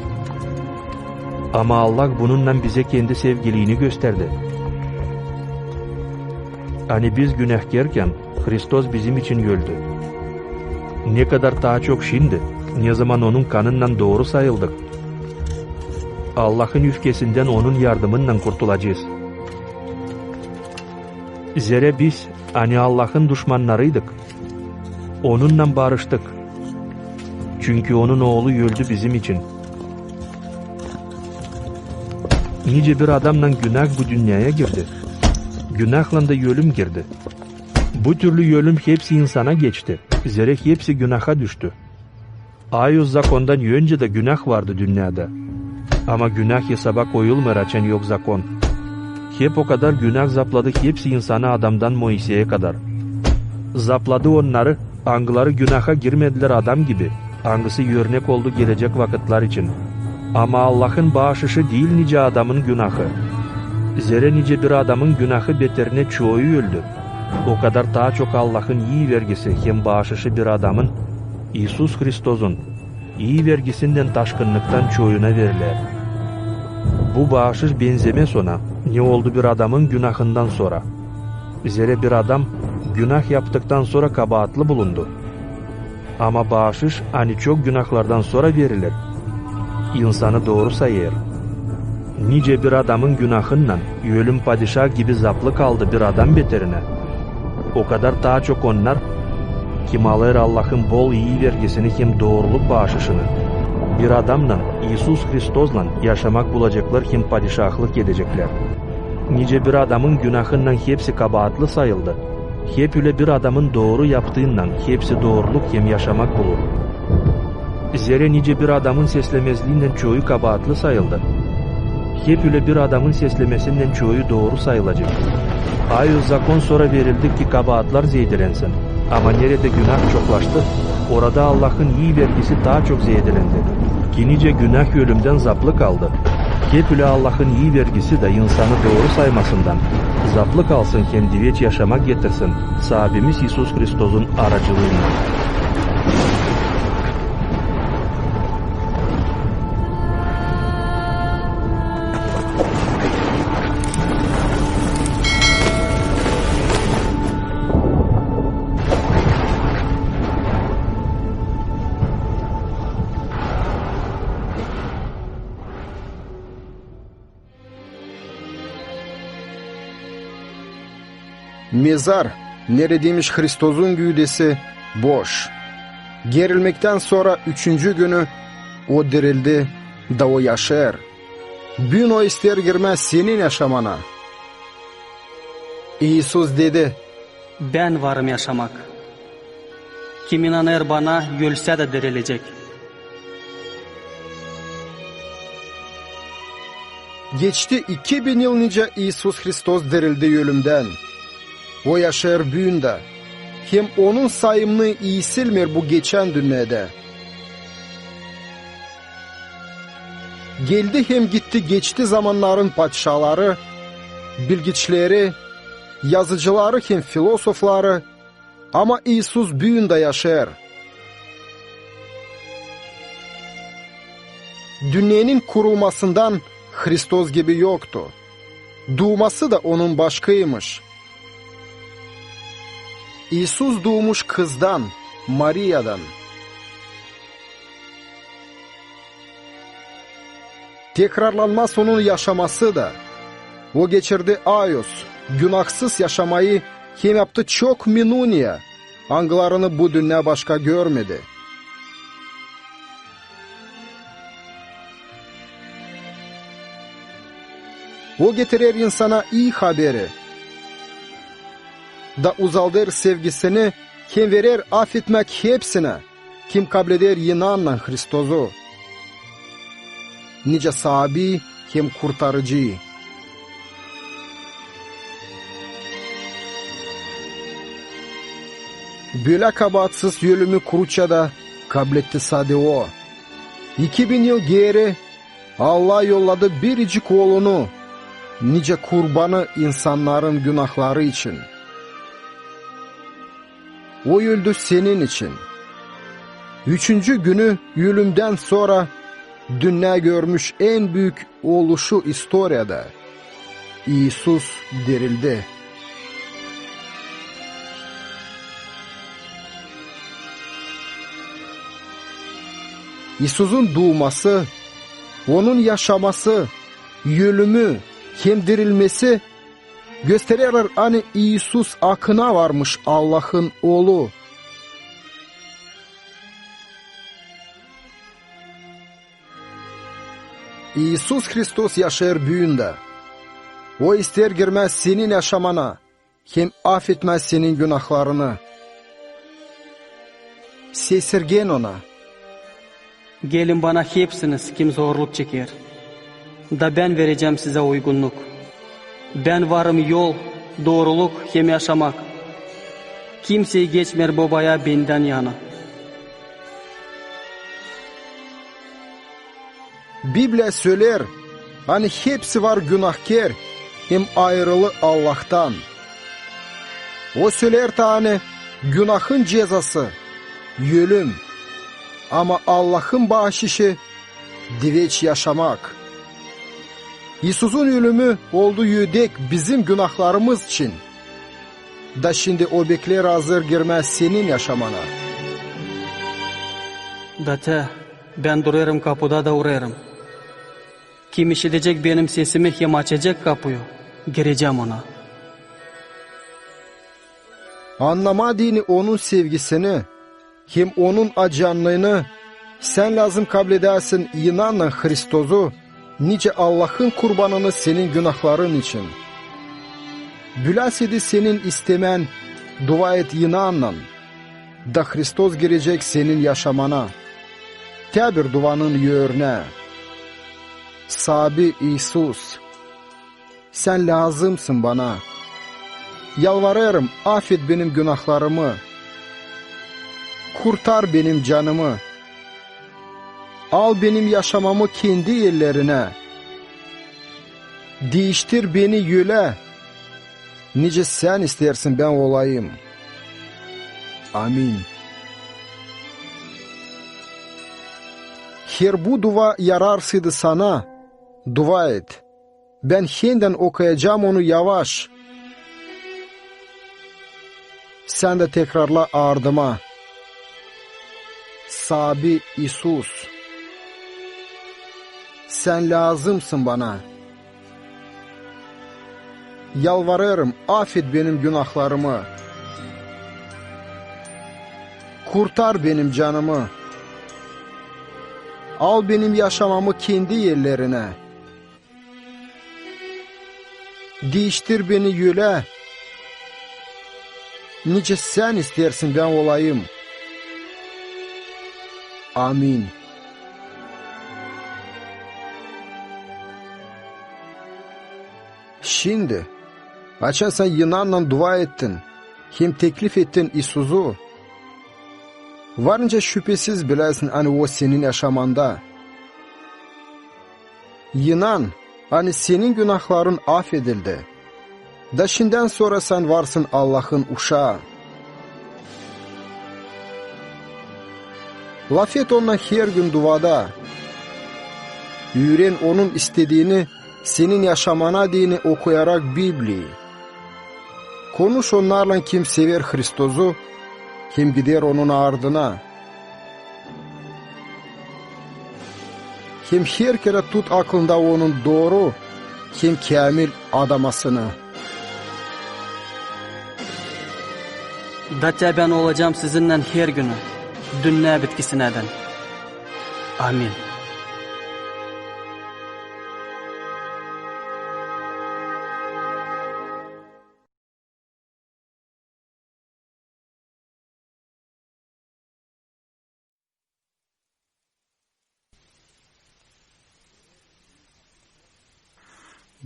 Ama Allah bununla bize kendi sevgiliğini gösterdi. Hani biz günahkarken Hristos bizim için öldü. Ne kadar daha çok şimdi, ne zaman onun kanından doğru sayıldık. Allah'ın öfkesinden onun yardımıyla kurtulacağız. Zere biz hani Allah'ın düşmanlarıydık. Onunla barıştık. Çünkü onun oğlu öldü bizim için. Nice bir adamla günah bu dünyaya girdi. Günahla da ölüm girdi. Bu türlü ölüm hepsi insana geçti. Zere hepsi günaha düştü. Ayuz zakondan önce de günah vardı dünyada. Ama günah hesaba koyulmur açan yok zakon. Hep o kadar günah zapladı hepsi insana Adam'dan Moise'ye kadar. Zapladı onları, angıları günaha girmediler adam gibi. Angısı örnek oldu gelecek vakitler için. Ama Allah'ın bağışışı değil nice adamın günahı. Zere nice bir adamın günahı beterine çoğu öldü. O kadar daha çok Allah'ın iyi vergisi hem bağışışı bir adamın, İsus Hristos'un iyi vergisinden taşkınlıktan çoğuna verilir. Bu bağışış benzemez ona, ne oldu bir adamın günahından sonra. Zere bir adam günah yaptıktan sonra kabahatlı bulundu. Ama bağışış hani çok günahlardan sonra verilir. İnsanı doğru sayır. Nice bir adamın günahından ölüm padişah gibi zaplı kaldı bir adam beterine. O kadar daha çok onlar kim alır Allah'ın bol iyi vergisini hem doğruluk bağışışını. Bir adamla İsus Hristos'la yaşamak bulacaklar hem padişahlık edecekler. Nice bir adamın günahından hepsi kabahatlı sayıldı. Hep öyle bir adamın doğru yaptığından hepsi doğruluk hem yaşamak bulur. Zere nice bir adamın seslemezliğinden çoğu kabahatlı sayıldı. Hep öyle bir adamın seslemesinden çoğu doğru sayılacak. Hayır, zakon sonra verildi ki kabahatlar zeydilensin. Ama nerede günah çoklaştı, orada Allah'ın iyi vergisi daha çok zeydilendi. Ki nice günah ölümden zaplı kaldı. Hep öyle Allah'ın iyi vergisi de insanı doğru saymasından zaplı kalsın hem diveç yaşamak getirsin. Sahibimiz İsus Hristos'un aracılığıyla. Mezar, neredeymiş Hristos'un güdesi boş. Gerilmekten sonra 3. günü o dirildi da o yaşar. Gün o ister girmez senin yaşamana. İsus dedi, ben varım yaşamak. Kim inanır bana ölse de dirilecek. Geçti 2000 yıl nice İsus Hristos dirildi ölümden. O yaşar büyünde. Hem onun sayımını iyi silmir bu geçen dünyada. Geldi hem gitti geçti zamanların padişahları, bilgiçleri, yazıcıları hem filosofları, ama İsus büyünde yaşar. Dünyanın kurulmasından Hristos gibi yoktu. Doğması da onun başkaymış. İsus doğmuş kızdan, Maria'dan. Tekrarlanmaz onun yaşaması da. O geçirdi ayos, günahsız yaşamayı hem yaptı çok minuniye. Anglarını bu dünya başka görmedi. O getirir insana iyi haberi. Da uzaldır sevgisini, kim verir affetmek hepsine, kim kableder inanla Hristos'u. Nice sahibi, kim kurtarıcı. Böyle kabahatsız ölümü kuruça da kabletti sade o. 2000 yıl geri Allah yolladı biricik oğlunu, nice kurbanı insanların günahları için. O öldü senin için. 3. günü ölümden sonra dünya görmüş en büyük oluşu historiada. İsus dirildi. İsus'un doğması, onun yaşaması, ölümü, hem dirilmesi gösterir hani İsus akına varmış Allah'ın oğlu. İsus Hristos yaşar büyünde. O ister girmez senin yaşamana, hem affetmez senin günahlarını. Sesirgen ona. Gelin bana hepsiniz kim zorluk çeker. Da ben vereceğim size uygunluk. Ben varım yol, doğruluk hem yaşamak. Kimseyi geçmer babaya benden yana. Biblia söyler, hani hepsi var günahkar, hem ayrılı Allah'tan. O söyler tane günahın cezası, ölüm. Ama Allah'ın bahşişi diveç yaşamak. İsus'un ölümü oldu yedek bizim günahlarımız için. Da şimdi o bekler hazır girmez senin yaşamana. Date, ben durarım kapıda da uğrarım. Kim işitecek benim sesimi hem açacak kapıyı, gireceğim ona. Anlamadığını onun sevgisini, hem onun acanlığını, sen lazım kabul edersin inanla Hristos'u, nice Allah'ın kurbanını senin günahların için. Bülasidi senin istemen, dua et inanla, da Hristos girecek senin yaşamana. Tebir duanın yörüne. Sabi İsus, sen lazımsın bana. Yalvarırım, affet benim günahlarımı. Kurtar benim canımı. Al benim yaşamamı kendi ellerine. Değiştir beni yüle. Nice sen istersin ben olayım. Amin. Her bu dua yararsıydı sana. Dua et. Ben yeniden okuyacağım onu yavaş. Sen de tekrarla ardıma. Sabi İsus, sen lazımsın bana. Yalvarırım, affet benim günahlarımı. Kurtar benim canımı. Al benim yaşamamı kendi yerlerine. Değiştir beni yüle. Nice sen istersin ben olayım. Amin. Şimdi, açan sen inanla dua ettin. Hem teklif ettin İsus'u. Varınca şüphesiz bilersin hani o senin yaşamanda. İnan, hani senin günahların affedildi. Da şimdiden sonra sen varsın Allah'ın uşağı. Laf et ona her gün duada. Öğren onun istediğini, senin yaşamana dini okuyarak Bibli'yi. Konuş onlarla kim sever Hristos'u, kim gider onun ardına. Kim her kere tut aklında onun doğru, kim kamil adamasını. Date ben olacağım sizinle her günü, dünya bitkisineden. Amin.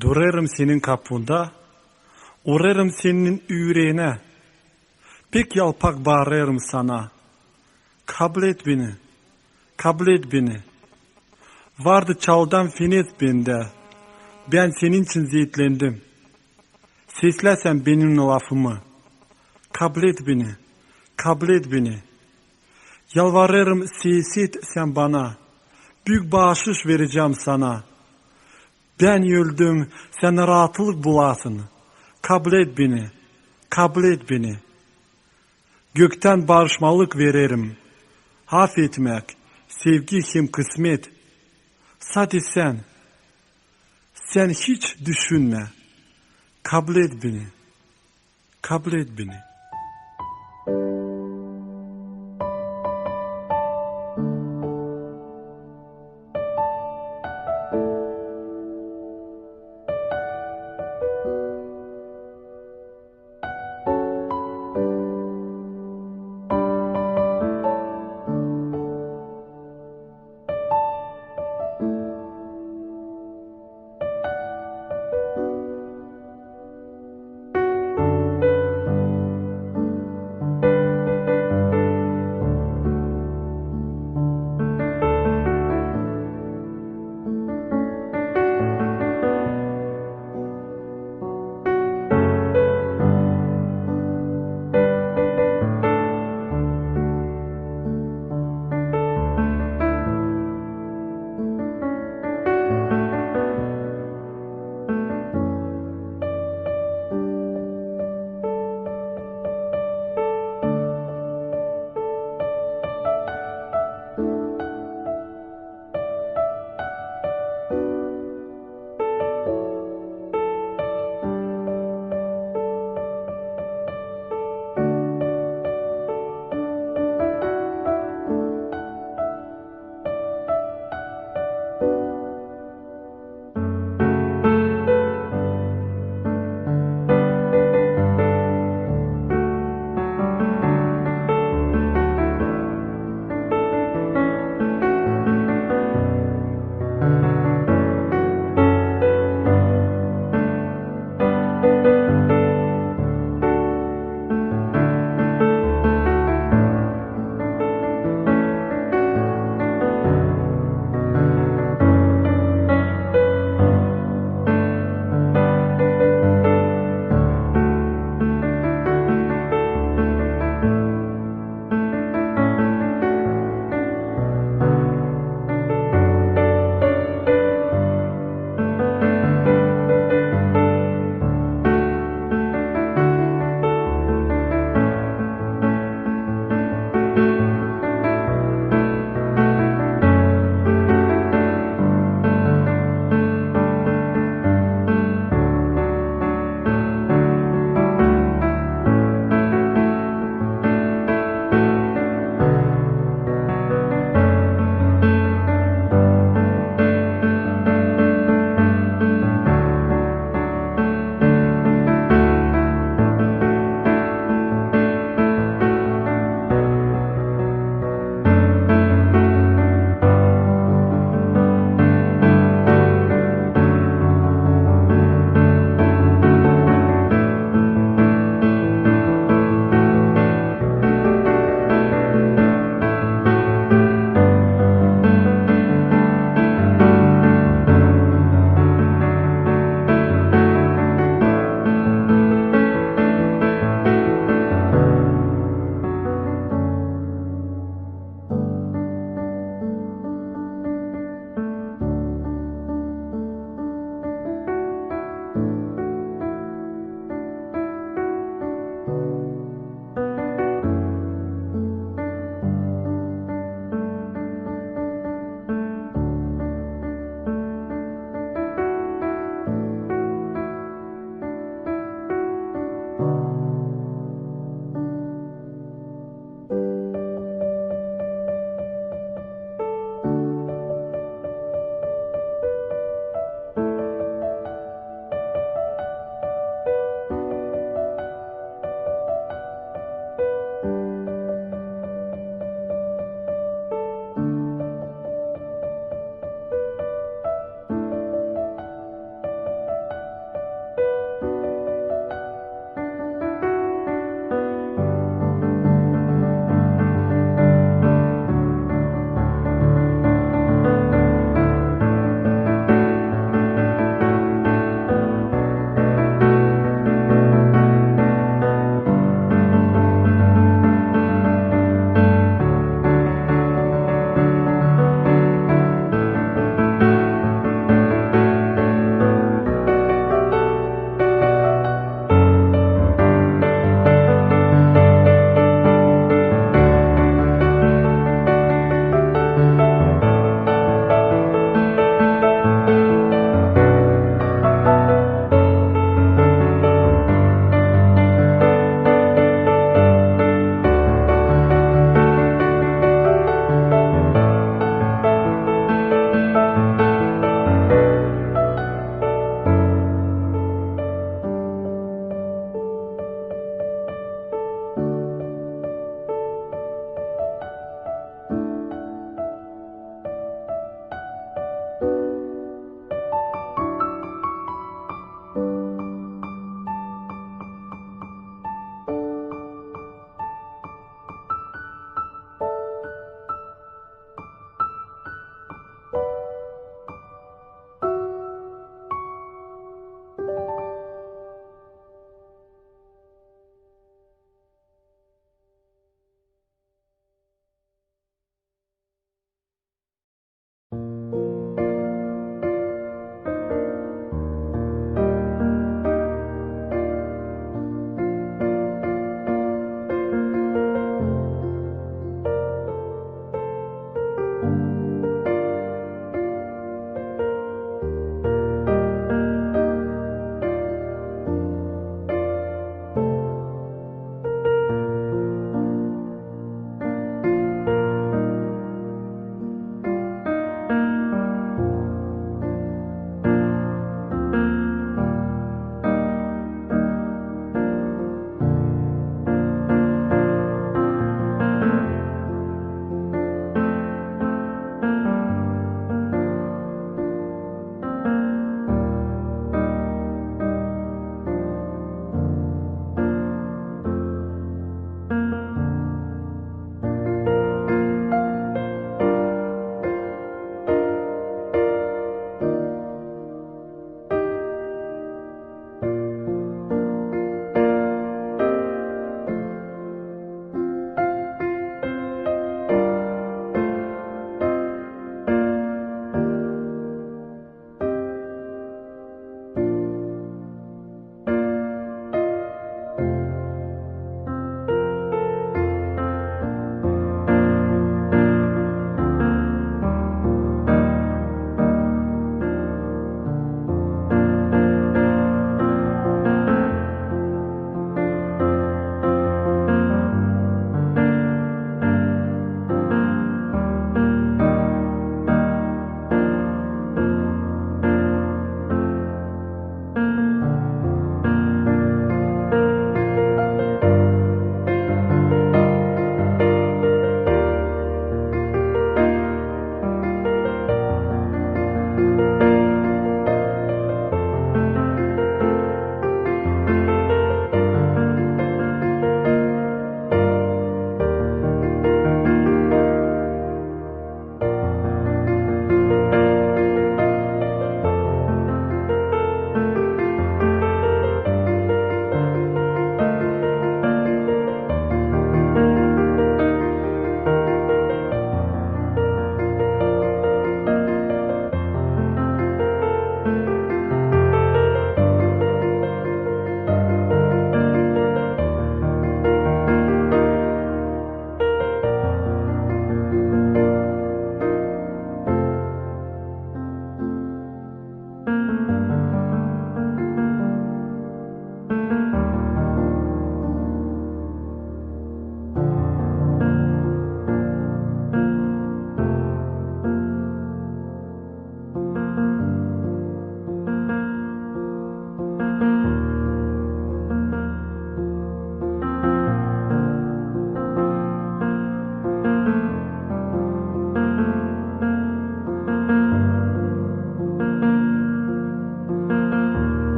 Durarım senin kapında, uğrarım senin yüreğine. Pek yalpak bağırırım sana. Kabul et beni, kabul et beni. Vardı çaldan finet bende. Ben senin için zeytlendim. Seslesen benim lafımı. Kabul et beni, kabul et beni. Yalvarırım sesit sen bana. Büyük bağışış vereceğim sana. Ben öldüm, sen rahatlık bulasın. Kabul et beni, kabul et beni. Gökten barışmalık veririm. Affetmek, sevgi hem kısmet. Sadece sen hiç düşünme. Kabul et beni, kabul et beni.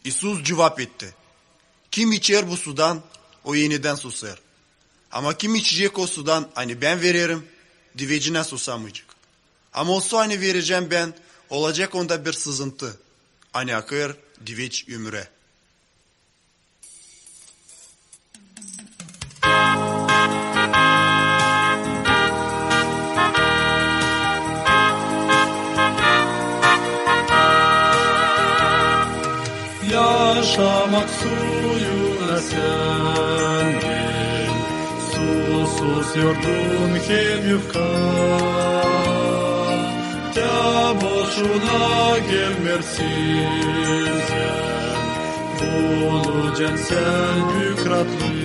İsus cevap etti. Kim içer bu sudan, o yeniden susar. Ama kim içecek o sudan, hani ben veririm, divecine susamayacak. Ama o su hani vereceğim ben, olacak onda bir sızıntı. Hani akır diveç ömüre. Yaşamak suyuna sendin, susuz yordun hem yufka. Ya boşuna gelmersin sen, bulacaksın sen bükratlık.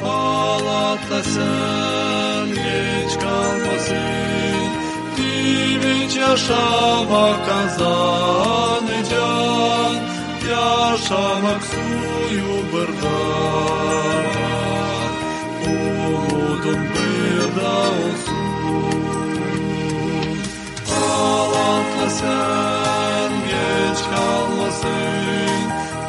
Ağlatla sen geç kalmasın, diviç yaşamak kazanacaksın. Yaşamak suyu burada var, umudun burada olsun. Ağlatla sen geç kalmasın,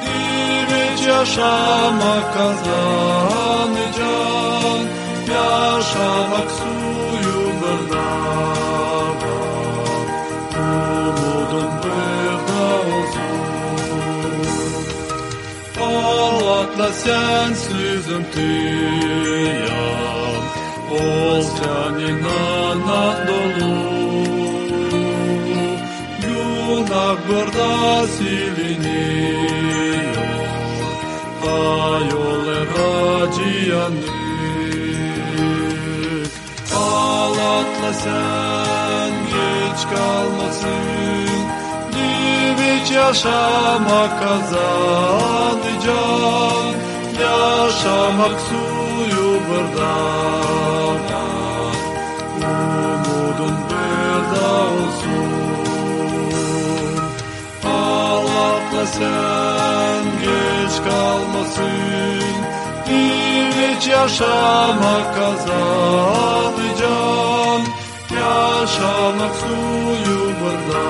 diviç yaşamak kazanacaksın. Yaşamak suyu burada var, umudun burada olsun. Ağlatla sen süzüntüyem, ol senin anak dolu. Günah burada siliniyor, ayolara ciyanlık. Ağlatla sen geç kalmasın, diviç yaşamak kazanacaksın. Yaşamak suyu burada var, umudun burada olsun. Ağlatla sen geç kalmasın, diviç yaşamak kazanacaksın. Yaşamak suyu burada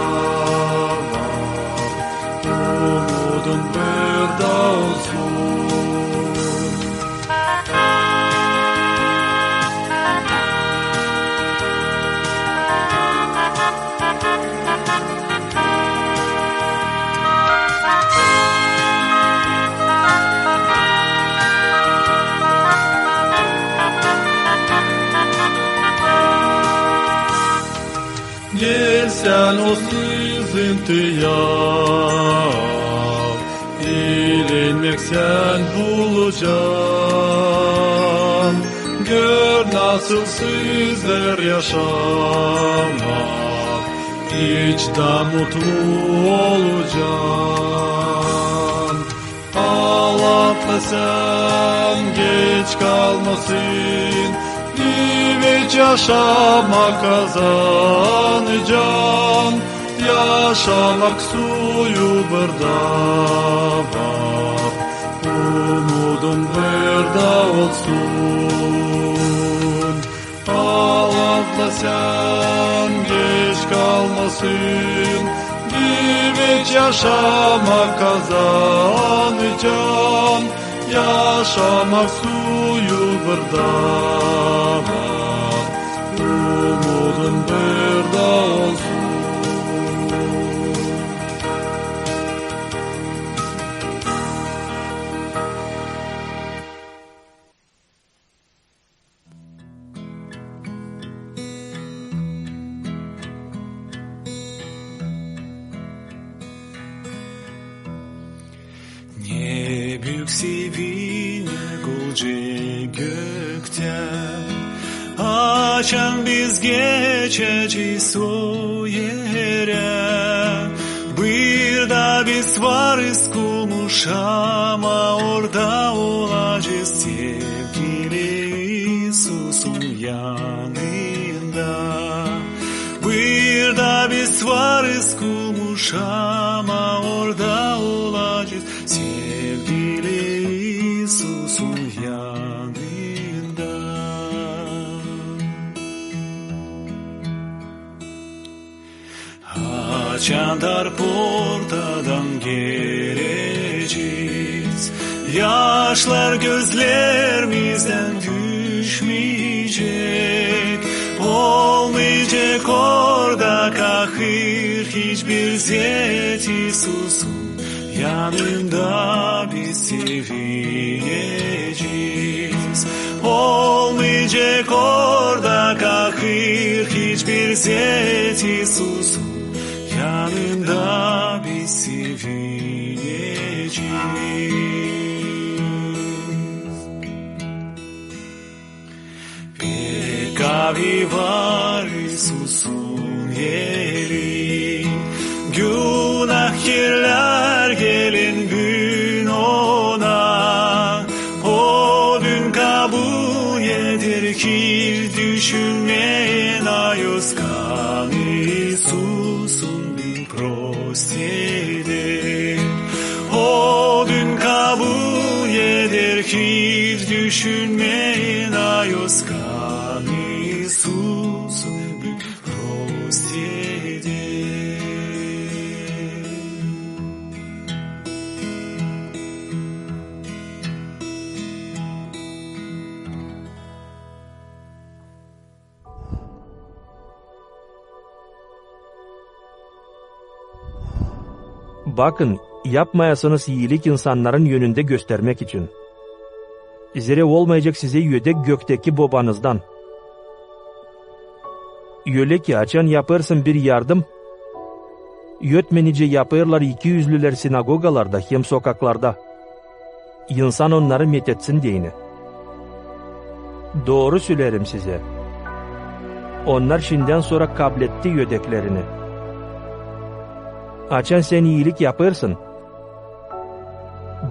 var, umudun burada olsun. Gel sen o sızıntıya, dilenmek sen bulacaksın. Gör nasıl sizler yaşamak, hiç de mutlu olacaksın. Ağlatla sen geç kalmasın, diviç yaşamak kazanacaksın. Yaşamak suyu burada var, umudun burada olsun. Ağlatla sen geç kalmasın, diviç yaşamak kazanacaksın. Yaşamak suyu burada var, umudun burada olsun. Ne büyük sevinir gülce gökten, açan biz geçeceğiz o yere. Bir de biz varız kulmuş ama orada olacağız sevgili İsus'un yanında. Bir de biz varız kulmuş ama orada olacağız sevgili İsus'un yanında. kaçanlar portadan geleceğiz. Yaşlar gözlerimizden düşmeyecek. Olmayacak orada kahır, hiçbir ziyet Isus'un yanında biz sevineceğiz. Olmayacak orada kahır, hiçbir ziyet Isus'un yanında biz sevineceğiz. Pekavi var Isus'un yeri, günahkirler gelin gün ona. O dün kabul yedirkir, düşünmeyen ayoskan Isus'un bin prostede. O dün kabul yedirkir, düşünmeyen ayoskan Isus'un bin prostede. Bakın, yapmayasınız iyilik insanların yönünde göstermek için. Zira olmayacak size yödek gökteki babanızdan. Öyle ki açan yaparsın bir yardım, yötmenice yaparlar 200'lüler sinagogalarda hem sokaklarda. İnsan onları methetsin diyene. Doğru söylerim size. Onlar şimdiden sonra kabletti yödeklerini. Açan sen iyilik yaparsın.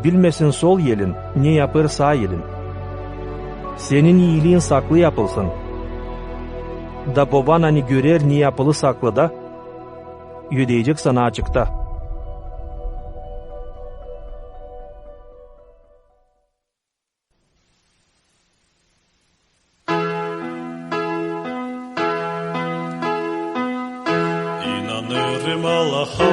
Bilmesin sol yelin, ne yapar sağ yelin. Senin iyiliğin saklı yapılsın. Da baban hani görer ne yapılı saklı da, ödeyecek sana açıkta. İnanırım Allah'a,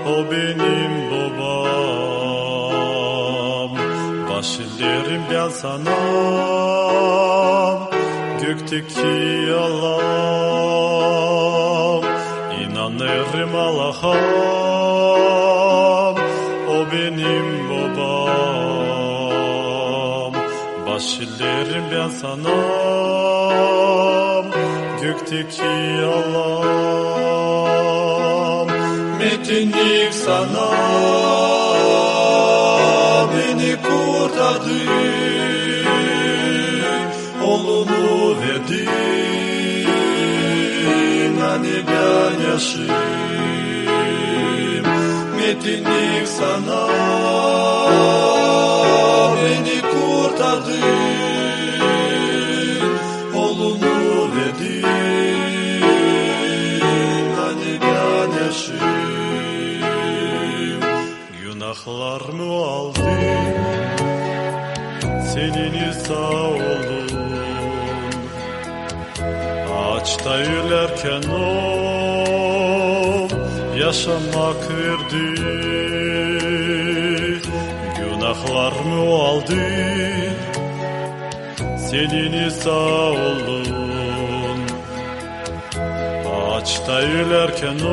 o benim babam. Başlarım ben sana, gökteki Allah. İnanırım Allah'a, o benim babam. Başlarım ben sana, gökteki Allah. Metinlik sana, beni kurtardı. Oğlunu verdin, hani ben yaşayayım. Metinlik sana, beni kurtardı. Oğlunu verdin, hani ben yaşayayım. Günahlarımı aldın, senin sağ olun. Ağaçta yürürken o yaşamak verdi. Günahlarımı aldı, senin sağ olun. Ağaçta yürürken o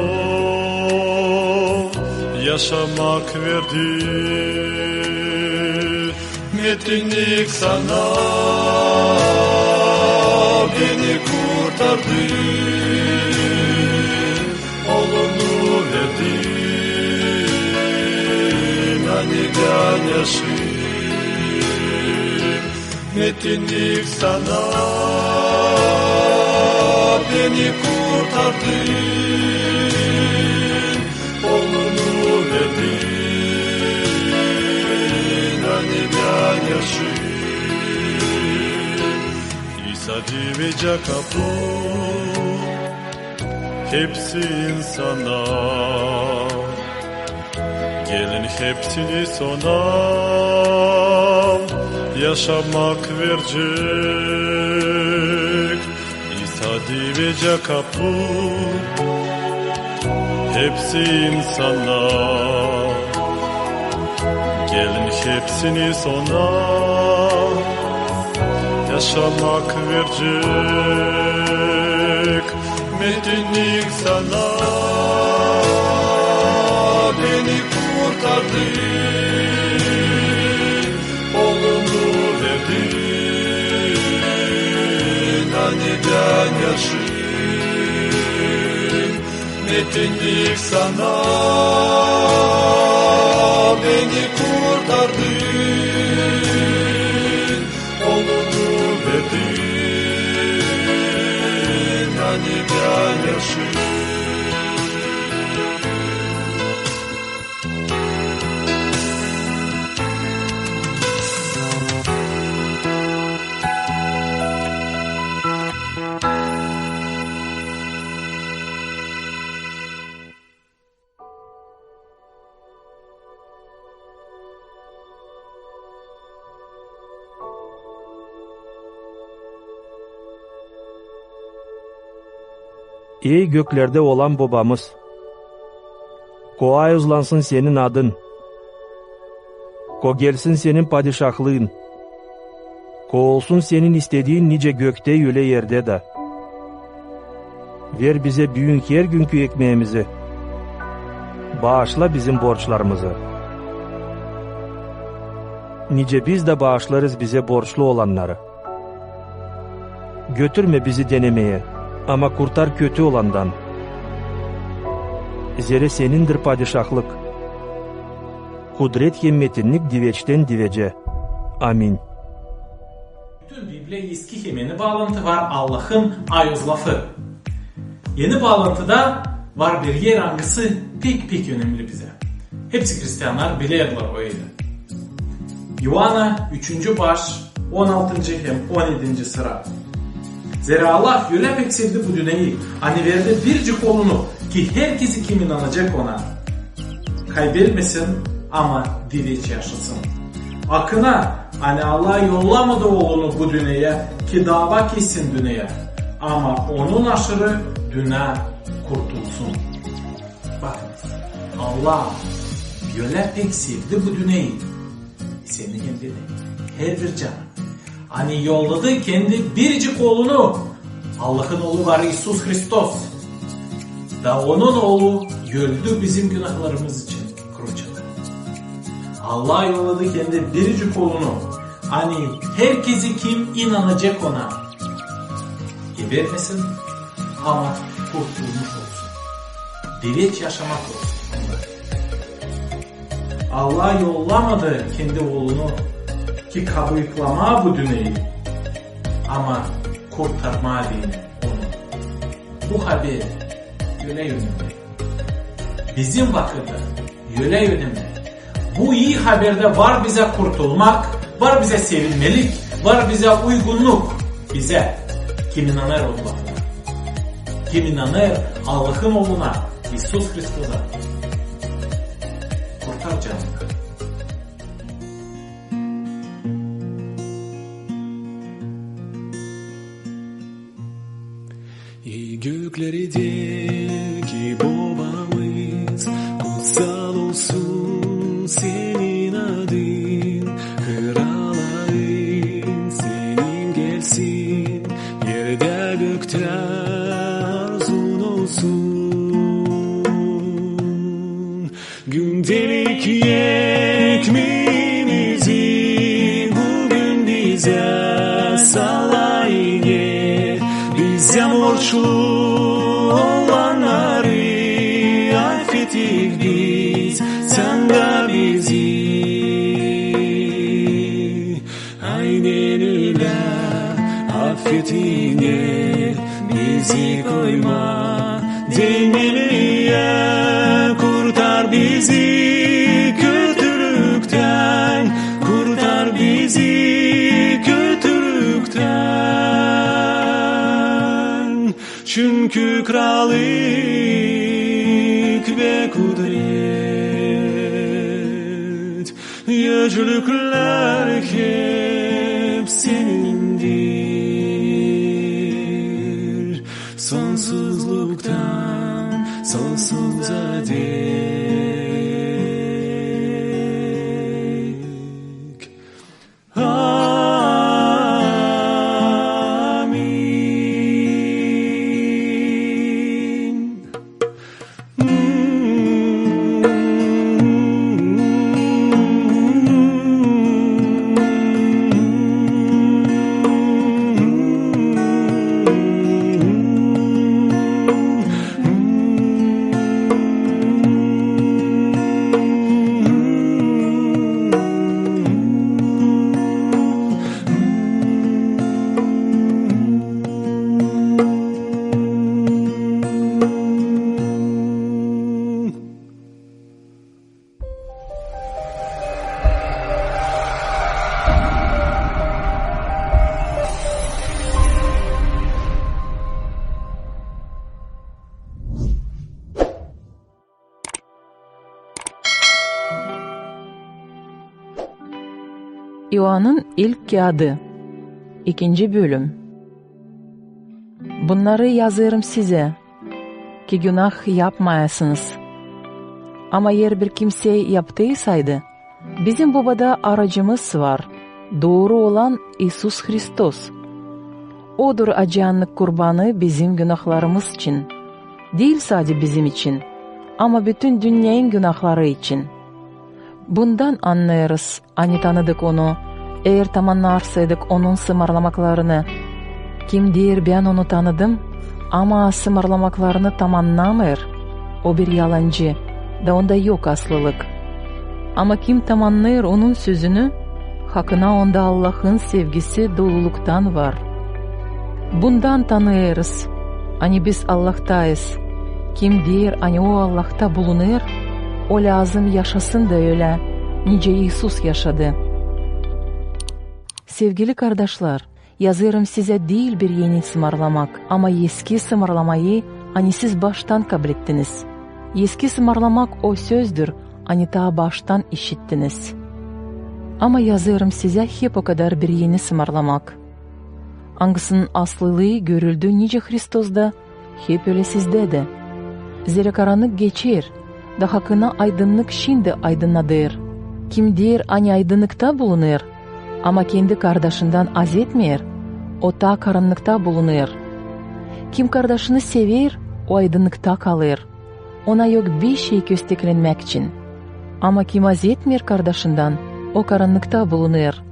yaşamak verdi. Metinlik sana, beni kurtardı. Oğlunu verdin, hani ben yaşayayım. Metinlik sana, beni kurtardı. Oğlunu verdin, hani ben yaşayayım. İsa diyecek kapı, hepsi insana. Gelin hepsini sona, yaşamak verecek. İsa divece kapı, hepsi insanlar. Gelin hepsini sona, yaşamak verecek metinlik sana. Beni kurtardın, oğlunu verdin, aniden yaşın metinlik sana. Beni kurtardın, oğlunu verdin, aniden yaşın. Ey göklerde olan babamız, ko ayızlansın senin adın, ko gelsin senin padişahlığın, ko olsun senin istediğin nice gökte öyle yerde de. Ver bize büyük her günkü ekmeğimizi, bağışla bizim borçlarımızı. Nice biz de bağışlarız bize borçlu olanları. Götürme bizi denemeye, ama kurtar kötü olandan. Zere senindir padişahlık. Kudret himmetinlik diveçten divece. Amin. Bütün Bible eski yeni bağlantı var Allah'ın ayız lafı. Yeni bağlantıda var bir yer hangisi pek önemli bize. Hepsi Hristiyanlar bilirler öyle. Yuhanna 3. baş 16. hem 17. sıra. Zira Allah öyle pek sevdi bu dünyayı, hani verdi bircik oğlunu ki herkesi kim inanacak ona kaybetmesin ama dileç yaşasın. Akına hani Allah yollamadı oğlunu bu dünyaya ki dava kessin dünyaya, ama onun aşırı dünya kurtulsun. Bakın Allah öyle pek sevdi bu dünyayı, senin hem beni, her bir canı. Hani yolladı kendi biricik oğlunu. Allah'ın oğlu var İsus Hristos. Da onun oğlu öldü bizim günahlarımız için kruçada. Allah yolladı kendi biricik oğlunu. Hani herkesi kim inanacak ona gebermesin ama kurtulmuş olsun. Dileç yaşamak olsun. Allah yollamadı kendi oğlunu ki kabulklama bu dünyayı, ama kurtarma dini onu. Bu haber öyle önemli. Bizim vakitte öyle önemli. Bu iyi haberde var bize kurtulmak, var bize sevilmelik, var bize uygunluk. Bize kim inanır Allah'a, kim inanır Allah'ın oğluna, İsus Hristosa, kurtar canını. Göklerdeki babamız, kutsal olsun senin adın. Kralların senin gelsin, yerde gökte arzun olsun. Gündelik ekmeğimizi bugün bize salla yine. Bize borçlu olanları affettik biz, sen de bizi. Aynen öyle affetine, bizi koyma dengeliye. Kurtar bizi kötülükten, kurtar bizi kötülükten. Çünkü krallık ve kudret, yücelikler hep senindir. sonsuzluktan sonsuza dek. Amin. İoann'ın ilk kağıdı 2. bölüm. Bunları yazıyorum size ki günah yapmayasınız. Ama eğer bir kimse yaptıysaydı, bizim babada aracımız var, doğru olan İsus Hristos. Odur acıyanlık kurbanı bizim günahlarımız için. Değil sadece bizim için, ama bütün dünyanın günahları için. Bundan anlarız, hani tanıdık onu, eğer tamamlarsaydık onun sımarlamaklarını. Kim der ben onu tanıdım, ama sımarlamaklarını tamamlamır, o bir yalancı, da onda yok aslılık. Ama kim tamamlar onun sözünü, hakkına onda Allah'ın sevgisi doluluktan var. Bundan tanırız, hani biz Allah'tayız. Kim der hani o Allah'ta bulunur, o lazım yaşasın da öyle, nice İsus yaşadı. Sevgili kardeşler, yazıyorum size değil bir yeni sımarlamak, ama eski sımarlamayı hani siz baştan kabul ettiniz. Eski sımarlamak o sözdür, hani ta baştan işittiniz. Ama yazıyorum size hep o kadar bir yeni sımarlamak. Hangisinin aslılığı görüldü nice Hristos'da, hep öyle sizde de. Zira karanlık geçer, da hakkına aydınlık şimdi aydınladır. Kim der hani aydınlıkta bulunur, ama kendi kardeşinden az etmer, o ta karanlıkta bulunur. Kim kardeşini sever, o aydınlıkta kalır. Ona yok bir şey kösteklenmek için. Ama kim az etmer kardeşinden, o karanlıkta bulunur.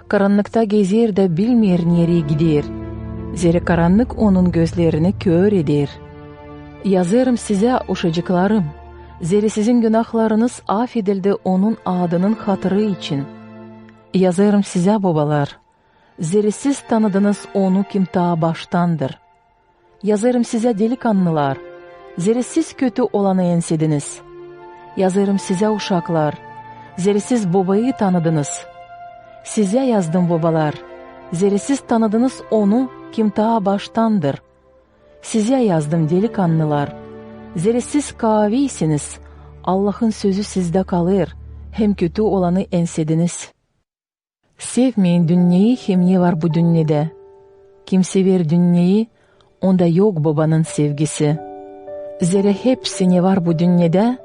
Karanlıkta gezer de bilmer nereye gider. Zira karanlık onun gözlerini kör eder. Yazarım size uşacıklarım, zira sizin günahlarınız affedildi onun adının hatırı için. Yazarım size babalar, zira siz tanıdınız onu kim ta baştandır. Yazarım size delikanlılar, zira siz kötü olanı ensediniz. Yazarım size uşaklar, zira siz babayı tanıdınız. Size yazdım babalar, zira siz tanıdınız onu kim ta baştandır. Size yazdım delikanlılar, zira siz kavisiniz, Allah'ın sözü sizde kalır, hem kötü olanı ensediniz. Sevmeyin dünyayı hem ne var bu dünyada. Kim sever dünyayı, onda yok babanın sevgisi. Zira hepsi ne var bu dünyada,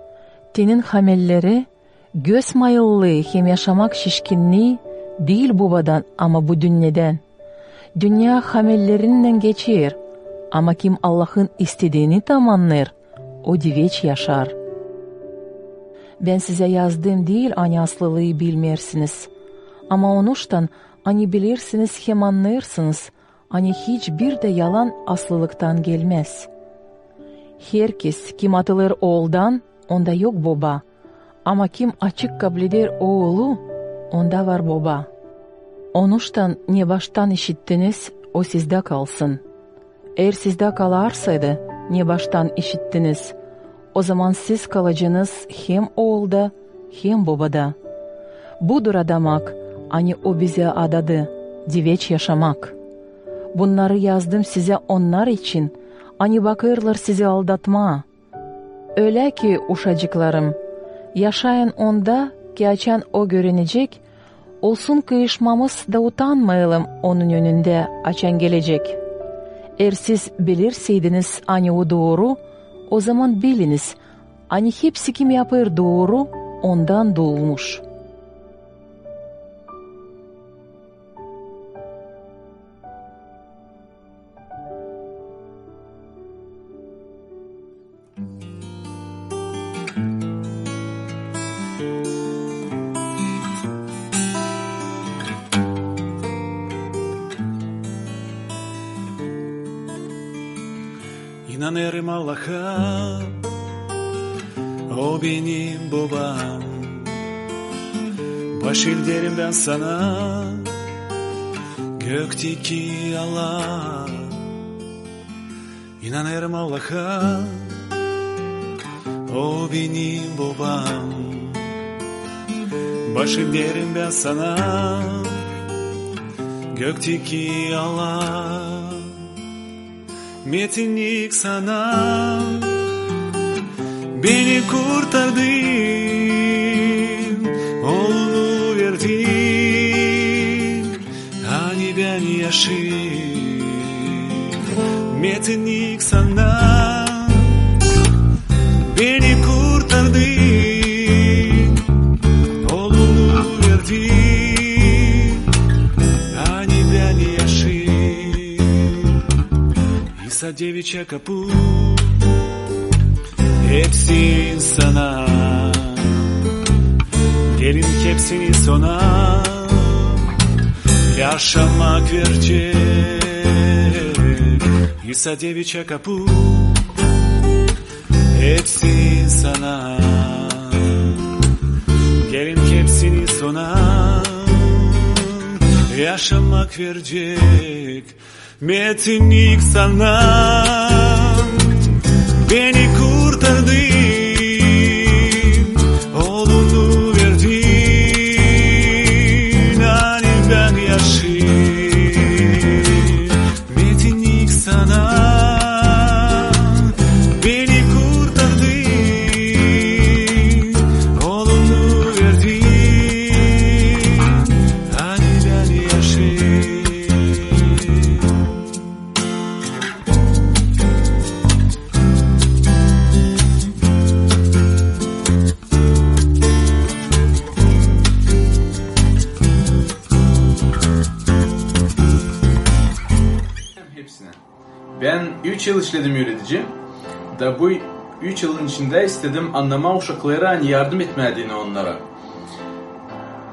tenin hamelleri, göz mayıllığı hem yaşamak şişkinliği, değil babadan ama bu dünyadan. Dünya hamellerinden geçer, ama kim Allah'ın istediğini tamamlar, o diveç yaşar. Ben size yazdım değil hani aslılığı bilmersiniz. Ama onuştan hani bilirsiniz hem anlarsınız, hani hiçbir de yalan aslılıktan gelmez. Herkes kim atılır oğuldan, onda yok baba. Ama kim açık kabul eder oğulu, onda var baba. Onuştan ne baştan işittiniz, o sizde kalsın. Eğer sizde kalarsaydı, ne baştan işittiniz, o zaman siz kalacağınız hem oğulda hem babada. Budur adamak, hani o bize adadı, diveç yaşamak. Bunları yazdım size onlar için, hani bakırlar sizi aldatma. Öyle ki uşacıklarım, yaşayan onda ki açan o görünecek, olsun kıyışmamız da utanmayalım onun önünde açan gelecek. Eğer siz bilirseydiniz hani o doğru, o zaman biliniz, hani hepsi kim yapar doğru, ondan doğmuş. İnanırım Allah'a, o benim babam. Baş derim ben sana, gökteki Allah. İnanırım Allah'a, o benim babam. Baş derim ben sana, gökteki Allah. Metinlik sana, beni kurtardın, oğlunu verdin, hani ben yaşayayım. Metinlik sana, beni kurtardın, oğlunu verdin, hani ben yaşayayım. İsa deviçe kapı, hepsin sana. Gelin hepsini sona, yaşamak verecek. İsa deviçe kapı, hepsin sana. Gelin hepsini sona, yaşamak verecek. Metinlik sana, beni kurtardın, oğlunu verdin, hani ben yaşayayım. Metinlik sana, beni kurtardın, oğlunu verdin, hani ben yaşayayım. Ben 3 yıl işledim yönetici. Da bu 3 yılın içinde istedim anlama uşaklara hani yardım etmediğini onlara.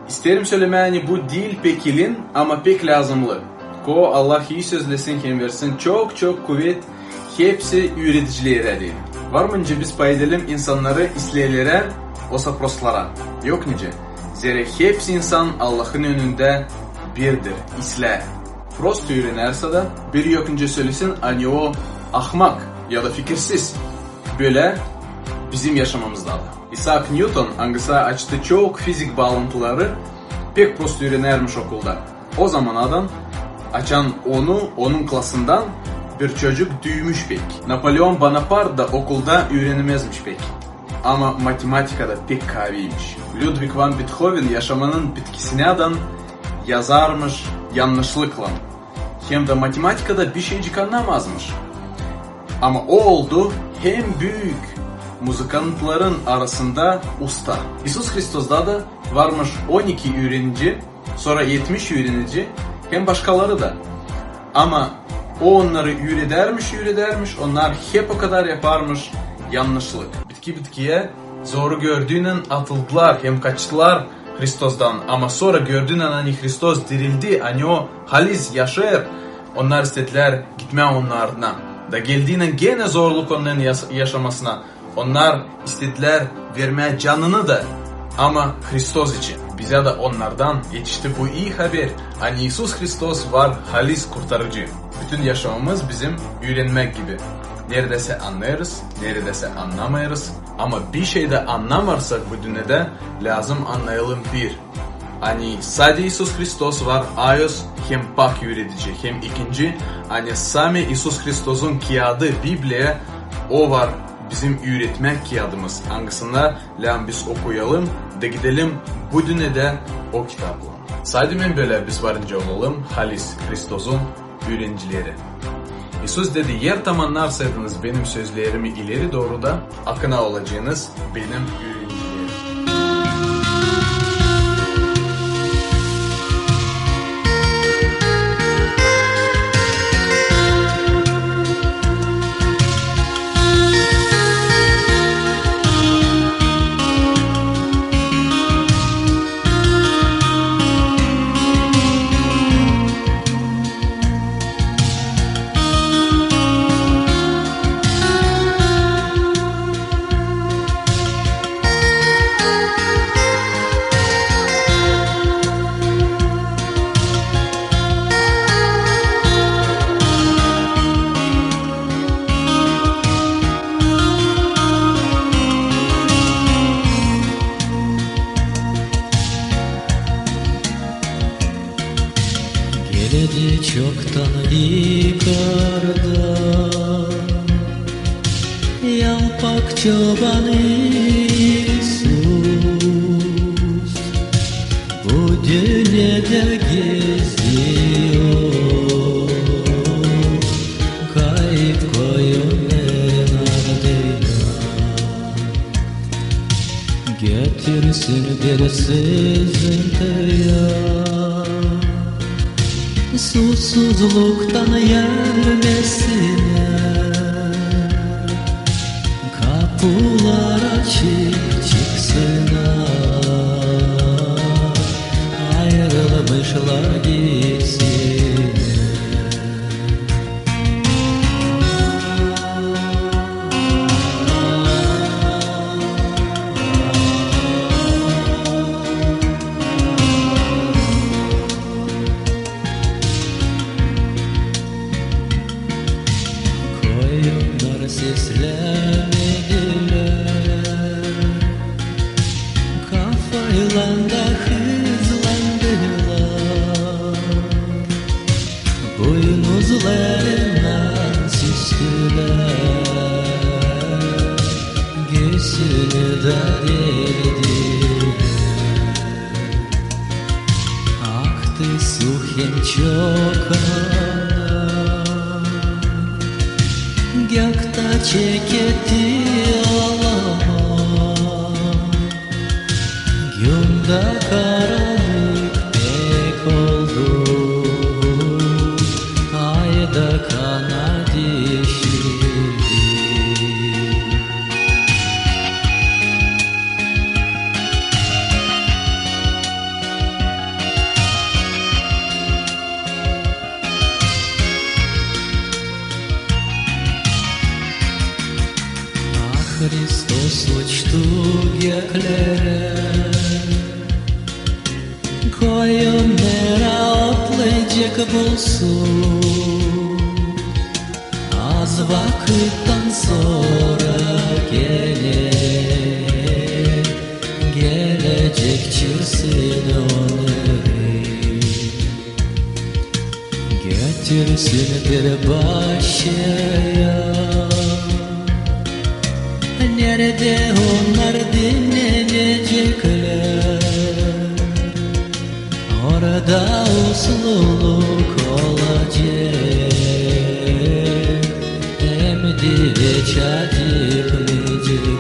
İsterim söylemeye bu değil pekilin ama pek lazımlı. Ko Allah iyi sözlesin kim versin çok çok kuvvet hepsi üreticilere değil. Var mı önce biz paydelim insanları isleyelere o saproslara. Yok nice. Zere hepsi insan Allah'ın önünde birdir. İsle. Prost öğrenerse de biri yokunca söylesin hani o ahmak ya da fikirsiz. Böyle bizim yaşamamızda da. Isaac Newton hangisi açtı çok fizik bağlantıları pek prost öğrenermiş okulda. O zaman adam açan onun klasından bir çocuk düğmüş pek. Napolyon Bonaparte da okulda öğrenemezmiş pek. Ama matematikada pek kaviymiş. Ludwig van Beethoven yaşamanın bitkisine adan yazarmış yanlışlıkla. Hem de matematikada bir şeycik anlamazmış. Ama o oldu hem büyük muzikantların arasında usta. İsus Hristos'da da varmış 12 öğrenici, sonra 70 öğrenici, hem başkaları da. Ama o onları öğredermiş, onlar hep o kadar yaparmış yanlışlık. Bitkiye zoru gördüğünden atıldılar, hem kaçtılar Hristos'dan. Ama sonra gördüğünden hani Hristos dirildi, hani o halis yaşar. Onlar istediler gitme onun ardına. Da geldiğinden gene zorluk onların yaşamasına. Onlar istediler vermeye canını da. Ama Hristos için. Bize de onlardan yetişti bu iyi haber. Hani İsus Hristos var halis kurtarıcı. Bütün yaşamımız bizim öğrenmek gibi. Neredeyse anlarız, neredeyse anlamayırız. Ama bir şeyde anlamazsak bu dünyada lazım anlayalım bir. Hani sadece İsus Hristos var, ayos hem pak üretici, hem ikinci hani sami İsus Hristos'un kağıdı Bibli'ye o var bizim üretmek kağıdımız. Hangisinde lan biz okuyalım da gidelim bu dünyada o kitapla. Sadece böyle biz varınca olalım halis Hristos'un öğrencileri. İsus dedi, yer tamamlarsaydınız benim sözlerimi ileri doğru da akına olacağınız benim öğrencilerim. Geledi çoktan yukarıda, yalpak çoban İsus, bu dünyada geziyor, kayıp koyunun ardına. Getirsin bir sızıntıya, susuzluktan gelmesine, kapılar açık çıksına, ayrılmışlar gitsin. Seslendiler, kafayla da hızlandılar, boynuzlarından süstüler, göğsünü de deldiler. Aktı su hem çok gökte çeketti Allah'a, yolda karanlık pek oldu, ayda kana dişildi. Hristos uçtu göklere, koyunlara otlayacak bulsun. Az vakitten sonra gelecek çılsın onu, götürsün bir başaya. Nerede onlar dinlenecekler, orada usluluk olacak, emdi ve çacıklayacak.